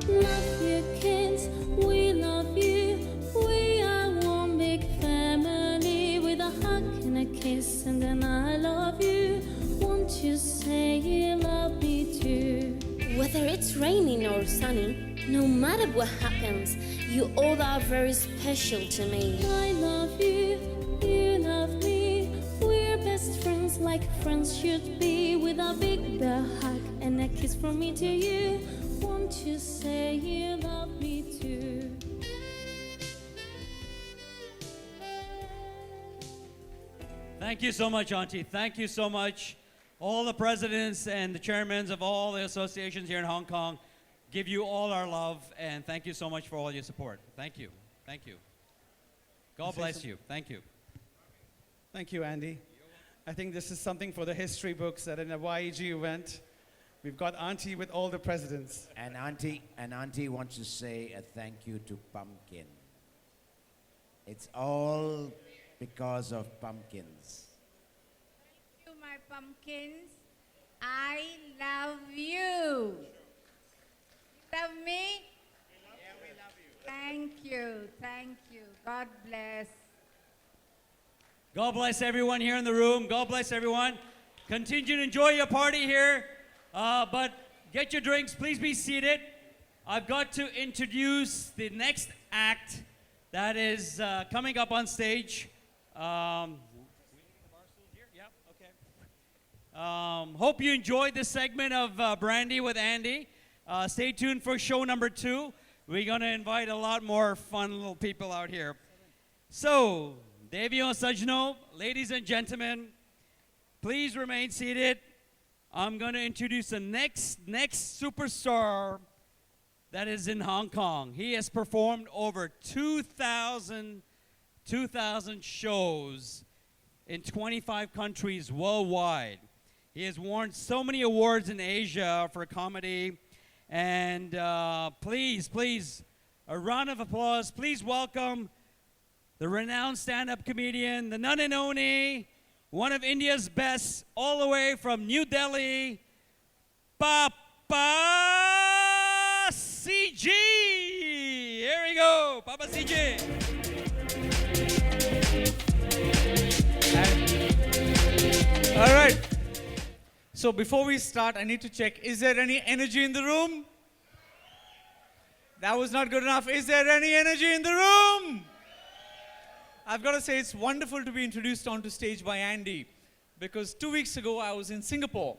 Love you, kids. We love you. We are one big family with a hug and a kiss, and then I love you. Won't you say you love me too? Whether it's raining or sunny, no matter what happens, you all are very special to me. I love you, you love me. We're best friends like friends should be, with a big bear hug and a kiss from me to you. Won't you say you love me too? Thank you so much, Auntie. Thank you so much. All the presidents and the chairmen of all the associations here in Hong Kong give you all our love, and thank you so much for all your support. Thank you. Thank you. God bless you. Thank you. Thank you, Andy. I think this is something for the history books that in a YEG event, we've got Auntie with all the presidents. And Auntie wants to say a thank you to Pumpkin. It's all because of pumpkins. Thank you, my pumpkins. I love you. Love me? Yeah, we love you. Thank you. Thank you. God bless. God bless everyone here in the room. God bless everyone. Continue to enjoy your party here. But get your drinks. Please be seated. I've got to introduce the next act that is coming up on stage. Hope you enjoyed this segment of Brandy with Andy. Stay tuned for show number 2. We're going to invite a lot more fun little people out here. So, Deviyo Sajno, ladies and gentlemen, please remain seated. I'm going to introduce the next superstar that is in Hong Kong. He has performed over 2,000 shows in 25 countries worldwide. He has won so many awards in Asia for comedy. And please, a round of applause. Please welcome the renowned stand-up comedian, the one and only, one of India's best, all the way from New Delhi, Papa CG. Here we go, Papa CG. All right. So before we start, I need to check, is there any energy in the room? That was not good enough. Is there any energy in the room? I've got to say, it's wonderful to be introduced onto stage by Andy, because 2 weeks ago I was in Singapore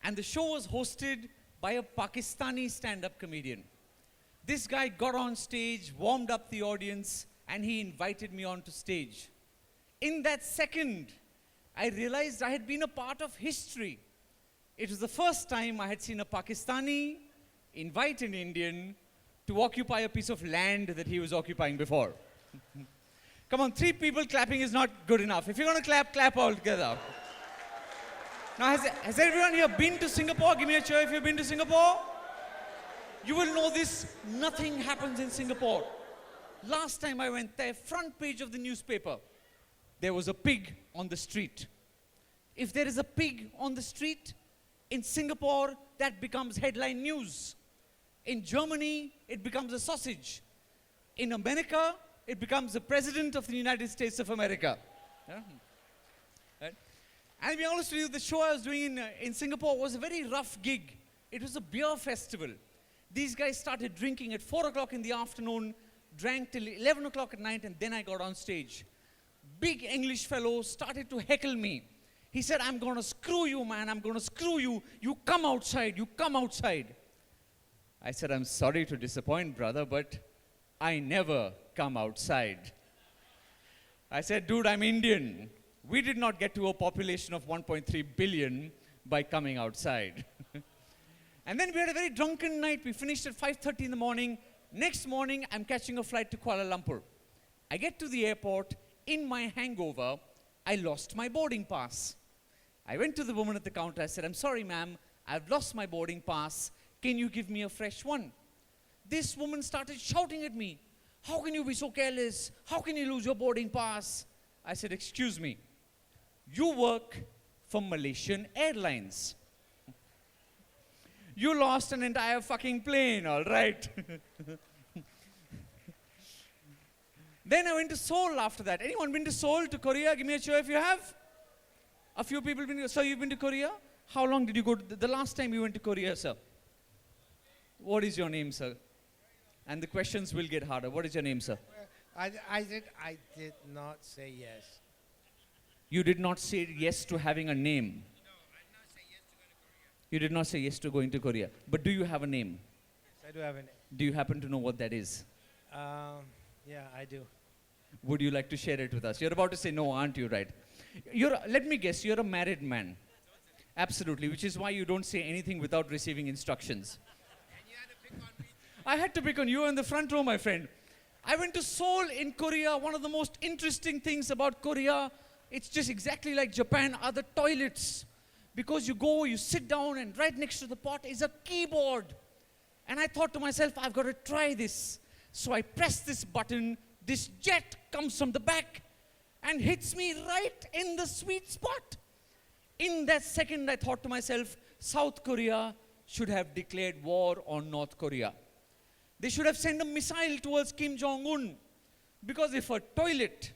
and the show was hosted by a Pakistani stand-up comedian. This guy got on stage, warmed up the audience, and he invited me onto stage. In that second, I realized I had been a part of history. It was the first time I had seen a Pakistani invite an Indian to occupy a piece of land that he was occupying before. Come on, 3 people clapping is not good enough. If you're going to clap, clap all together. Now, has everyone here been to Singapore? Give me a cheer if you've been to Singapore. You will know this, nothing happens in Singapore. Last time I went there, front page of the newspaper, there was a pig on the street. If there is a pig on the street, in Singapore, that becomes headline news. In Germany, it becomes a sausage. In America, it becomes the President of the United States of America. Yeah. Right? And to be honest with you, the show I was doing in Singapore was a very rough gig. It was a beer festival. These guys started drinking at 4 o'clock in the afternoon, drank till 11 o'clock at night, and then I got on stage. Big English fellow started to heckle me. He said, I'm going to screw you, man. I'm going to screw you. You come outside. You come outside. I said, I'm sorry to disappoint, brother, but I never come outside. I said, dude, I'm Indian. We did not get to a population of 1.3 billion by coming outside. And then we had a very drunken night. We finished at 5:30 in the morning. Next morning, I'm catching a flight to Kuala Lumpur. I get to the airport. In my hangover, I lost my boarding pass. I went to the woman at the counter. I said, I'm sorry, ma'am. I've lost my boarding pass. Can you give me a fresh one? This woman started shouting at me. How can you be so careless? How can you lose your boarding pass? I said, excuse me. You work for Malaysian Airlines. You lost an entire fucking plane, all right? Then I went to Seoul after that. Anyone been to Seoul, to Korea? Give me a cheer if you have. A few people been to, sir, you've been to Korea? How long did you go to, the last time you went to Korea, sir? What is your name, sir? And the questions will get harder. What is your name, sir? I did not say yes. You did not say yes to having a name. You did not say yes to going to Korea. But do you have a name? Yes, I do have a name. Do you happen to know what that is? Yeah, I do. Would you like to share it with us? You're about to say no, aren't you, right? Let me guess, you're a married man. Absolutely, which is why you don't say anything without receiving instructions. I had to pick on you in the front row, my friend. I went to Seoul in Korea. One of the most interesting things about Korea, it's just exactly like Japan, are the toilets. Because you go, you sit down, and right next to the pot is a keyboard. And I thought to myself, I've got to try this. So I press this button, this jet comes from the back and hits me right in the sweet spot. In that second, I thought to myself, South Korea should have declared war on North Korea. They should have sent a missile towards Kim Jong-un. Because if a toilet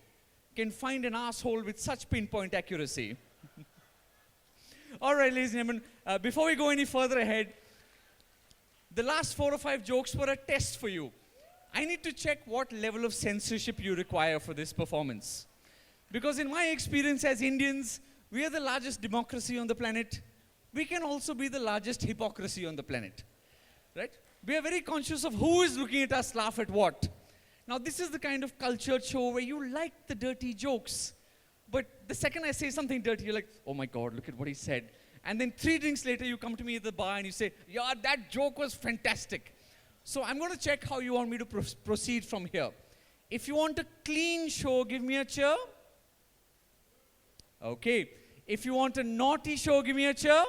can find an asshole with such pinpoint accuracy. All right, ladies and gentlemen, before we go any further ahead, the last 4 or 5 jokes were a test for you. I need to check what level of censorship you require for this performance. Because in my experience as Indians, we are the largest democracy on the planet. We can also be the largest hypocrisy on the planet, right? We are very conscious of who is looking at us laugh at what. Now, this is the kind of cultured show where you like the dirty jokes. But the second I say something dirty, you're like, oh my God, look at what he said. And then 3 drinks later, you come to me at the bar and you say, yeah, that joke was fantastic. So I'm going to check how you want me to proceed from here. If you want a clean show, give me a cheer. Okay. If you want a naughty show, give me a cheer.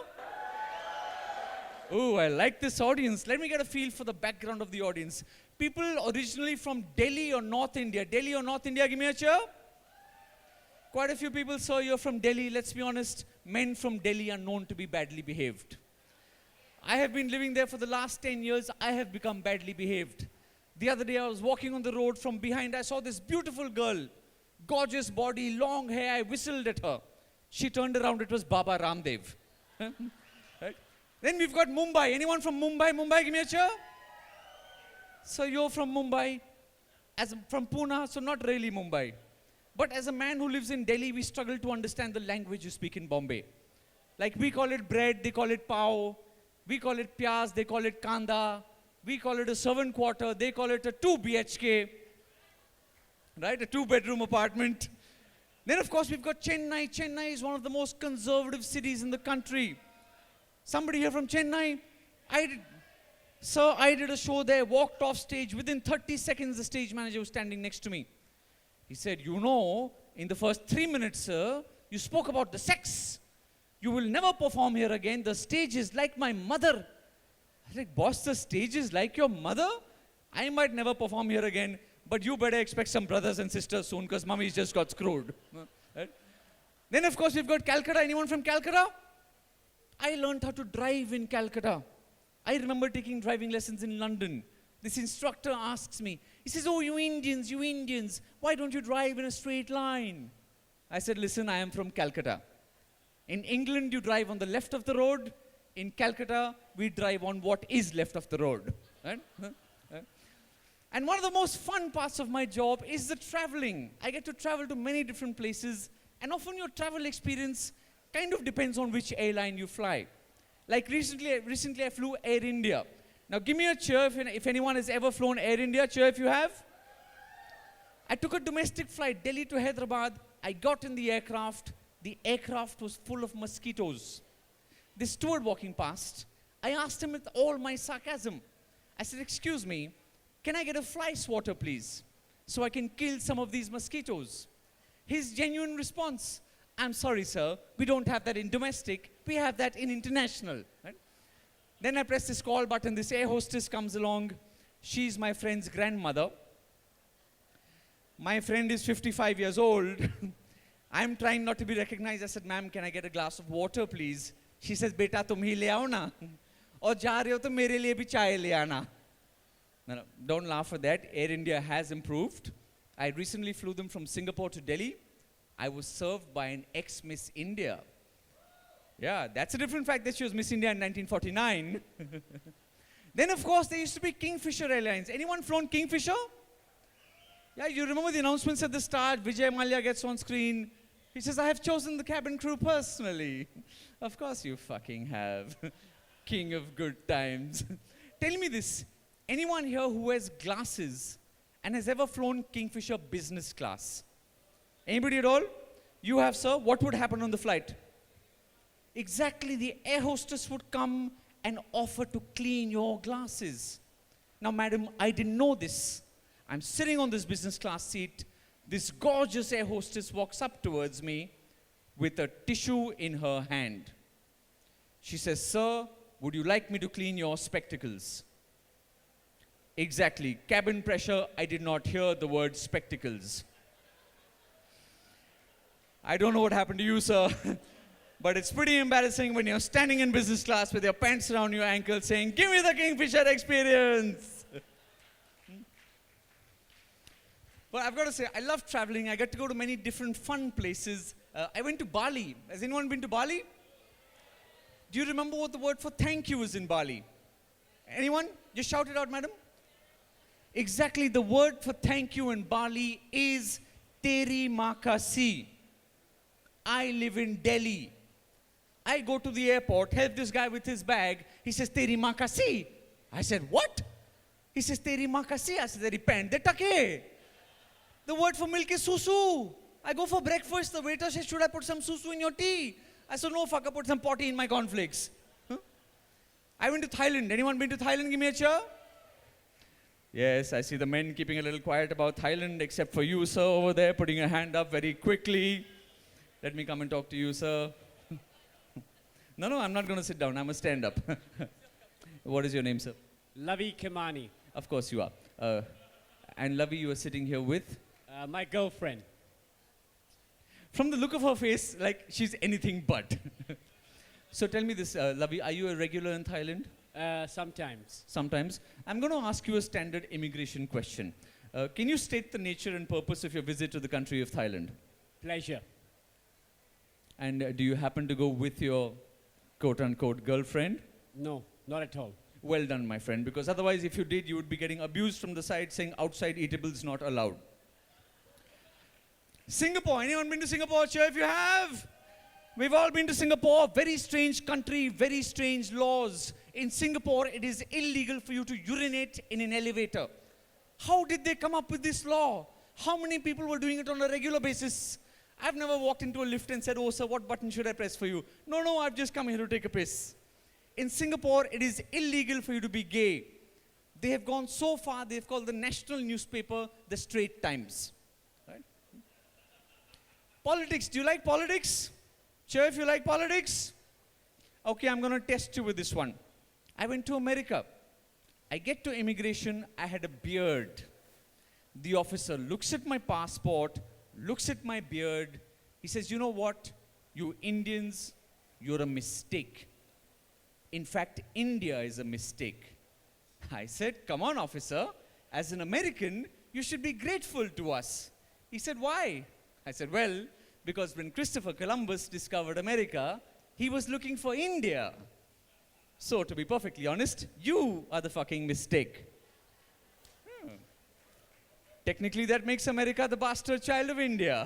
Ooh, I like this audience. Let me get a feel for the background of the audience. People originally from Delhi or North India. Delhi or North India, give me a cheer. Quite a few people saw you're from Delhi. Let's be honest, men from Delhi are known to be badly behaved. I have been living there for the last 10 years. I have become badly behaved. The other day I was walking on the road from behind. I saw this beautiful girl, gorgeous body, long hair. I whistled at her. She turned around. It was Baba Ramdev. Right? Then we've got Mumbai. Anyone from Mumbai? Mumbai, give me a cheer. So you're from Mumbai. From Pune, so not really Mumbai. But as a man who lives in Delhi, we struggle to understand the language you speak in Bombay. Like we call it bread, they call it pav. We call it pyaz, they call it kanda. We call it a servant quarter, they call it a 2 BHK. Right, a 2-bedroom apartment. Then of course we've got Chennai. Chennai is one of the most conservative cities in the country. Somebody here from Chennai? Sir, I did a show there, walked off stage. Within 30 seconds, the stage manager was standing next to me. He said, you know, in the first 3 minutes, sir, you spoke about the sex. You will never perform here again. The stage is like my mother. I was like, boss, the stage is like your mother? I might never perform here again, but you better expect some brothers and sisters soon because mummy's just got screwed. Right? Then, of course, we've got Calcutta. Anyone from Calcutta? I learned how to drive in Calcutta. I remember taking driving lessons in London. This instructor asks me, he says, oh, you Indians, why don't you drive in a straight line? I said, listen, I am from Calcutta. In England, you drive on the left of the road. In Calcutta, we drive on what is left of the road. Right? And one of the most fun parts of my job is the traveling. I get to travel to many different places, and often your travel experience kind of depends on which airline you fly. Like recently I flew Air India. Now give me a cheer if anyone has ever flown Air India. Cheer if you have. I took a domestic flight, Delhi to Hyderabad. I got in the aircraft. The aircraft was full of mosquitoes. This steward walking past, I asked him with all my sarcasm. I said, excuse me, can I get a fly swatter, please, so I can kill some of these mosquitoes? His genuine response, I'm sorry, sir, we don't have that in domestic, we have that in international. Right? Then I press this call button, this air hostess comes along. She's my friend's grandmother. My friend is 55 years old. I'm trying not to be recognized. I said, ma'am, can I get a glass of water, please? She says, beta, tum hi le aao na. Aur ja rahe ho to mere liye bhi chai le aana. No, don't laugh at that. Air India has improved. I recently flew them from Singapore to Delhi. I was served by an ex-Miss India. Yeah, that's a different fact that she was Miss India in 1949. Then, of course, there used to be Kingfisher Airlines. Anyone flown Kingfisher? Yeah, you remember the announcements at the start. Vijay Mallya gets on screen. He says, I have chosen the cabin crew personally. Of course you fucking have. King of good times. Tell me this. Anyone here who wears glasses and has ever flown Kingfisher business class? Anybody at all? You have, sir. What would happen on the flight? Exactly, the air hostess would come and offer to clean your glasses. Now, madam, I didn't know this. I'm sitting on this business class seat. This gorgeous air hostess walks up towards me with a tissue in her hand. She says, sir, would you like me to clean your spectacles? Exactly. Cabin pressure, I did not hear the word spectacles. I don't know what happened to you, sir. But it's pretty embarrassing when you're standing in business class with your pants around your ankles saying, give me the Kingfisher experience. But I've got to say, I love traveling. I get to go to many different fun places. I went to Bali. Has anyone been to Bali? Do you remember what the word for thank you is in Bali? Anyone? Just shout it out, madam. Exactly, the word for thank you in Bali is terima kasih. I live in Delhi. I go to the airport, help this guy with his bag. He says, Teri maa kasi. I said, what? He says, Teri maa kasi. I said, Teri pen de take. The word for milk is susu. I go for breakfast. The waiter says, should I put some susu in your tea? I said, no, fucker, put some potty in my cornflakes. Huh? I went to Thailand. Anyone been to Thailand? Give me a cheer. Yes, I see the men keeping a little quiet about Thailand, except for you, sir, over there, putting your hand up very quickly. Let me come and talk to you, sir. No, I'm not going to sit down. I must stand up. What is your name, sir? Lavi Kimani. Of course you are. And Lavi, you are sitting here with? My girlfriend. From the look of her face, like she's anything but. So tell me this, Lavi, are you a regular in Thailand? Sometimes. Sometimes. I'm going to ask you a standard immigration question. Can you state the nature and purpose of your visit to the country of Thailand? Pleasure. And do you happen to go with your quote-unquote girlfriend? No, not at all. Well done, my friend, because otherwise if you did, you would be getting abused from the side saying outside eatables not allowed. Singapore. Anyone been to Singapore? Cheer if you have. We've all been to Singapore. Very strange country, very strange laws. In Singapore, it is illegal for you to urinate in an elevator. How did they come up with this law? How many people were doing it on a regular basis? I've never walked into a lift and said, oh, sir, what button should I press for you? No, I've just come here to take a piss. In Singapore, it is illegal for you to be gay. They have gone so far, they've called the national newspaper the Straits Times. Right? Politics. Do you like politics? Cheer if you like politics. Okay, I'm going to test you with this one. I went to America. I get to immigration, I had a beard. The officer looks at my passport, looks at my beard. He says, you know what? You Indians, you're a mistake. In fact, India is a mistake. I said, come on, officer. As an American, you should be grateful to us. He said, why? I said, well, because when Christopher Columbus discovered America, he was looking for India. So, to be perfectly honest, you are the fucking mistake. Technically, that makes America the bastard child of India.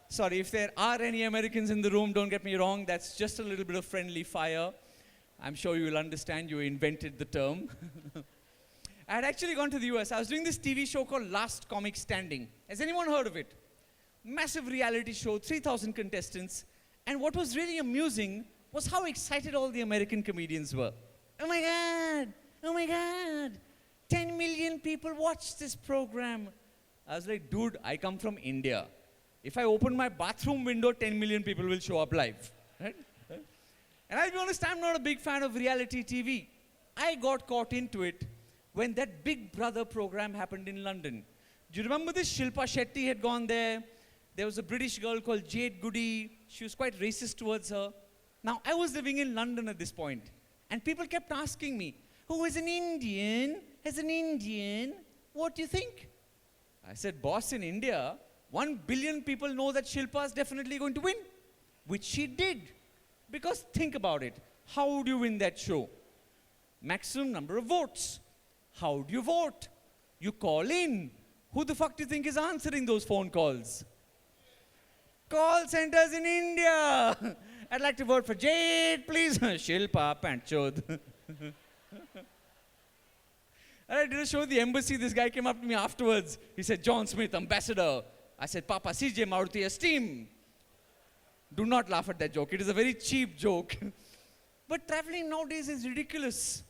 Sorry, if there are any Americans in the room, don't get me wrong, that's just a little bit of friendly fire. I'm sure you will understand you invented the term. I had actually gone to the US. I was doing this TV show called Last Comic Standing. Has anyone heard of it? Massive reality show, 3,000 contestants. And what was really amusing was how excited all the American comedians were. Oh my God, oh my God. 10 million people watch this program. I was like, dude, I come from India. If I open my bathroom window, 10 million people will show up live. Right? And I'll be honest, I'm not a big fan of reality TV. I got caught into it when that Big Brother program happened in London. Do you remember this? Shilpa Shetty had gone there. There was a British girl called Jade Goody. She was quite racist towards her. Now, I was living in London at this point, and people kept asking me, who is an Indian? As an Indian, what do you think? I said, boss, in India, 1 billion people know that Shilpa is definitely going to win, which she did. Because think about it, how would you win that show? Maximum number of votes. How do you vote? You call in. Who the fuck do you think is answering those phone calls? Call centers in India. I'd like to vote for Jade, please. Shilpa, Panchod. And I did a show at the embassy. This guy came up to me afterwards. He said, John Smith, ambassador. I said, Papa, CJ Maruti esteem. Do not laugh at that joke. It is a very cheap joke. But traveling nowadays is ridiculous.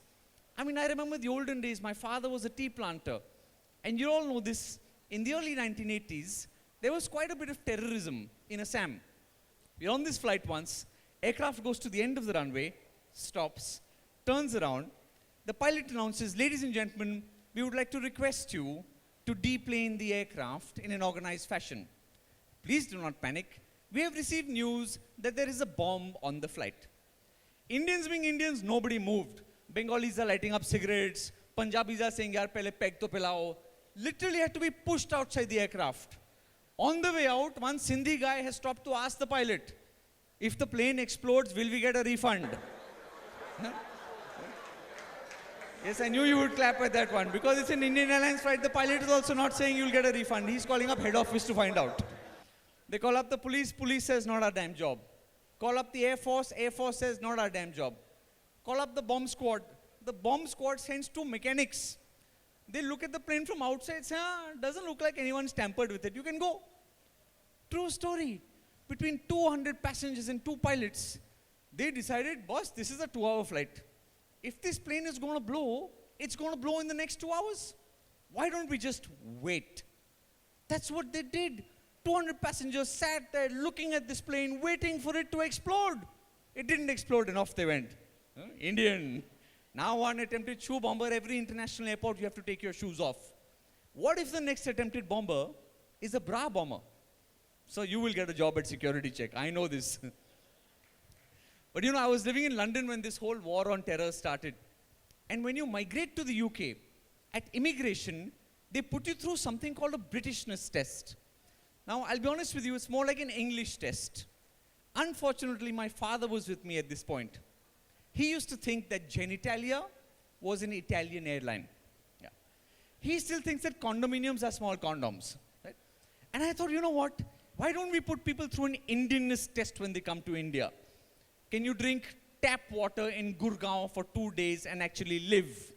I mean, I remember the olden days, my father was a tea planter. And you all know this. In the early 1980s, there was quite a bit of terrorism in Assam. We're on this flight once. Aircraft goes to the end of the runway, stops, turns around. The pilot announces, ladies and gentlemen, we would like to request you to deplane the aircraft in an organized fashion. Please do not panic. We have received news that there is a bomb on the flight. Indians being Indians, nobody moved. Bengalis are lighting up cigarettes. Punjabis are saying, yaar, pehle peg to pilao. Literally had to be pushed outside the aircraft. On the way out, one Sindhi guy has stopped to ask the pilot, if the plane explodes, will we get a refund? Yes, I knew you would clap at that one. Because it's an Indian Airlines flight, the pilot is also not saying you'll get a refund. He's calling up head office to find out. They call up the police, police says not our damn job. Call up the Air Force says not our damn job. Call up the bomb squad. The bomb squad sends 2 mechanics. They look at the plane from outside, say, doesn't look like anyone's tampered with it. You can go. True story. Between 200 passengers and 2 pilots, they decided, boss, this is a 2-hour flight. If this plane is going to blow, it's going to blow in the next 2 hours. Why don't we just wait? That's what they did. 200 passengers sat there looking at this plane, waiting for it to explode. It didn't explode and off they went. Indian. Now one attempted shoe bomber, every international airport you have to take your shoes off. What if the next attempted bomber is a bra bomber? So you will get a job at security check. I know this. But I was living in London when this whole war on terror started. And when you migrate to the UK, at immigration, they put you through something called a Britishness test. Now, I'll be honest with you, it's more like an English test. Unfortunately, my father was with me at this point. He used to think that Genitalia was an Italian airline. Yeah. He still thinks that condominiums are small condoms. Right? And I thought, you know what? Why don't we put people through an Indianness test when they come to India? Can you drink tap water in Gurgaon for 2 days and actually live?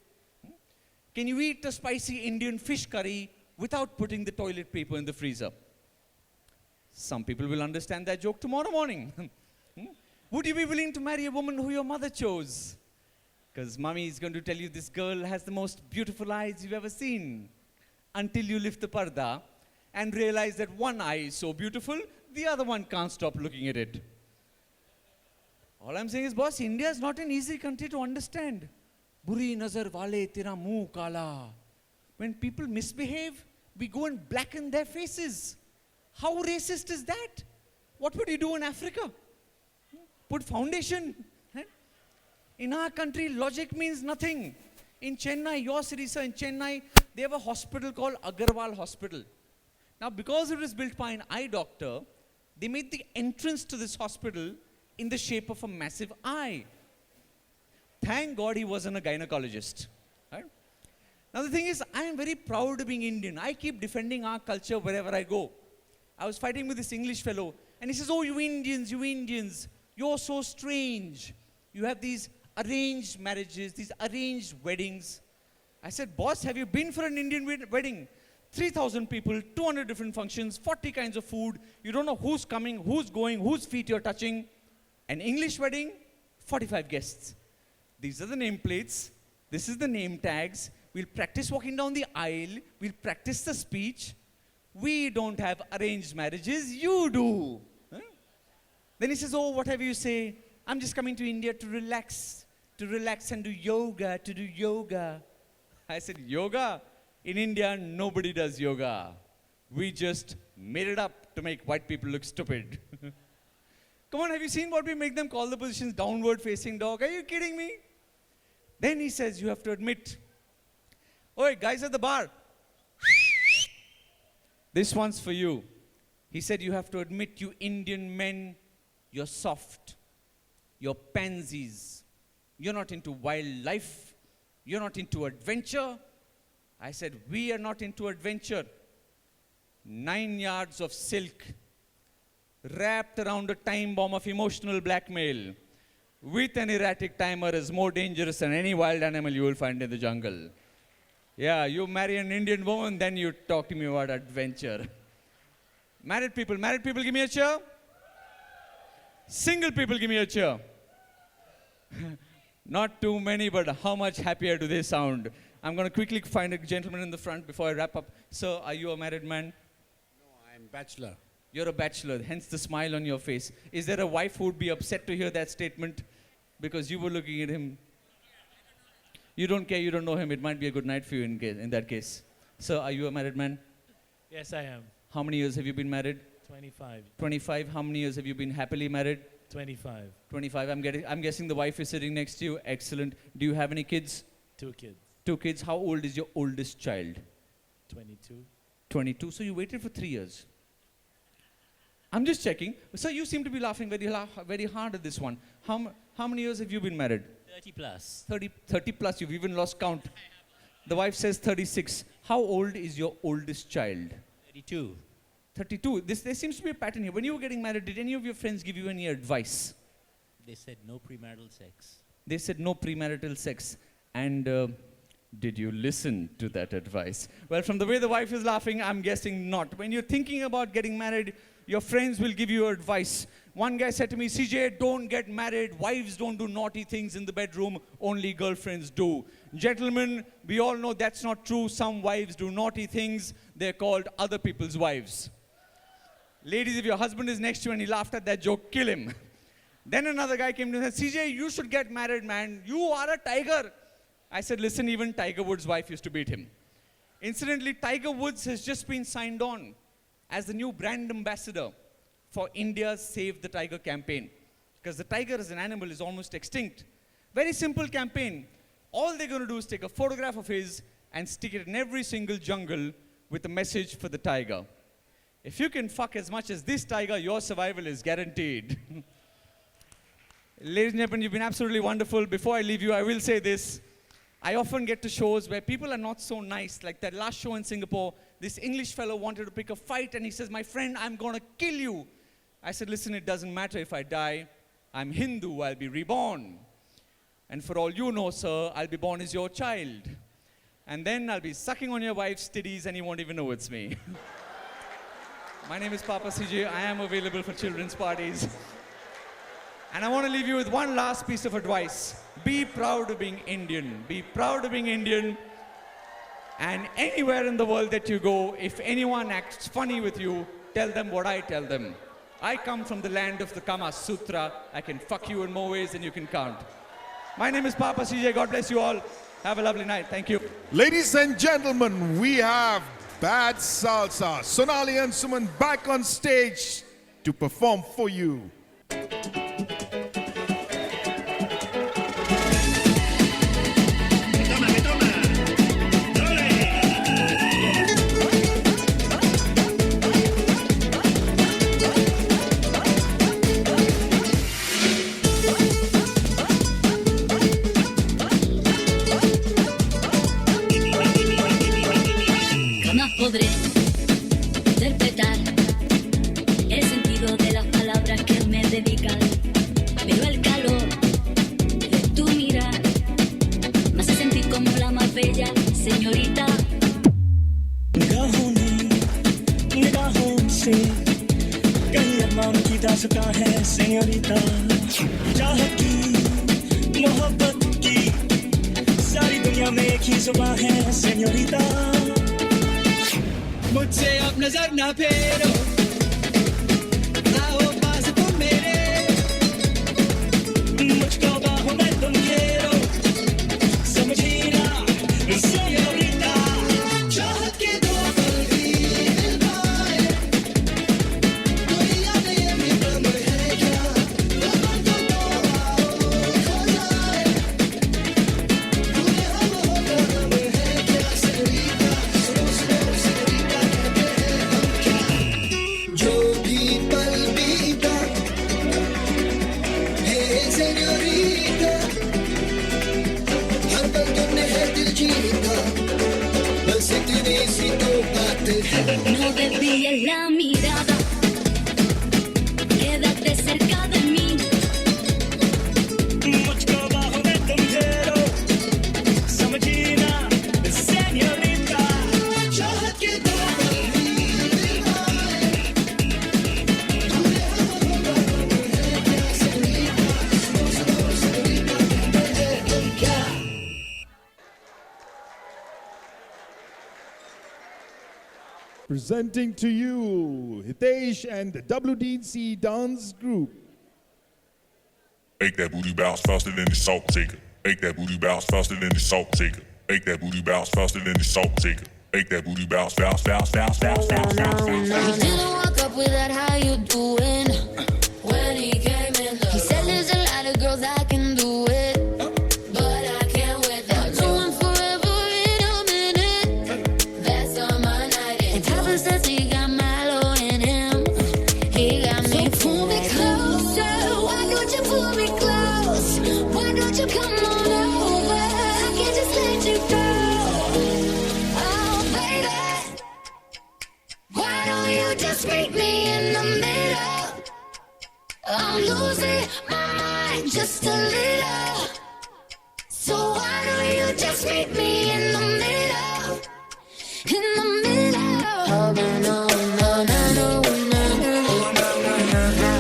Can you eat a spicy Indian fish curry without putting the toilet paper in the freezer? Some people will understand that joke tomorrow morning. Would you be willing to marry a woman who your mother chose? Because mommy is going to tell you this girl has the most beautiful eyes you've ever seen. Until you lift the parda and realize that one eye is so beautiful, the other one can't stop looking at it. All I'm saying is, boss, India is not an easy country to understand. Buri nazar wale tera muh kala. When people misbehave, we go and blacken their faces. How racist is that? What would you do in Africa? Put foundation. In our country, logic means nothing. In Chennai, your city, sir, in Chennai, they have a hospital called Agarwal Hospital. Now, because it was built by an eye doctor, they made the entrance to this hospital in the shape of a massive eye. Thank God he wasn't a gynecologist. Right? Now, the thing is, I am very proud of being Indian. I keep defending our culture wherever I go. I was fighting with this English fellow, and he says, oh, you Indians, you're so strange. You have these arranged marriages, these arranged weddings. I said, boss, have you been for an Indian wedding? 3,000 people, 200 different functions, 40 kinds of food. You don't know who's coming, who's going, whose feet you're touching. An English wedding, 45 guests. These are the nameplates. This is the name tags. We'll practice walking down the aisle. We'll practice the speech. We don't have arranged marriages. You do. Huh? Then he says, oh, whatever you say. I'm just coming to India to relax and do yoga, I said, yoga? In India, nobody does yoga. We just made it up to make white people look stupid. Come on, have you seen what we make them call the positions? Downward facing dog. Are you kidding me? Then he says, you have to admit. Oi, guys at the bar. This one's for you. He said, you have to admit, you Indian men, you're soft. You're pansies. You're not into wildlife. You're not into adventure. I said, we are not into adventure. 9 yards of silk wrapped around a time bomb of emotional blackmail with an erratic timer is more dangerous than any wild animal you will find in the jungle. Yeah, you marry an Indian woman, then you talk to me about adventure. Married people, give me a cheer. Single people, give me a cheer. Not too many, but how much happier do they sound? I'm going to quickly find a gentleman in the front before I wrap up. Sir, are you a married man? No, I'm bachelor. You're a bachelor, hence the smile on your face. Is there a wife who would be upset to hear that statement because you were looking at him? You don't care, you don't know him. It might be a good night for you in that case. Sir, are you a married man? Yes, I am. How many years have you been married? 25. 25. How many years have you been happily married? 25. 25. I'm guessing the wife is sitting next to you. Excellent. Do you have any kids? 2 kids. 2 kids. How old is your oldest child? 22. 22. So you waited for 3 years. I'm just checking. Sir, you seem to be laughing very hard at this one. How many years have you been married? 30 plus. 30 plus. You've even lost count. The wife says 36. How old is your oldest child? 32. 32. There seems to be a pattern here. When you were getting married, did any of your friends give you any advice? They said no premarital sex. They said no premarital sex. And did you listen to that advice? Well, from the way the wife is laughing, I'm guessing not. When you're thinking about getting married, your friends will give you advice. One guy said to me, CJ, don't get married. Wives don't do naughty things in the bedroom. Only girlfriends do. Gentlemen, we all know that's not true. Some wives do naughty things. They're called other people's wives. Ladies, if your husband is next to you and he laughed at that joke, kill him. Then another guy came to me and said, CJ, you should get married, man. You are a tiger. I said, listen, even Tiger Woods' wife used to beat him. Incidentally, Tiger Woods has just been signed on as the new brand ambassador for India's Save the Tiger campaign. Because the tiger as an animal is almost extinct. Very simple campaign. All they're going to do is take a photograph of his and stick it in every single jungle with a message for the tiger. If you can fuck as much as this tiger, your survival is guaranteed. Ladies and gentlemen, you've been absolutely wonderful. Before I leave you, I will say this. I often get to shows where people are not so nice. Like that last show in Singapore, this English fellow wanted to pick a fight and he says, my friend, I'm going to kill you. I said, listen, it doesn't matter if I die. I'm Hindu, I'll be reborn. And for all you know, sir, I'll be born as your child. And then I'll be sucking on your wife's titties and you won't even know it's me. My name is Papa CJ. I am available for children's parties. And I want to leave you with one last piece of advice. Be proud of being Indian. Be proud of being Indian. And anywhere in the world that you go, if anyone acts funny with you, tell them what I tell them. I come from the land of the Kama Sutra. I can fuck you in more ways than you can count. My name is Papa CJ. God bless you all. Have a lovely night. Thank you. Ladies and gentlemen, we have Bad Salsa. Sonali and Suman back on stage to perform for you. Podré interpretar el sentido de las palabras que me dedican, pero el calor de tu mirar me hace sentir como la más bella señorita. निगाहों से कहीं अरमान की दास्तां है सेñorita चाहत की मोहब्बत की सारी दुनिया में एक ही जुबान है सेñorita मुझसे अब नजर ना फेरो आओ पास तुम मेरे मुझको बाहों में तुम घेरो समझी ना सेñorita चाहत के दो पल भी दिल पाए कोई याद ये भी गम है क्या गम तो आओ खो जाए तूने हम हो गम है क्या सेñorita सुनो सुनो सेñorita जो भी पल बीता है सेñorita हर पल तुमने है दिल जीता बस इतनी सी तो बात है No desvíes la mirada, quédate cerca de mí. मुझको बाहों में तुम घेरो समझी ना सेñorita चाहत के दो पल भी दिल पाए तूने हम हो गम है क्या सेñorita सुनो सुनो सेñorita कहते हैं तुम क्या Presenting to you Hitesh and the WDC Dance Group. Make that booty bounce faster than the salt shaker. Make that booty bounce faster than the salt shaker. Make that booty bounce faster than the salt shaker. Make that booty bounce, bounce, bounce, bounce, bounce, bounce, bounce, You bounce. didn't walk up with that, how you doing? When he came in, he said there's a lot of girls that can do it, but I can't wait that going forever in a minute. That's on my night. And Papa says he got Milo in him. He got me. So pull me closer. Why don't you pull me close? Why don't you come on over? I can't just let you go. Oh, baby. Why you just meet me in the middle? I'm losing my mind just a little. So why don't you just meet me in the middle? In the middle. Oh, no, no, no, no, no, no,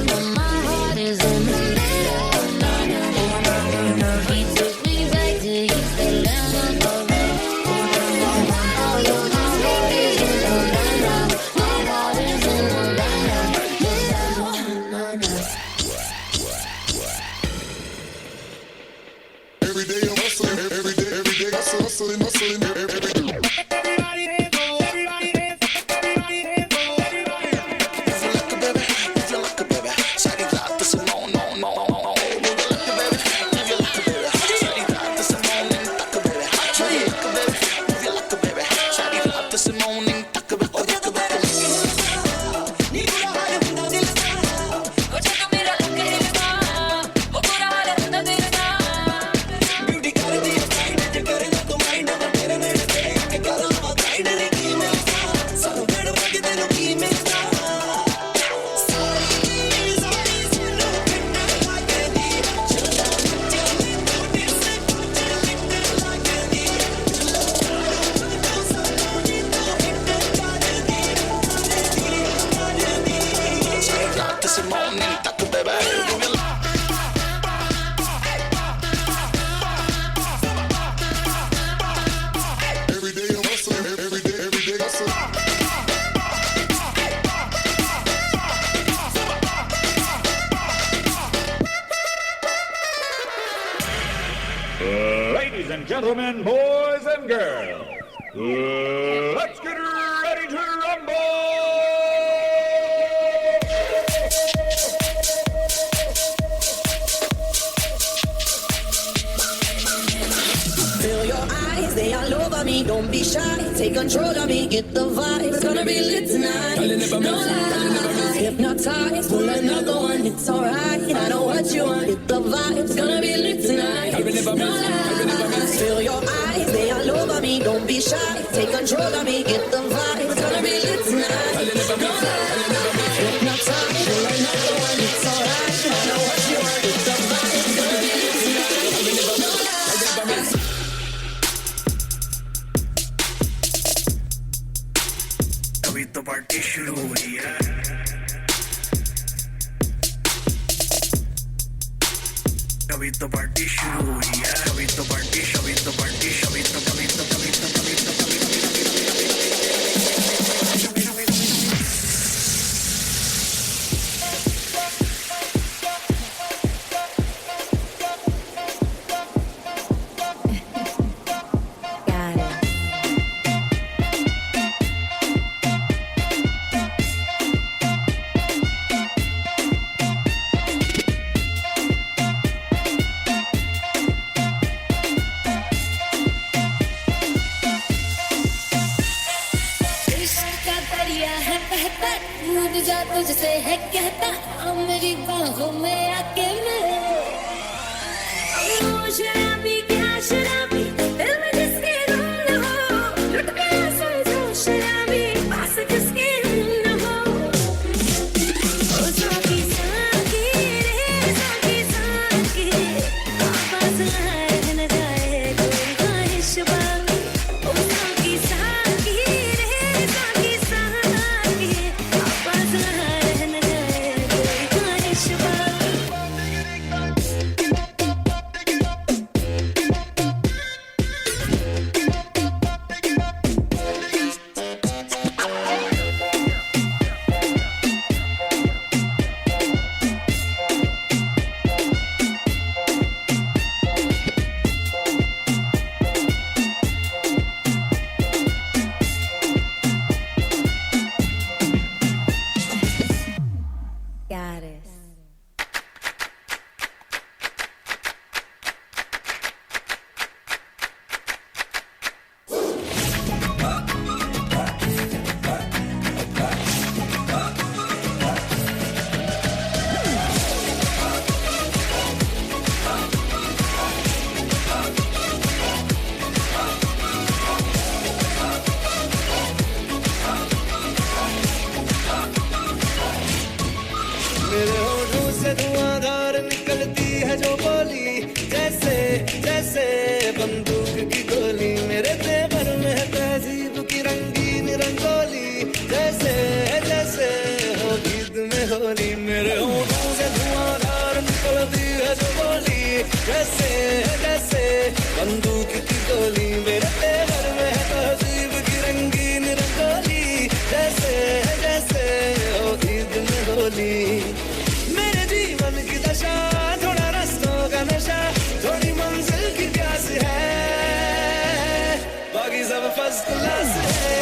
no. My heart is in the middle. No, no, no, no, no. He took me back to East Atlanta. So why don't you just meet me in the middle? My heart is in the middle. Every day I'm hustling, every day hustling, every day. Everybody hands go, everybody hands, everybody hands go, everybody hands. If you like a baby, shawty got this on. If you like a baby, shawty got this on. If you like a baby, shawty got this on. Every day I'm hustling, every day hustling. Ladies and gentlemen, boys and girls, let's get ready to rumble! Feel your eyes, they all over me. Don't be shy, take control of me. Get the vibe, it's gonna be lit tonight. No lie, hypnotize, pull another one. It's alright, I know what you want. Get the vibe, it's gonna be lit tonight. No lie, feel your eyes, they all over me. Don't be shy, take control of me. Get the vibe, it's gonna be lit tonight. No lie, hypnotize, pull another one. It's alright, I know what you want. Get the vibe, it's gonna be lit tonight. No lie. अभी तो party शुरू हुई है अभी तो party शुरू हुई है अभी तो पार्टी अभी तो पार्टी अभी तो कभी तो कभी तो कभी तो कभी तुझसे है कहता आ मेरी बाहों में आके मिल शराबी क्या शराबी दिल में जिसके गुम न हो लुट गया समझो शराबी पास किसके न हो ओ साकी साकी रे साकी साकी पास लाए न जाए कोई ख्वाहिश बाकी ओ साकी साकी रे साकी साकी पास लाए न जाए कोई ख्वाहिश बाकी जैसे जैसे बंदूक की गोली मेरे तेवर में है तहजीब की रंगीन रंगोली जैसे जैसे हो ईद में होली मेरे जीवन की दशा थोड़ा रस्तों का नशा थोड़ी मंजिल की प्यास है बाकी सब फर्स्ट क्लास है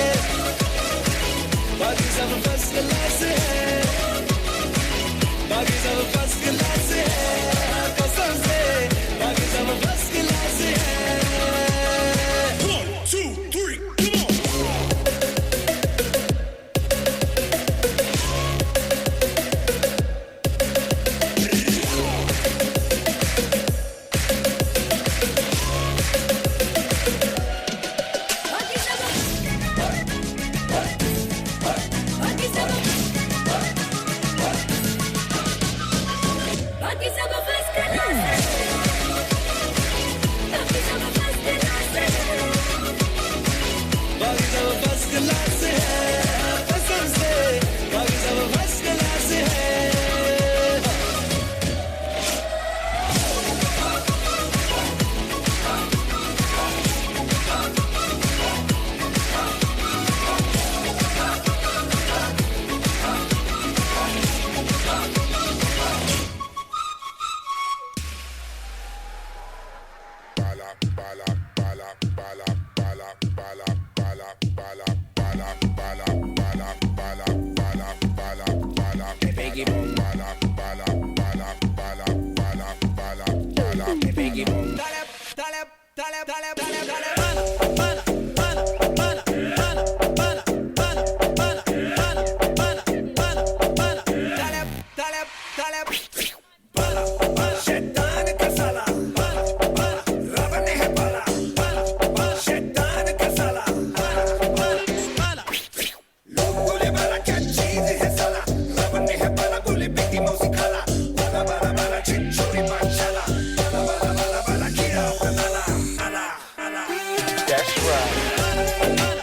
बाकी सब फर्स्ट क्लास है बाकी सब फर्स्ट क्लास है कसम से बाकी सब फर्स्ट क्लास है 1 2 3 come on बाकी सब फर्स्ट क्लास बाकी सब फर्स्ट क्लास बाकी सब फर्स्ट क्लास है कसम से बाकी सब फर्स्ट क्लास है शैतान का साला रब ने है पाला शैतान का साला लोग बोले बाला क्या चीज है साला रब ने है पाला बोले बेटी मौसी खाला बाला बाला बाला छिछोरी माशाला बाला बाला बाला बाला कीड़ा बनाला आला आला that's right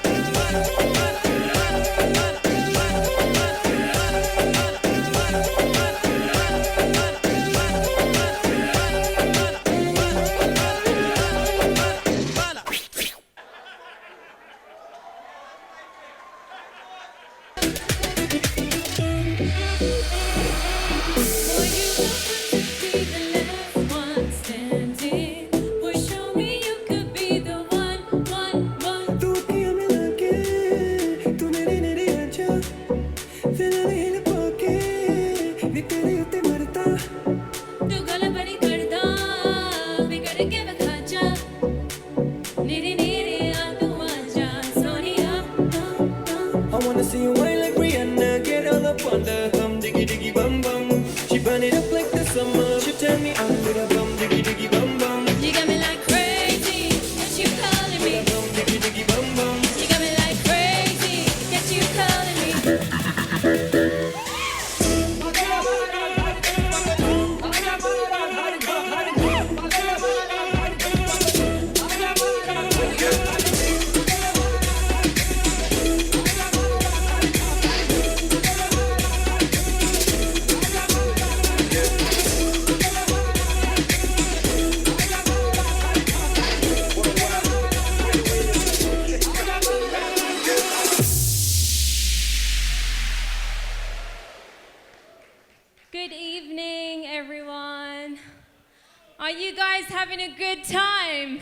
I wanna see you wine like Rihanna, get all up on the hum, diggy diggy bum bum. She burn it up like the summer. She turn me on with a bum, diggy diggy bum bum. You got me like crazy that you calling me Bum, diggy diggy bum bum. you got me like crazy that you calling me Good evening, everyone. Are you guys having a good time?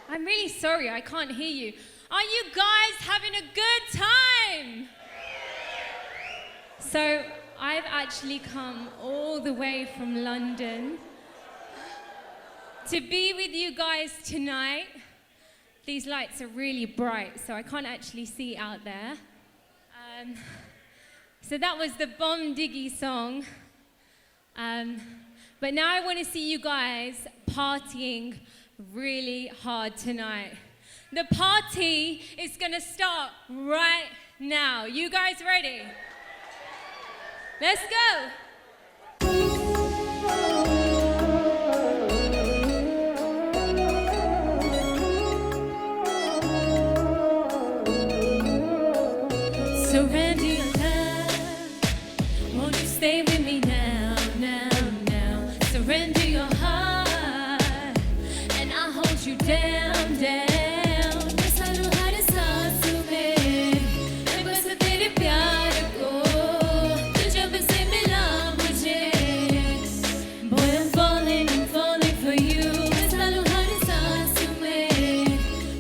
I'm really sorry, I can't hear you. Are you guys having a good time? So, I've actually come all the way from London to be with you guys tonight. These lights are really bright, so I can't actually see out there. So that was the Bomb Diggy song. But now I want to see you guys partying really hard tonight. The party is going to start right now. You guys ready? Let's go. surrender your love. Won't you stay with me now, now, now? Surrender your heart. down, down. मैं सालों हर सांस में मैं बस तेरे प्यार को तू जब से मिला मुझे Boy I'm falling for you मैं सालों हर सांस में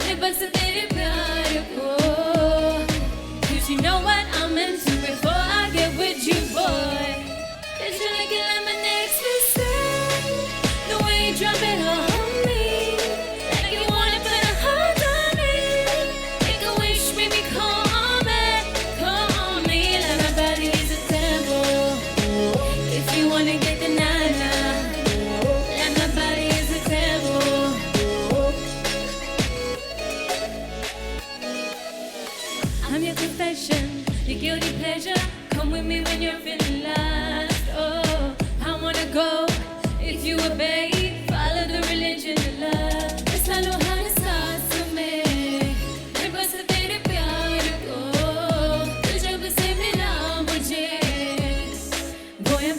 मैं बस तेरे प्यार को Cause you know what I'm into before I get with you boy It's like a lemonade mistake The way you drop it on me Like you wanna put a hold on me Make a wish, baby, call on me Like my body is a temple If you wanna get the nana Like my body is a temple I'm your confession, your guilty pleasure Come with me when you're feeling lost Oh, I wanna go if you obey Follow the religion of love मैं सालों हर सांस में मैं बस तेरे प्यार को तू जब से मिला मुझे Boy I'm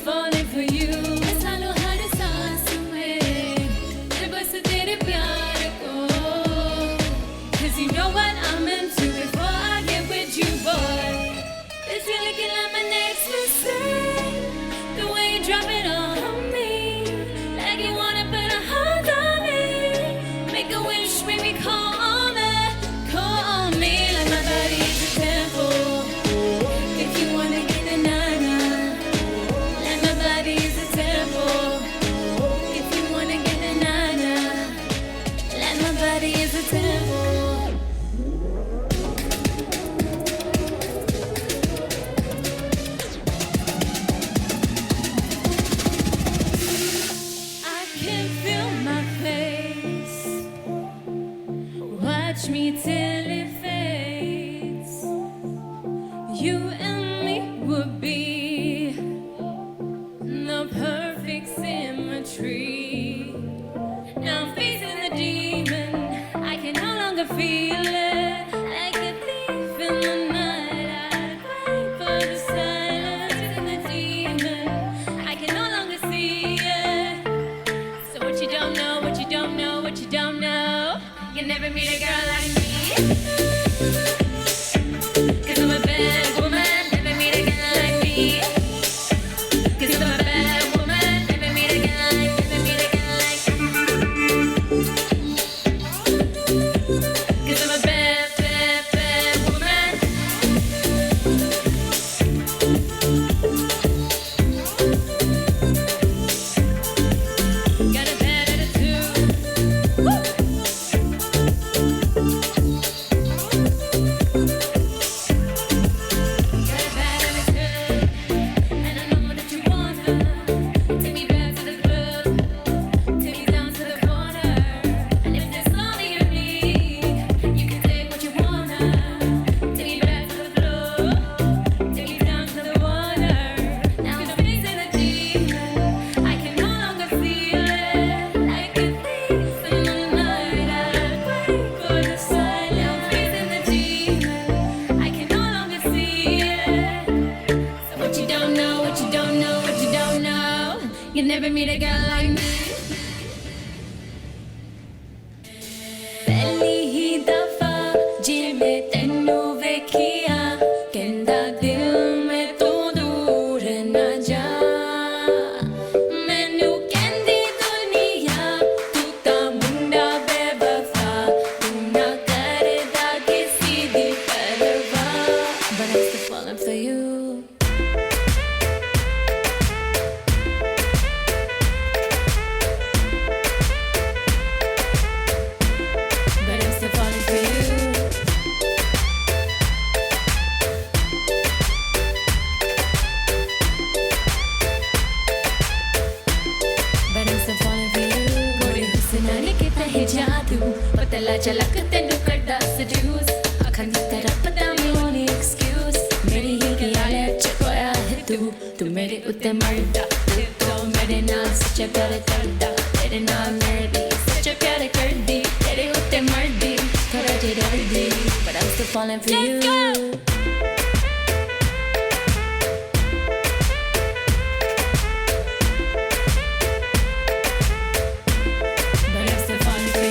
falling for you मैं सालों हर सांस में मैं बस तेरे प्यार को Cause you know what I'm into before I get with you boy It's really like lemonade mistake The way you drop it on me Like you wanna put a hold on me Make a wish, baby, call on me Like my body is a temple If you wanna get the nana Like my body is a temple If you wanna get the nana Like my body is a temple I can feel my face Watch me till it fades You and me would be The perfect symmetry Now I'm facing the demon I can no longer feel it Like a thief in the night I pray for the silence in the demon I can no longer see it So what you don't know, what you don't know, what you don't know You never meet a girl like me Cause I'm a bad woman Never meet a girl like me Cause I'm a bad woman Never meet a girl like Never meet a girl like Cause I'm a bad, bad, bad woman Got a bad attitude Woo! Got a bad attitude And I know that you wanna Take me back to the club Take me down to the corner And if there's only you need You can take what you wanna Take me back to the floor Take me down to the water Now I'm facing the demon I can no longer feel it Like a thief in the night I pray for the silence Now I'm facing the demon I can no longer see it So what you don't know, what you don't know, what you don't know You never meet a girl like me ਪਹਿਲੀ ਹੀ ਦਫਾ ਜਿਵੇਂ ਤੈਨੂੰ ਵੇਖਿਆ ਕਹਿੰਦਾ ਦਿਲ ਮੈਂ ਤੋਂ ਦੂਰ ਨਾ ਜਾ ਮੈਨੂੰ ਕਹਿੰਦੀ ਦੁਨੀਆ ਤੂੰ ਤਾਂ ਮੁੰਡਾ ਬੇਵਫਾ ਤੂੰ ਨਾ ਕਰਦਾ ਕਿਸੇ ਦੀ ਪਰਵਾਹ But I'm still falling for you But I'm still falling for you But I'm still falling for you गोरे हुस्न ने कितना है जादू पता चला कि तेनू करदा seduce अखां दी तरफ पता नहीं excuse मेरी ही गयाले चकोया है तू मेरे उत्ते मरदा तो मेरे नाल सच्चा प्यार करदा तेरे नाल मैं भी सच्चा प्यार कर दी तेरे उत्ते मरदी थोड़ा जिहा डरदी But I'm still falling for you But I'm still falling for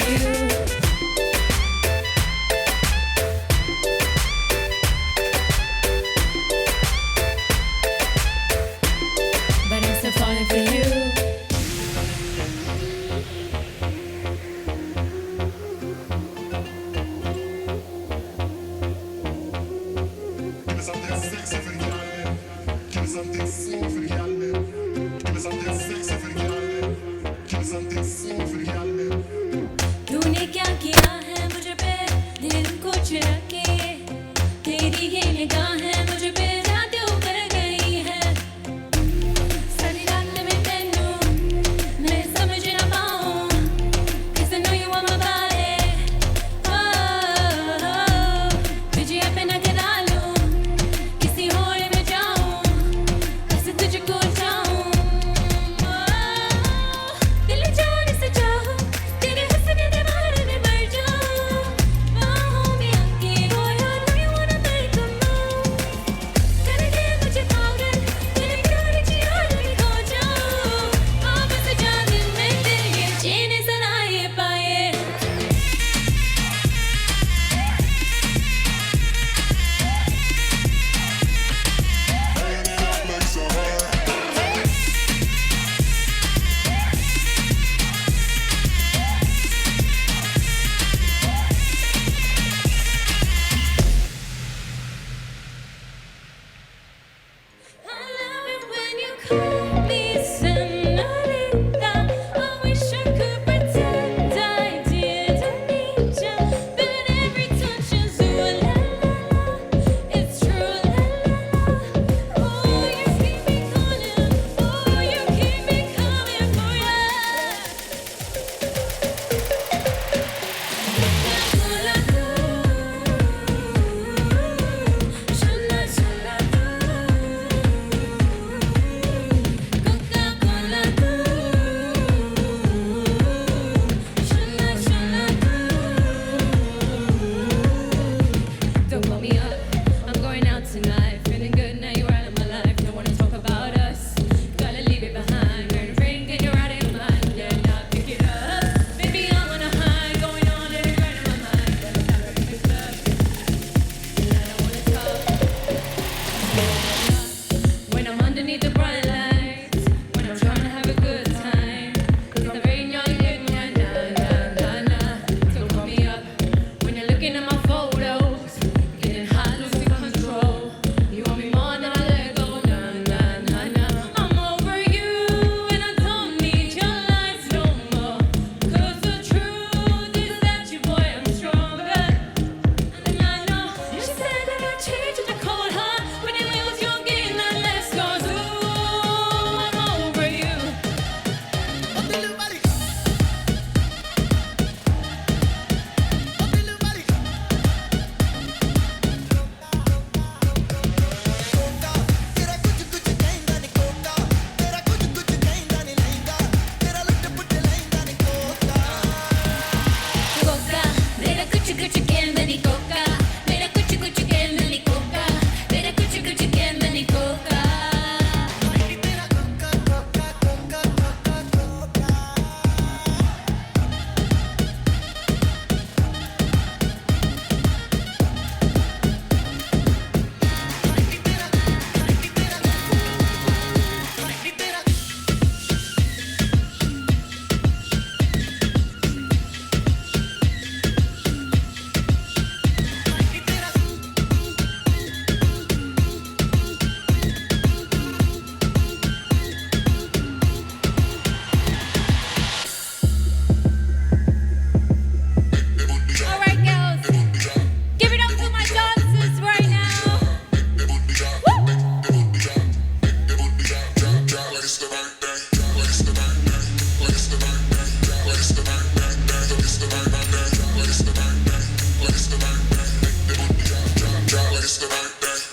something sexy for the girl them. Give me something sweet for the girl them. Give me something sexy for the girl them. Give me something sweet for the girl them. तूने क्या किया है मुझे पे दिल को चुरा के तेरी ये निगाहें मुझे पे जादू कर गई है सारी रात में तेनू मैं समझ ना पाऊं 'cause I know you want my body oh तुझे अपना करा लूं किसी और में जाऊं ऐसे तुझको चाहूं दिल जान से चाहूं तेरे हुस्न दीवार में मर जाऊं बाहों में आके वो यार you wanna make a move करके मुझे पागल तेरे प्यार की आड़ में खो जाऊं आप से जाने में दिल ये चैन सराए पाए When you call me senorita, I wish I could pretend I didn't need you, but every touch is ooh la la la, it's true la la la. Oh, you keep me calling, oh, you keep me coming for ya. Coca-Cola Chola chola Coca-Cola chola chola Don't call me up, I'm going out tonight. Feeling good now you're out of my life. Don't wanna talk about us, gotta leave it behind. Burn a ring and you're out of your mind. Yeah, now pick it up. Baby, I'm on a high, going on and it's right in my mind. But I'm not ready to club, and I don't wanna talk. When I'm underneath the bright lights, when I'm trying to have a good time, 'cause I'm very young and nah. Don't call me up when you're looking at my photos, getting hot, losing control. You want me more than I let go, nah. I'm over you and I don't need your lies no more. 'Cause the truth is that you, boy, I'm stronger. And I know you said that I'd change in the cold heart when you lose your game, now let's go. Ooh, I'm over you. Coca, मेरा कुछ कहना नहीं Coca, मेरा कुछ कहना नहीं Coca, मेरा कुछ कहना नहीं Coca. All right, girls, give it up to my dancers right now.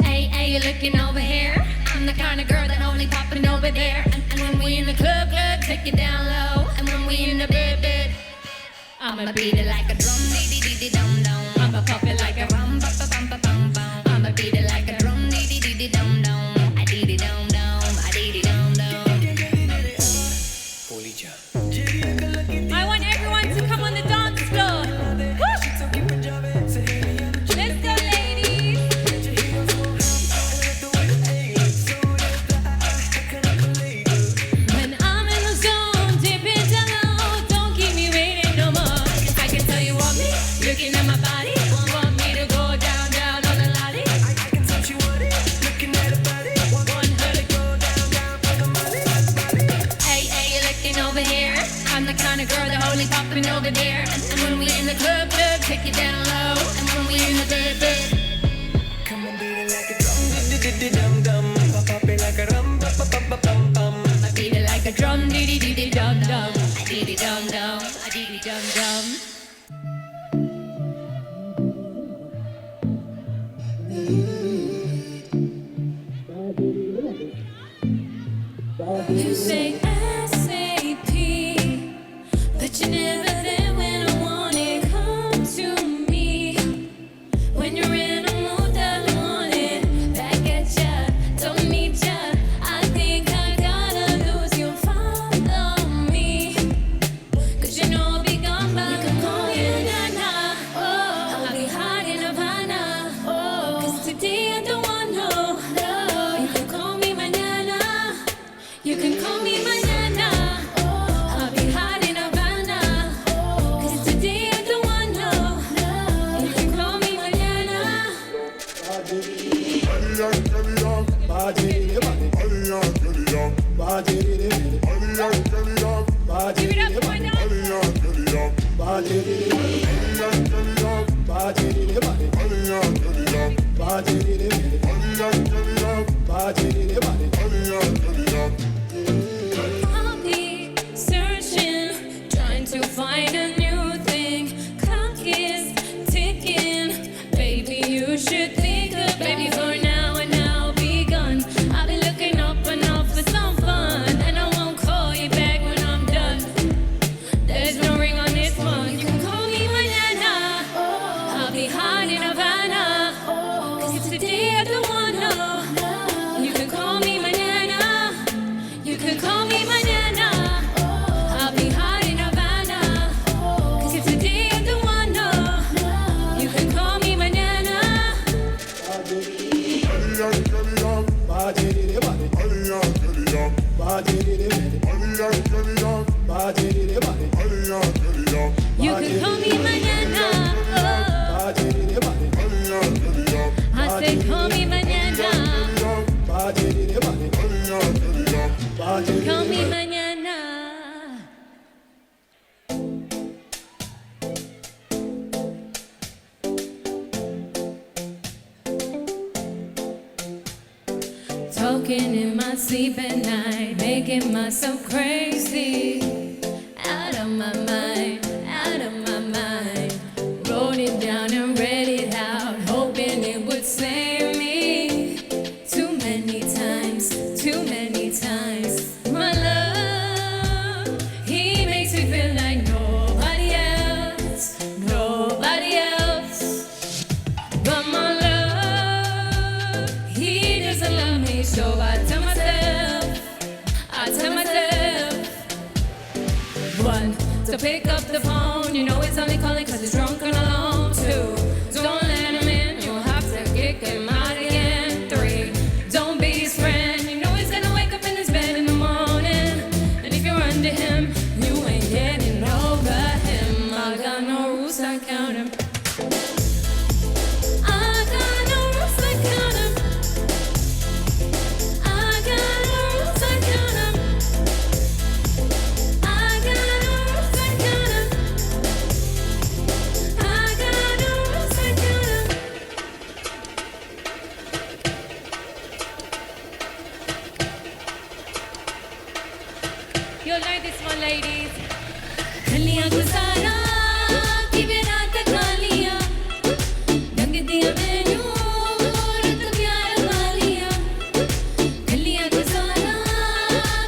Hey, you looking over here? I'm the kind of girl that only popping over there. And when we in the club, take it down low. And when we in the bed, I'ma beat it like a drum, dee dee dee dum dum. I'ma pop it like a rum, ba ba bum ba bum bum. I'ma beat it like a drum, dee dee dee dum dum. I dee dee dum dum, I dee dee dum dum. I want everyone to come on the dance floor. Woo! Let's go, ladies. When I'm in the zone, dip it down, don't keep me waiting no more. I can tell you want me, looking at my body, want me to go popping over there. And when we in the club, take it down low. And when we in the bed, Come and beat it like a drum, dum dum. Pop it like a rum, pum pum. I beat it like a drum, dee dee dee dum dum. I dee dee dum dum, I dee dee dum dum. You say SAP, but you never there when I want it. Come to me when you're in a mood that I want it. Back at ya, don't need ya. I think I gotta lose you. Follow me, 'cause you know I'll be gone by. You can call me Nana. Oh, I'll be hot in Havana. Oh, 'cause today I don't want no. No, you can call me my Nana. You can call me my Nana. I'll be hot in Havana. 'Cause today I don't want no. You can call me my Nana. Give it up for now. I'll be searching, trying to find a new thing. Clock is ticking, baby. You should think of baby for now and I'll be gone. I'll be looking up and up for some fun, and I won't call you back when I'm done. There's no ring on this one. You can call me Manana. I'll be hot in Havana. 'Cause it's the day I don't want no. You can call me Manana. You can call me Manana. I'll be hot in Havana. 'Cause it's the day I don't want no. You can call me Manana. You can call me Manana. I say call me Manana. Call me Manana. Talking in my sleep at night, making myself crazy. Out of my mind, out of my mind. Wrote it down and read it out, hoping it would save me. Too many times, too many times. My love, he makes me feel like nobody else, nobody else. But my love, he doesn't love me, so I tell myself, one, to pick up the phone, you know it's only calling 'cause he's drunk and alone. Two, don't let him in, you'll have to kick him out again. Three, don't be his friend, you know he's gonna wake up in his bed in the morning. And if you're under him, you ain't getting over him. I got no rules, I count him. I got no rules, I count him. I got no rules, I count him. I got no rules, I count him. I got no rules, I count him. You'll know this one, ladies. Kaliyan guzara, ki biraat kaliya. Dang diya mainu, rat pyar waliya. Kaliyan guzara,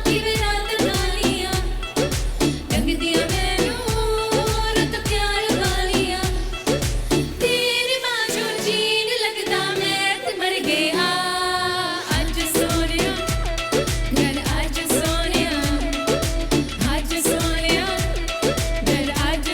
ki biraat kaliya. Dang diya mainu, rat pyar waliya. Teri baaju jean lagda main te mar gaya. Aaj soniya, yar aaj soniya. Aaj soniya, yar aaj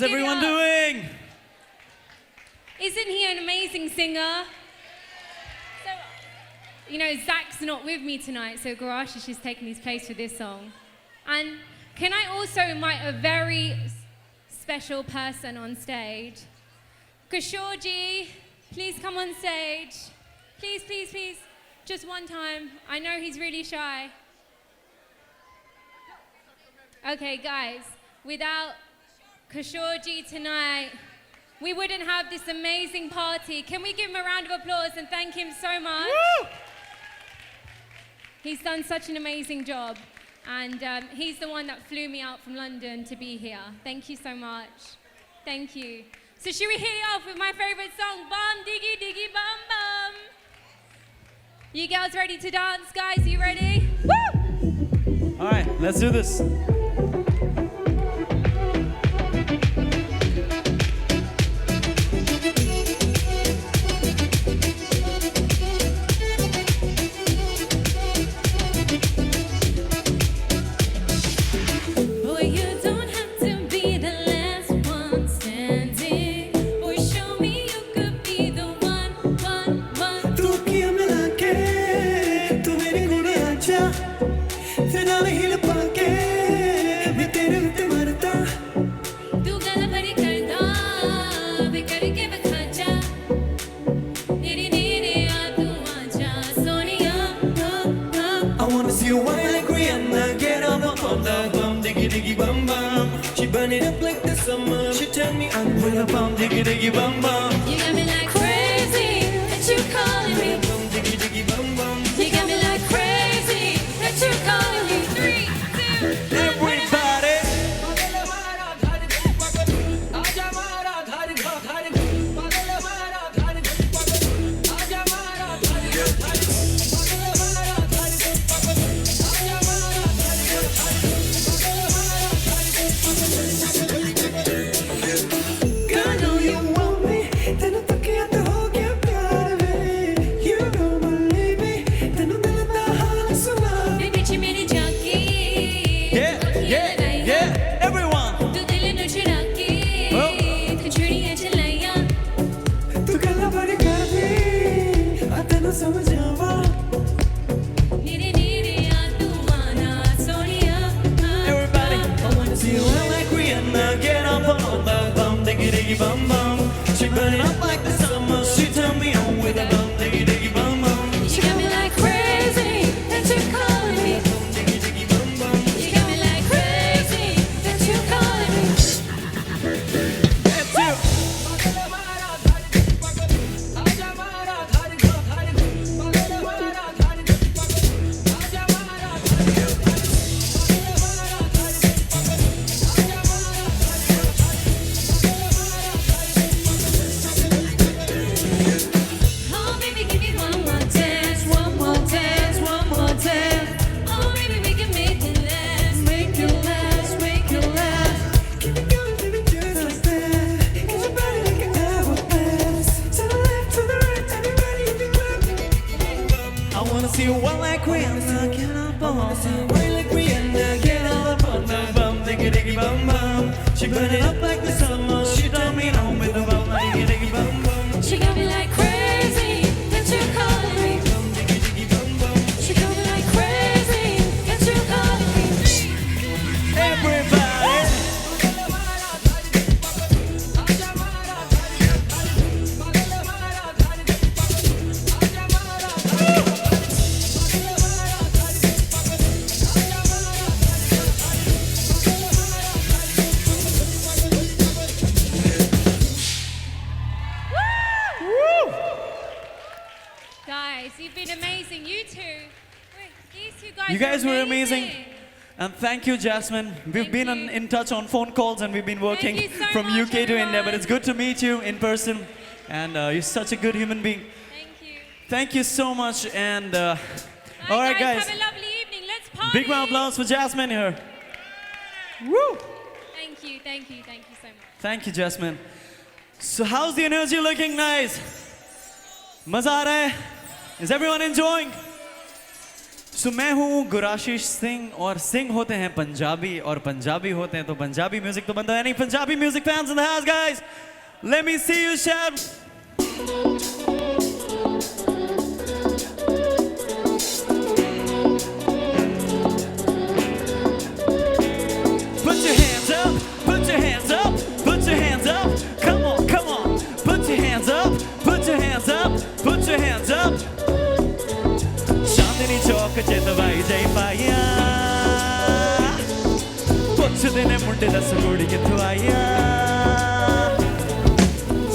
Give it everyone up. doing? Isn't he an amazing singer? So, you know, Zach's not with me tonight, so Garash is just taking his place for this song. And can I also invite a very special person on stage? Kishorji, please come on stage. Please, please, please. Just one time. I know he's really shy. Okay, guys, without Kishorji tonight, we wouldn't have this amazing party. Can we give him a round of applause and thank him so much? Woo! He's done such an amazing job. And he's the one that flew me out from London to be here. Thank you so much. Thank you. So should we hit it off with my favorite song, Bum Diggy Diggy Bum Bum? You girls ready to dance, guys? You ready? Woo! All right, let's do this. Boy, you don't have to be the last one standing. Boy, show me you could be the one. तू किया मिला के तू मेरे कोले आजा फिर नाल हिल पाके मैं तेरे उत्ते मरता तू गला भरी करदा वे करके बखा जा नेरे नेरे आ तू आजा Sonia I wanna see you whine like Rihanna. Get on the bum, diggy diggy bum bum. She burn it up like the summer. She turn me on with a bum, diggy diggy bum bum. You got me like crazy that you calling me. Bum, diggy diggy bum bum. You got me like crazy that you calling me. 3, 2, 1. Everybody. Girl, I know you want me. तेनू तकिया तो हो गया प्यार वे. You don't believe me. तेनू दिल दा हाल सुना. Baby, ci vieni giacchi. Yeah, everyone. Tu dile non ci racchi. Tu giuri e ce l'hai. तू गल्ला बड़ी करदी. आ तेनू समझावा. Nere nere a tu ana sonia. Everybody, I wanna see you out like Rihanna. Get up on bum bum, diggy diggy bum bum. She burn it up like the summer. She turn me on with a bum, diggy diggy bum bum. You got me like crazy that you calling me. Diggy diggy bum bum. You got me like crazy that you calling me. That's you. Oh baby, give me one more dance, one more dance, one more dance. Oh baby, we can make it last, make it last, make it last. Keep it going, keep it just like that. Get your body like an hourglass. To the left, to the right, everybody in the club. I wanna see you walk like Rihanna. Get up on. I wanna see you wine like Rihanna. Get up on the bum, diggy diggy bum bum. She burn it up like the summer. She turn me on with a bum, diggy diggy bum bum. She got me like crazy that you calling me. Diggy diggy bum bum. She got me like crazy that you calling me. Everybody. Guys, you've been amazing. You two. Wait, these two guys You guys are were amazing. amazing. And thank you, Jasmine. We've been in touch on phone calls and we've been working you so from much, UK to India, but everyone. it's good to meet you in person. And you're such a good human being. Thank you. Thank you so much. And all right, guys. Have a lovely evening. Let's party. Big round of applause for Jasmine here. Woo! Thank you, thank you, thank you so much. Thank you, Jasmine. So how's the energy looking, guys? Maza aa raha hai? Is everyone enjoying? सो मैं हूँ गुराशीष सिंह और सिंह होते हैं पंजाबी और पंजाबी होते हैं तो Punjabi music तो बनता है नहीं. Punjabi music fans in the house guys, let me see you shout. Put your hands up, put your hands up, put your hands up. Come on, come on. Put your hands up, put your hands up, put your hands up. Chandni chowk ch dawai jai paaya. Puchde ne munde das godi kithu aaya.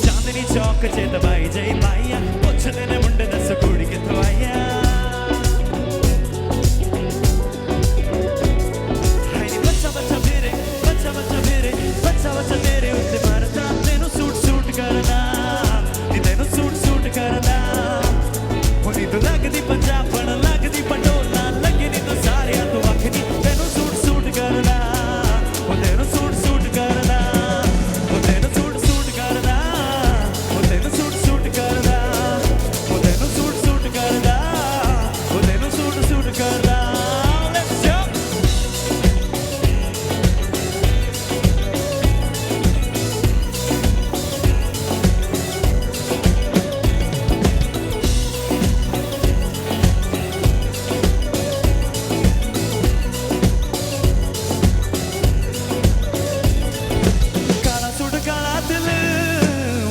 Chandni chowk ch dawai jai paaya. Puchde ne munde das godi kithu aaya. बच्चा मेरे उत्ते मारता तेनू suit suit करना नी तेनू suit suit करना हुनी तू लगदी पंजाबण लगदी पंडोला लगी नी तू सारियां तू आखदी तेनू सूट सूट करना ओ तेनू सूट सूट करना ओ तेनू सूट सूट करना ओ तेनू सूट सूट करना ओ तेनू सूट सूट करना ओ तेनू सूट सूट करना. Let's go.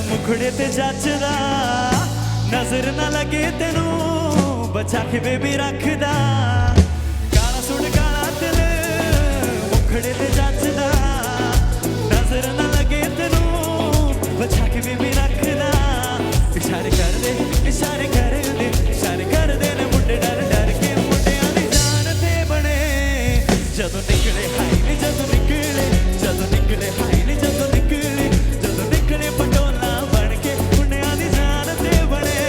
मुखड़े ते जचदा नजर ना लगे तेनू बचा के बेबी रखदा. काला सुट काला दिल मुखड़े ते जचदा नजर ना लगे तेनू बचा के बेबी रखदा. इशारे कर दे इशारे कर दे इशारे कर दे ने मुंडे डर डर के मुंडियां दी जान ते बने जदों निकले हाय नी जदों निकले हाय नी जदों निकले पटोला बन के मुंडियां दी जान ते बने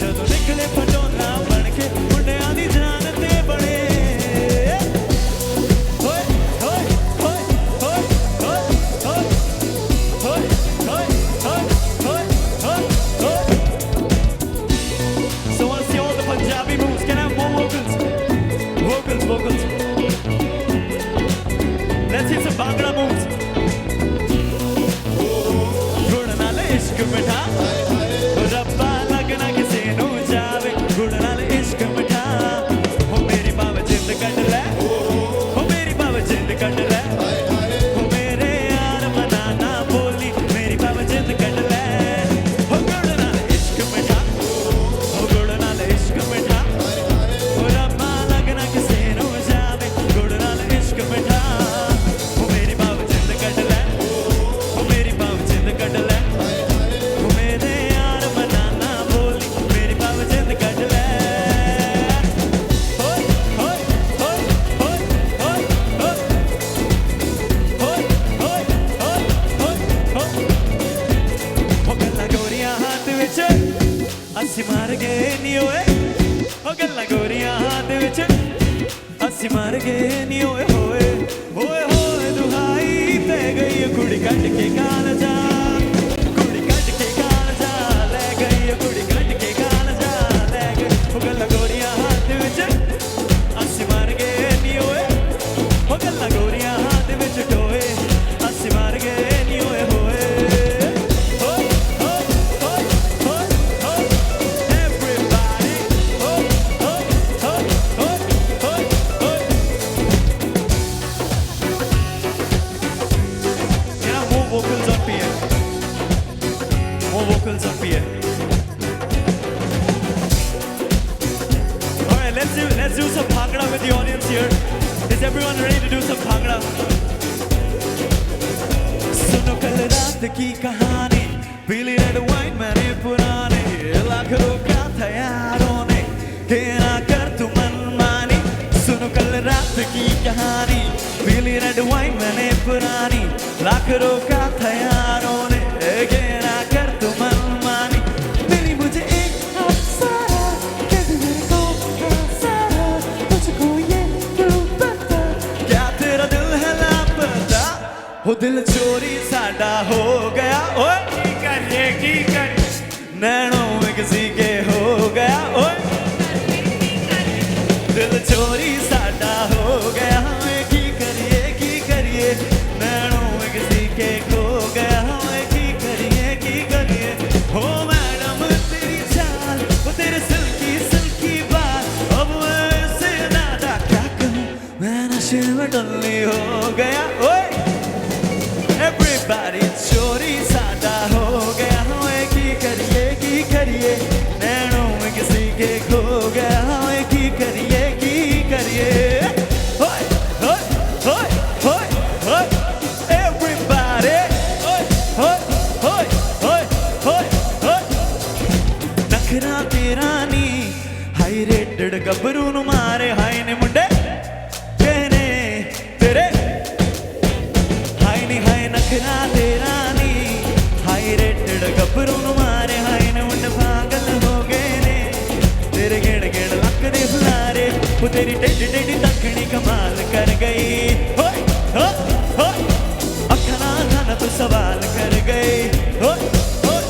जदों निकले पटोला बन के मुंडियां दी जान ते बने. होय होय होय होय होय होय होय होय होय होय होय. So I wanna see all the Punjabi moves. Can I have more vocals? Vocals. Let's see some Bhangra moves. गुड़ नाल इश्क मिठा रब्बा लगना किसे नू जावे गुड़ नाल इश्क मिठा हो मेरी बाव जिंद कट ले हो मेरी बाव जिंद कट ले हो मेरे यार बनाना बोली मेरी बाव जिंद कट ले हो गुड़ नाल इश्क मिठा हो गुड़ नाल इश्क मिठा हो रब्बा लगना किसे नू जावे गुड़ नाल इश्क मिठा हो मेरी बाव जिंद कट ले हो मेरी बाव जिंद कट ले हो मेरे यार बनाना बोली मेरी बाव जिंद कट ले. होय होय होय होय होय होय होय होय होय होय हो गल्ला गोरियां हाथ विच अस्सी मार गए नी ओए हो गल्ला गोरियां हाथ विच अस्सी मार गए नी ओए होए होए होए दुहाई ते गई कुड़ी कट के गाल जा कुड़ी कट के गाल जा ले गई कुड़ी कट के गाल जा ले गई हो गल्ला गोरियां हाथ विच अस्सी मार गए नी ओए हो गल्ला गोरियां हाथ विच टोए अस्सी मार गए नी ओए होए होय होय होय होय होय everybody होय होय होय होय होय होय. Can I have more vocals up here? More vocals up here. All right, let's do some bhangra with the audience here. Is everyone ready to do some bhangra? सुनो कल रात की कहानी पीली रेड वाइन मैंने पुराने लाख रोका था यारों ने के ना कर तू मनमानी. सुनो कल रात की कहानी पीली रेड वाइन मैंने पुरानी लाख रोका था यारों ने के ना कर तू मनमानी. मिली मुझे एक अप्सरा के मेरे को सारा तुझको ये क्यों पता क्या तेरा दिल है लापता हो दिल चोरी साडा हो गया ओए की कर नैनों में किसी के हो गया ओए किसी के खो गया ओए की करिए होय होय होय होय होय everybody होय होय होय होय होय होय नखरा तेरा नी हाई रेटेड गबरू नु मारे हाई ने मुंडे कहने तेरे हाई नी हाई नखरा तेरा नी हाई रेटेड गबरू नु मारे हाई ने मुंडे पागल हो गए ने तेरे गिण गिण लक दे फुलारे वो तेरी टेढ़ी टेढ़ी तकनी कमाल कर गई होय होय होय अखना खाना तो सवाल कर गई होय होय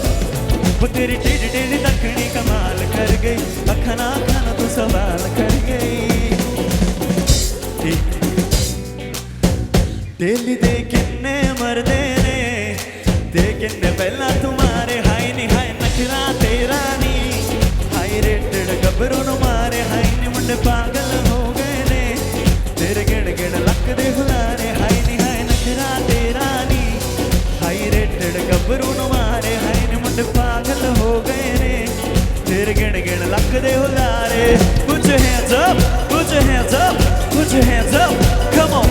वो तेरी टेढ़ी टेढ़ी तकनी कमाल कर गई अखना खाना तो सवाल कर गई दिल दे किन्ने मरदे ने दे किन्ने पहला तुम्हारे हाय नी हाय नखरा तेरा नी हाई रेटेड गबरू नु मारे हाय नी मुंडे पागल हो गए ने तेरे गिण गिण लक दे फुलारे हाय नी हाय नखरा तेरा नी हाई रेटेड गबरू नु मारे हाय नी मुंडे पागल हो गए ने तेरे गिण गिण लक दे फुलारे put your hands up put your hands up put your hands up come on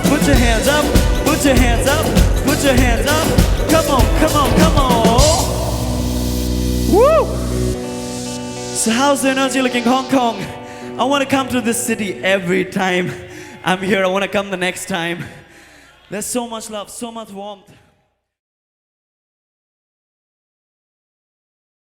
put your hands up put your hands up put your hands up come on woo. So how's the energy looking, Hong Kong? I want to come to this city every time I'm here. I want to come the next time. There's so much love, so much warmth.